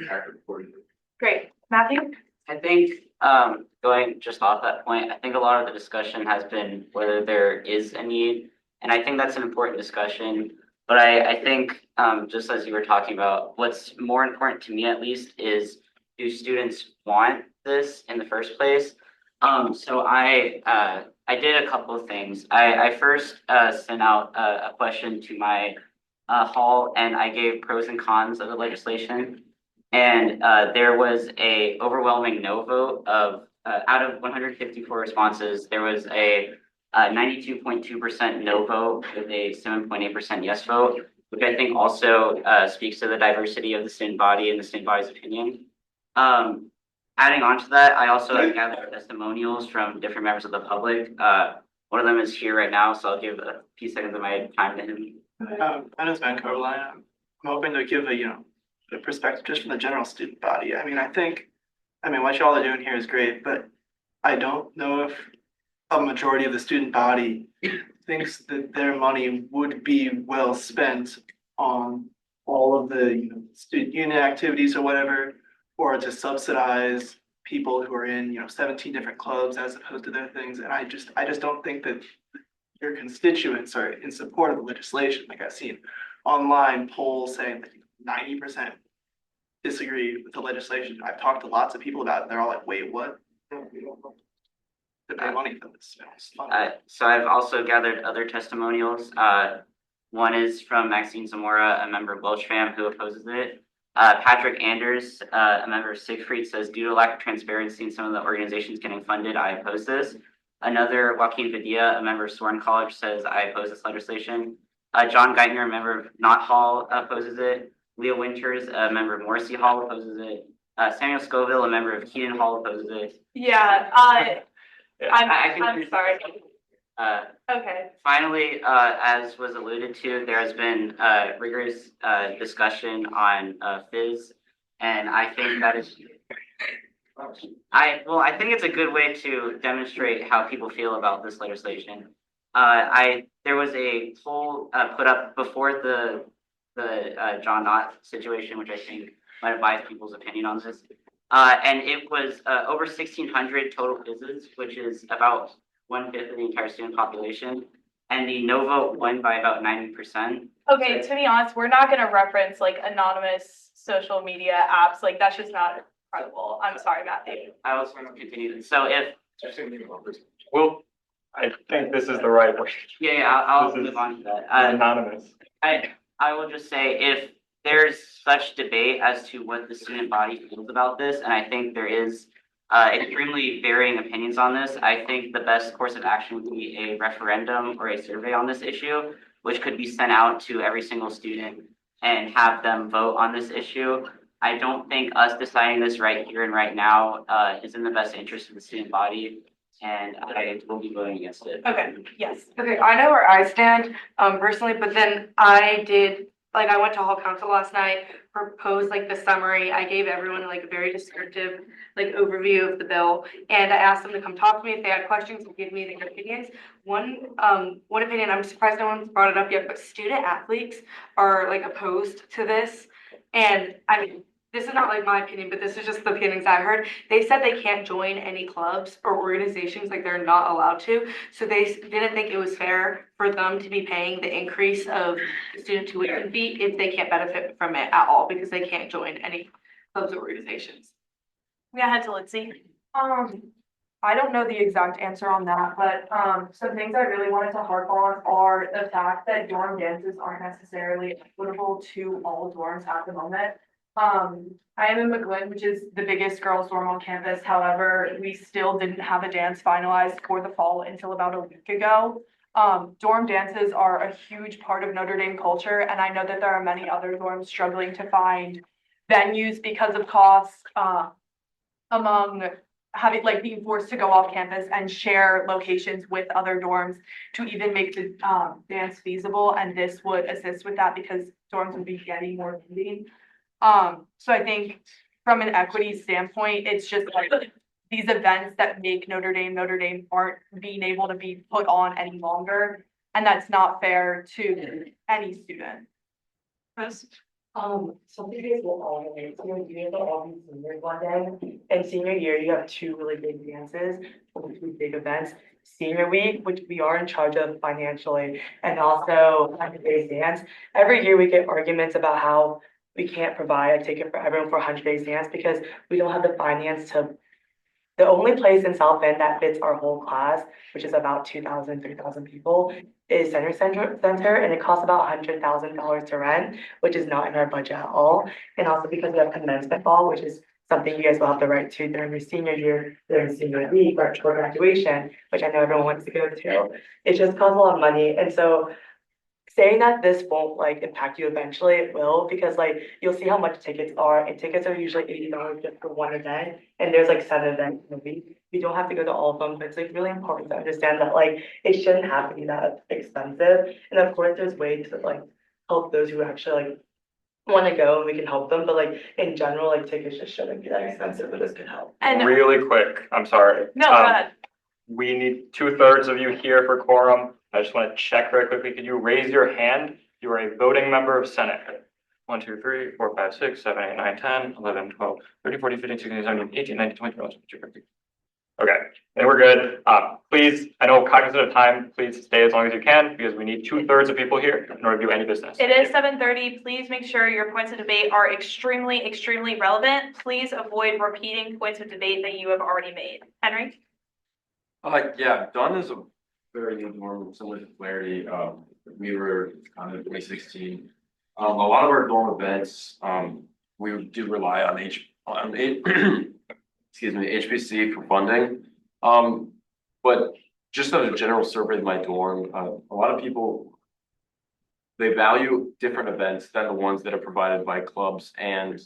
act accordingly. Great, Matthew? I think, going just off that point, I think a lot of the discussion has been whether there is a need, and I think that's an important discussion. But I think, just as you were talking about, what's more important to me at least is, do students want this in the first place? So I did a couple of things. I first sent out a question to my hall, and I gave pros and cons of the legislation. And there was a overwhelming no vote of out of 154 responses, there was a 92.2% no vote with a 7.8% yes vote, which I think also speaks to the diversity of the student body and the student body's opinion. Adding on to that, I also have gathered testimonials from different members of the public. One of them is here right now, so I'll give a few seconds of my time to him. My name is Ben Carolina. I'm hoping to give a perspective just from the general student body. I mean, what y'all are doing here is great, but I don't know if a majority of the student body thinks that their money would be well spent on all of the student union activities or whatever, or to subsidize people who are in 17 different clubs as opposed to their things. And I just don't think that your constituents are in support of the legislation. Like I've seen online polls saying that 90% disagree with the legislation. I've talked to lots of people about it. They're all like, wait, what? To pay money for this. So I've also gathered other testimonials. One is from Maxine Zamora, a member of Welch Fam, who opposes it. Patrick Anders, a member of Siegfried, says, due to lack of transparency in some of the organizations getting funded, I oppose this. Another, Joaquin Vidia, a member of Soren College, says, I oppose this legislation. John Geithner, a member of Knott Hall, opposes it. Leah Winters, a member of Morrissey Hall, opposes it. Samuel Scoville, a member of Keaton Hall, opposes it. Yeah, I'm sorry. Okay. Finally, as was alluded to, there has been rigorous discussion on fizz, and I think that is. I think it's a good way to demonstrate how people feel about this legislation. There was a poll put up before the John Knott situation, which I think might advise people's opinion on this. And it was over 1,600 total fizzes, which is about 1/5 of the entire student population. And the no vote won by about 90%. Okay, to be honest, we're not gonna reference like anonymous social media apps, like that's just not credible. I'm sorry, Matthew. I was going to continue this. So if, Well, I think this is the right way. yeah, I'll This is move on to that. Anonymous. I will just say, if there's such debate as to what the student body feels about this, and I think there is extremely varying opinions on this, I think the best course of action would be a referendum or a survey on this issue, which could be sent out to every single student and have them vote on this issue. I don't think us deciding this right here and right now is in the best interest of the student body, and I will be voting against it. Okay, yes. Okay, I know where I stand, personally, but then I did, like, I went to hall council last night, proposed like the summary. I gave everyone like a very descriptive, like, overview of the bill, and I asked them to come talk to me if they had questions and give me their opinions. One opinion, I'm surprised no one's brought it up yet, but student athletes are like opposed to this. And I mean, this is not like my opinion, but this is just the opinions I heard. They said they can't join any clubs or organizations, like they're not allowed to. So they didn't think it was fair for them to be paying the increase of student tuition fee if they can't benefit from it at all, because they can't join any clubs or organizations. Yeah, head to Lindsay. I don't know the exact answer on that, but some things I really wanted to harp on are the fact that dorm dances aren't necessarily equitable to all dorms at the moment. I am in McGlynn, which is the biggest girls' dorm on campus. However, we still didn't have a dance finalized for the fall until about a week ago. Dorm dances are a huge part of Notre Dame culture, and I know that there are many other dorms struggling to find venues because of costs, among having, like, being forced to go off campus and share locations with other dorms to even make the dance feasible, and this would assist with that because dorms would be getting more funding. So I think from an equity standpoint, it's just like these events that make Notre Dame aren't being able to be put on any longer, and that's not fair to any student. Some of you will all relate to, you will all be seniors one day. And senior year, you have two really big dances, two big events. Senior week, which we are in charge of financially, and also 100 Days Dance. Every year we get arguments about how we can't provide a ticket for everyone for 100 Days Dance because we don't have the finance to. The only place in South Bend that fits our whole class, which is about 2,000, 3,000 people, is Center, and it costs about $100,000 to rent, which is not in our budget at all. And also because we have commencement ball, which is something you guys will have the right to during your senior year, during senior week, or graduation, which I know everyone wants to go to. It just costs a lot of money, and so saying that this won't like impact you eventually, it will, because like you'll see how much tickets are, and tickets are usually $80 just for one event, and there's like 7 events in a week. You don't have to go to all of them, but it's like really important to understand that like it shouldn't have to be that expensive. And of course, there's ways to like help those who actually like want to go, and we can help them. But like in general, like tickets just shouldn't be that expensive, but this could help. And Really quick, I'm sorry. no, go ahead. We need 2/3 of you here for quorum. I just want to check very quickly. Could you raise your hand? You are a voting member of Senate. 1, 2, 3, 4, 5, 6, 7, 8, 9, 10, 11, 12, 13, 14, 15, 16, 17, 18, 19, 20, 21, 22, 23. Okay, then we're good. Please, I know cognizant of time, please stay as long as you can because we need 2/3 of people here in order to do any business. It is 7:30. Please make sure your points of debate are extremely, extremely relevant. Please avoid repeating points of debate that you have already made. Henry? Yeah, Dunn is a very new dorm, similar to Clarity. We were in 2016. A lot of our dorm events, we do rely on excuse me, HPC for funding. But just as a general survey of my dorm, a lot of people, they value different events than the ones that are provided by clubs and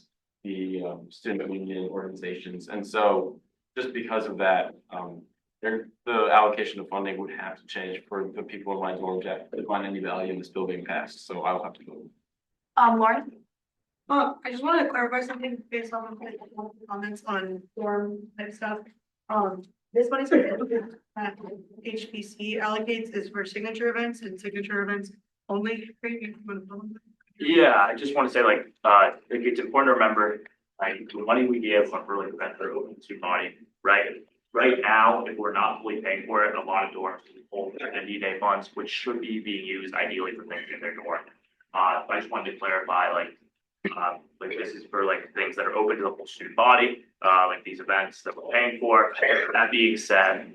the student union organizations. And so just because of that, The allocation of funding would have to change for the people in my dorm to find any value in this bill being passed, so I'll have to go. Lauren? I just wanted to clarify something based off of the comments on dorm type stuff. This money's that HPC allocates is for signature events and signature events only. Yeah, I just want to say like, it's important to remember, like, the money we give when we're like events that are open to body, right? Right now, if we're not fully paying for it, a lot of dorms hold their ND day funds, which should be being used ideally for things in their dorm. I just wanted to clarify, like this is for like things that are open to the whole student body, like these events that we're paying for. That being said,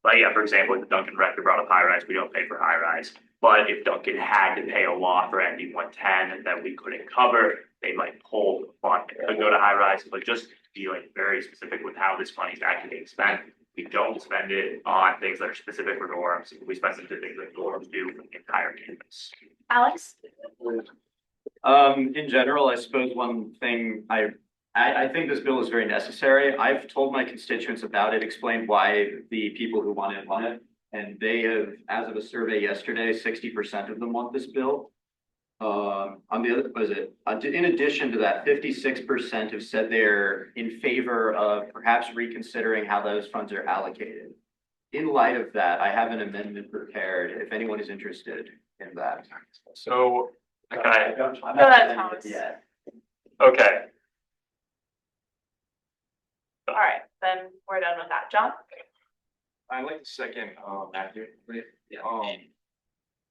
like, yeah, for example, if the Duncan rector brought up high rise, we don't pay for high rise. But if Duncan had to pay a lot for ND 110 that we couldn't cover, they might pull the fund to go to high rise, but just be like very specific with how this money is actually being spent. We don't spend it on things that are specific for dorms. We spend it to things that dorms do for the entire campus. Alex? In general, I suppose one thing I think this bill is very necessary. I've told my constituents about it, explained why the people who want it. And they have, as of a survey yesterday, 60% of them want this bill. On the other, in addition to that, 56% have said they're in favor of perhaps reconsidering how those funds are allocated. In light of that, I have an amendment prepared if anyone is interested in that. So, okay. Go ahead, Thomas. Yeah. Okay. All right, then we're done with that. John? I like the second, Matthew,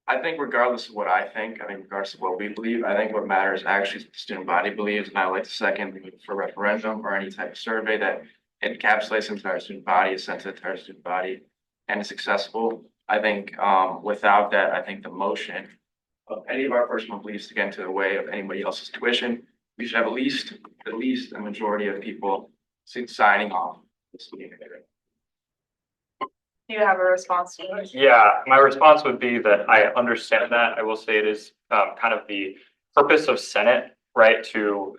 I think regardless of what I think regardless of what we believe, I think what matters actually is what the student body believes, and I like the second for referendum or any type of survey that encapsulates the entire student body, is sent to the entire student body, and is accessible. I think, without that, I think the motion of any of our personal beliefs to get into the way of anybody else's tuition, we should have at least a majority of people signing off this meeting. Do you have a response to it? Yeah, my response would be that I understand that. I will say it is kind of the purpose of Senate, right, to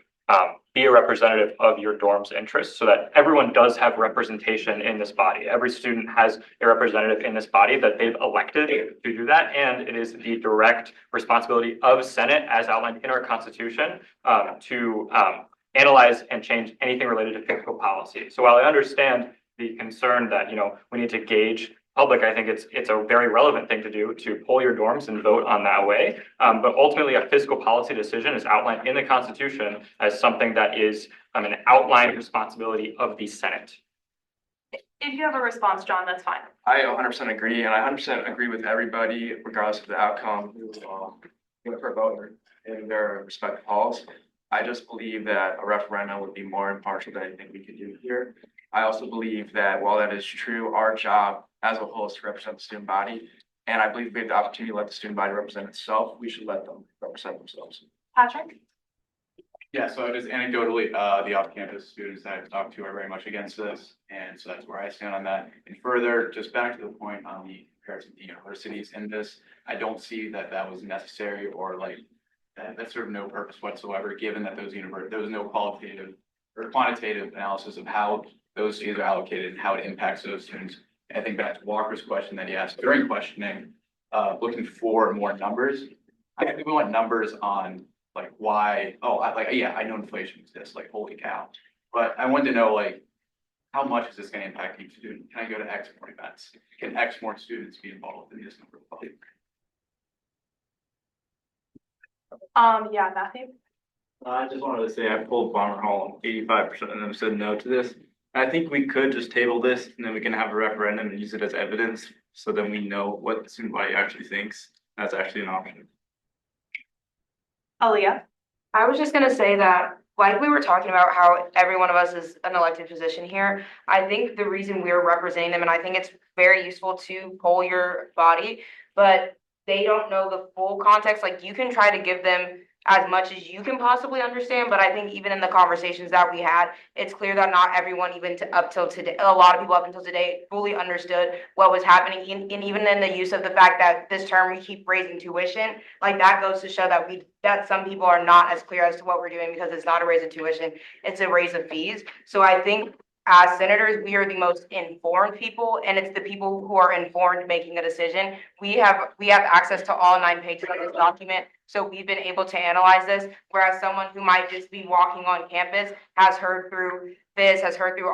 be a representative of your dorm's interests so that everyone does have representation in this body. Every student has a representative in this body that they've elected to do that. And it is the direct responsibility of Senate, as outlined in our Constitution, to analyze and change anything related to fiscal policy. So while I understand the concern that, we need to gauge public, I think it's a very relevant thing to do, to poll your dorms and vote on that way. But ultimately, a fiscal policy decision is outlined in the Constitution as something that is an outlined responsibility of the Senate. If you have a response, John, that's fine. I 100% agree, and I 100% agree with everybody, regardless of the outcome, who went for a vote in their respective halls. I just believe that a referendum would be more impartial than anything we could do here. I also believe that while that is true, our job as a whole is to represent the student body. And I believe if we have the opportunity to let the student body represent itself, we should let them represent themselves. Patrick? Yeah, so just anecdotally, the off-campus students that I've talked to are very much against this, and so that's where I stand on that. And further, just back to the point on the comparison to universities in this, I don't see that that was necessary or that served no purpose whatsoever, given that there was no qualitative or quantitative analysis of how those fees are allocated and how it impacts those students. And I think back to Walker's question that he asked during questioning, looking for more numbers. I think we want numbers on why, I know inflation exists, holy cow. But I wanted to know how much is this going to impact each student? Can I go to X more events? Can X more students be involved in this number of public? Yeah, Matthew? I just wanted to say I pulled Bomber Hall, 85% of them said no to this. I think we could just table this and then we can have a referendum and use it as evidence so then we know what the student body actually thinks. That's actually an option. Aaliyah? I was just gonna say that, like we were talking about how every one of us is an elected position here, I think the reason we're representing them, and I think it's very useful to poll your body, but they don't know the full context. Like, you can try to give them as much as you can possibly understand, but I think even in the conversations that we had, it's clear that not everyone, up till today, a lot of people up until today fully understood what was happening. And even in the use of the fact that this term we keep raising tuition, that goes to show that some people are not as clear as to what we're doing, because it's not a raise of tuition, it's a raise of fees. So I think as senators, we are the most informed people, and it's the people who are informed making a decision. We have access to all 9 pages of this document, so we've been able to analyze this, whereas someone who might just be walking on campus has heard through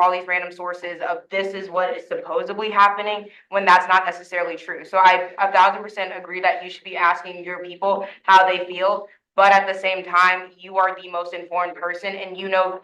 all these random sources of this is what is supposedly happening, when that's not necessarily true. So I 1000% agree that you should be asking your people how they feel. But at the same time, you are the most informed person, and you know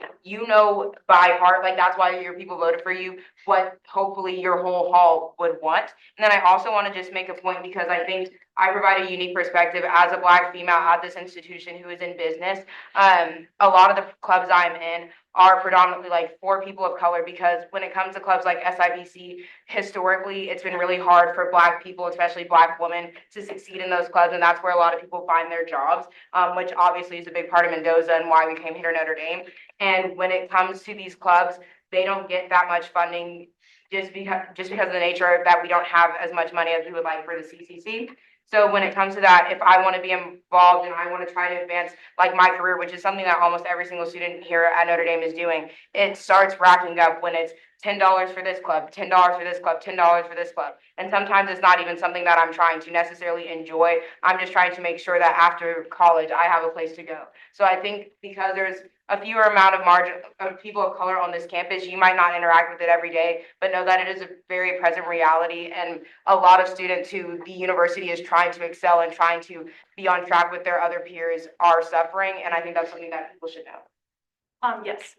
by heart, like that's why your people voted for you, what hopefully your whole hall would want. And then I also want to just make a point, because I think I provide a unique perspective as a Black female at this institution who is in business. A lot of the clubs I'm in are predominantly like for people of color, because when it comes to clubs like SIBC, historically, it's been really hard for Black people, especially Black women, to succeed in those clubs, and that's where a lot of people find their jobs, which obviously is a big part of Mendoza and why we came here to Notre Dame. And when it comes to these clubs, they don't get that much funding just because of the nature that we don't have as much money as we would like for the CCC. So when it comes to that, if I want to be involved and I want to try to advance like my career, which is something that almost every single student here at Notre Dame is doing, it starts racking up when it's $10 for this club, $10 for this club, $10 for this club. And sometimes it's not even something that I'm trying to necessarily enjoy. I'm just trying to make sure that after college, I have a place to go. So I think because there's a fewer amount of margin of people of color on this campus, you might not interact with it every day, but know that it is a very present reality. And a lot of students who the university is trying to excel and trying to be on track with their other peers are suffering. And I think that's something that people should know. Yes.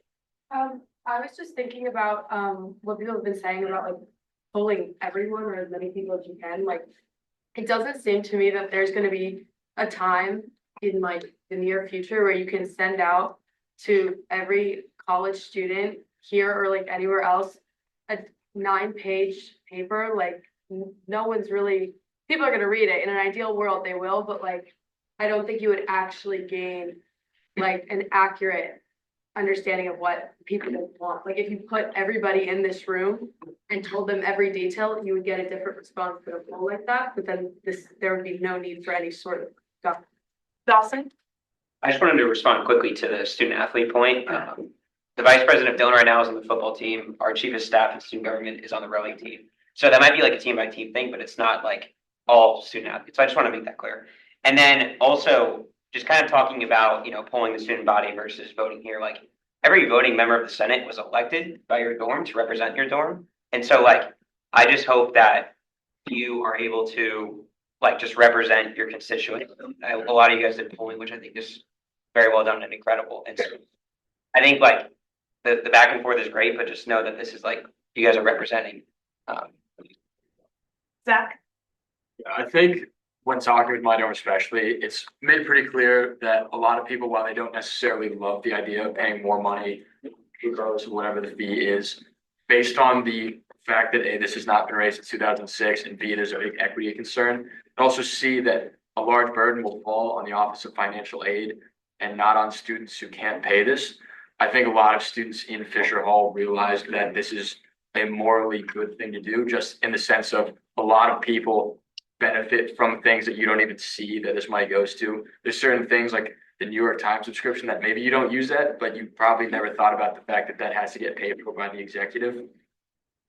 I was just thinking about what people have been saying about like polling everyone or as many people as you can. Like, it doesn't seem to me that there's going to be a time in like the near future where you can send out to every college student here or like anywhere else a 9-page paper. Like, no one's really, people are going to read it. In an ideal world, they will, but like, I don't think you would actually gain like an accurate understanding of what people want. Like, if you put everybody in this room and told them every detail, you would get a different response to a poll like that. But then there would be no need for any sort of stuff. Dawson? I just wanted to respond quickly to the student athlete point. The vice president, Dylan, right now is on the football team. Our chief of staff and student government is on the rowing team. So that might be like a team by team thing, but it's not like all student athletes. So I just want to make that clear. And then also just kind of talking about, polling the student body versus voting here, like every voting member of the Senate was elected by your dorm to represent your dorm. And so like, I just hope that you are able to like just represent your constituents. A lot of you guys did polling, which I think is very well done and incredible. And so I think like the back and forth is great, but just know that this is like, you guys are representing. Zach? I think when talking with my dorm especially, it's made pretty clear that a lot of people, while they don't necessarily love the idea of paying more money, regardless of whatever the fee is, based on the fact that A, this has not been raised in 2006, and B, there's a big equity concern, and also see that a large burden will fall on the Office of Financial Aid and not on students who can't pay this. I think a lot of students in Fisher Hall realized that this is a morally good thing to do, just in the sense of a lot of people benefit from things that you don't even see that this money goes to. There's certain things like the New York Times subscription that maybe you don't use that, but you probably never thought about the fact that that has to get paid for by the executive.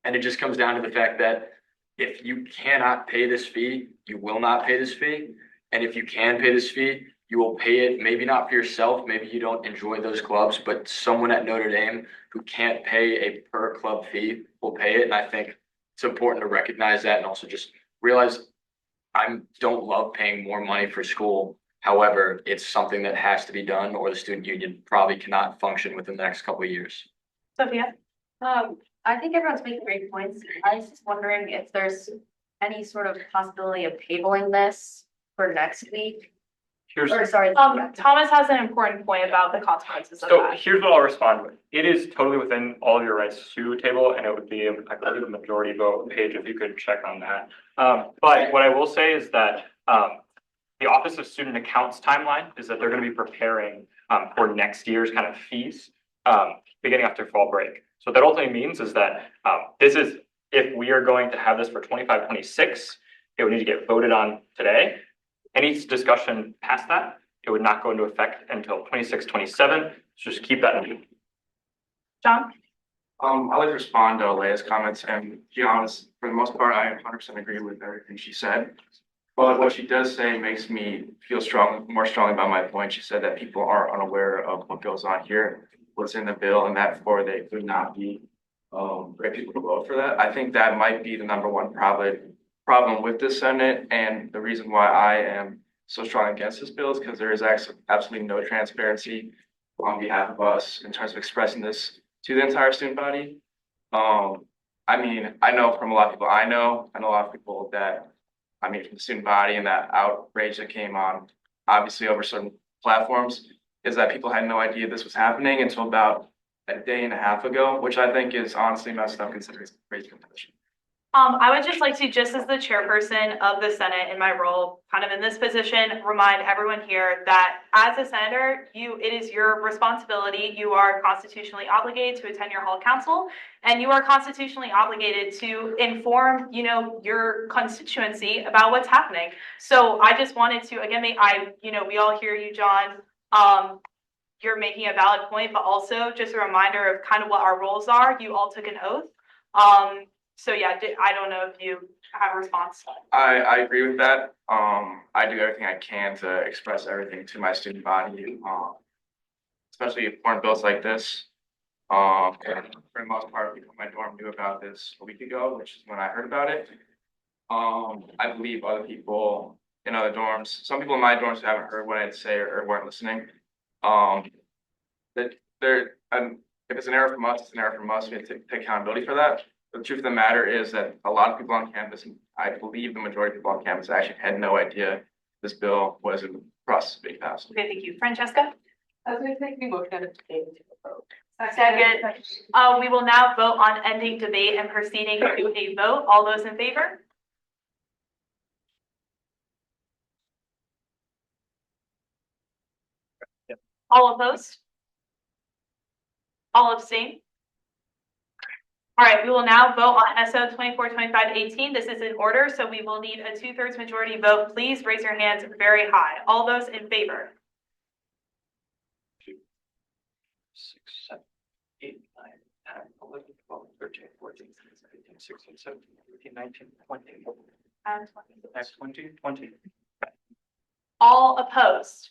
And it just comes down to the fact that if you cannot pay this fee, you will not pay this fee. And if you can pay this fee, you will pay it, maybe not for yourself, maybe you don't enjoy those clubs, but someone at Notre Dame who can't pay a per club fee will pay it. And I think it's important to recognize that and also just realize I don't love paying more money for school. However, it's something that has to be done, or the student union probably cannot function within the next couple of years. Sophia? I think everyone's making great points. I was just wondering if there's any sort of possibility of tabling this for next week. Thomas has an important point about the consequences of So that. here's what I'll respond with. It is totally within all of your rights to table, and it would be, I believe, a majority vote. Paige, if you could check on that. But what I will say is that the Office of Student Accounts timeline is that they're going to be preparing for next year's kind of fees beginning after fall break. So what that ultimately means is that this is, if we are going to have this for 25-26, it would need to get voted on today. Any discussion past that, it would not go into effect until 26-27. So just keep that in mind. John? I'd like to respond to Leia's comments, and to be honest, for the most part, I 100% agree with everything she said. But what she does say makes me feel more strongly about my point. She said that people are unaware of what goes on here, what's in the bill, and therefore they would not be great people to vote for that. I think that might be the number one problem with the Senate, and the reason why I am so strong against this bill is because there is absolutely no transparency on behalf of us in terms of expressing this to the entire student body. I mean, I know from a lot of people I know a lot of people that, I mean, from the student body and that outrage that came on, obviously over certain platforms, is that people had no idea this was happening until about a day and a half ago, which I think is honestly messed up considering it's a crazy competition. I would just like to, just as the chairperson of the Senate in my role, kind of in this position, remind everyone here that as a senator, it is your responsibility. You are constitutionally obligated to attend your hall council, and you are constitutionally obligated to inform, your constituency about what's happening. So I just wanted to, again, we all hear you, John. You're making a valid point, but also just a reminder of kind of what our roles are. You all took an oath. So yeah, I don't know if you have a response. I agree with that. I do everything I can to express everything to my student body, especially important bills like this. And for the most part, people in my dorm knew about this a week ago, which is when I heard about it. I believe other people in other dorms, some people in my dorms haven't heard what I had to say or weren't listening. That if it's an error from us, it's an error from us. We have to take accountability for that. The truth of the matter is that a lot of people on campus, and I believe the majority of people on campus actually had no idea this bill was in the process of being passed. Okay, thank you. Francesca? I was going to say we looked at it today to a vote. Second. We will now vote on ending debate and proceeding to a vote. All those in favor? All opposed? All abstain? All right, we will now vote on SO 2425-18. This is in order, so we will need a 2/3 majority vote. Please raise your hands very high. All those in favor? 2, 6, 7, 8, 9, 10, 11, 12, 13, 14, 15, 16, 17, 18, 19, 20. And 20, 20. All opposed?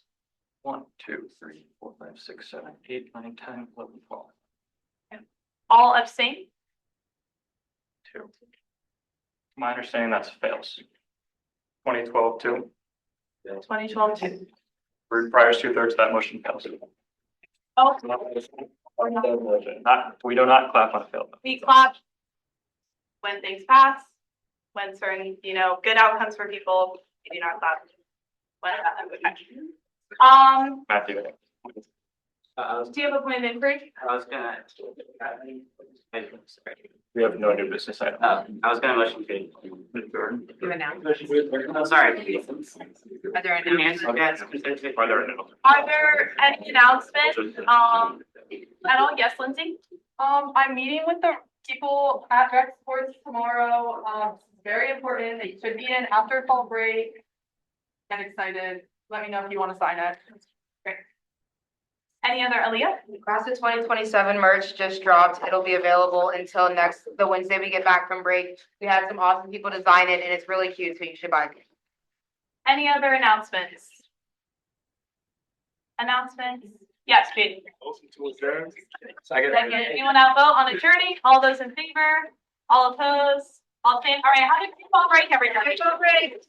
1, 2, 3, 4, 5, 6, 7, 8, 9, 10, 11, 12. All abstain? 2. My understanding that's fails. 2012, 2. 2012, 2. Prior to 2/3, that motion fails. Oh. We do not clap on a failed. We clap when things pass, when certain, good outcomes for people, we do not clap. Matthew. Do you have a point of inquiry? I was gonna. We have no new business item. I was gonna motion to. You announce. Oh, sorry. Are there announcements? Are there no? Are there any announcements, at all? Yes, Lindsay? I'm meeting with the people at Rec Sports tomorrow. It's very important. They should be in after fall break. Get excited. Let me know if you want to sign it. Great. Any other, Aaliyah? Class of 2027 merch just dropped. It'll be available until the Wednesday we get back from break. We had some awesome people design it and it's really cute, so you should buy it. Any other announcements? Announcements? Yes, Judy. Motion to adjourn. Second. Anyone out vote on adjourning? All those in favor? All opposed? All abstain? All right, have a good fall break, everybody. Fall break.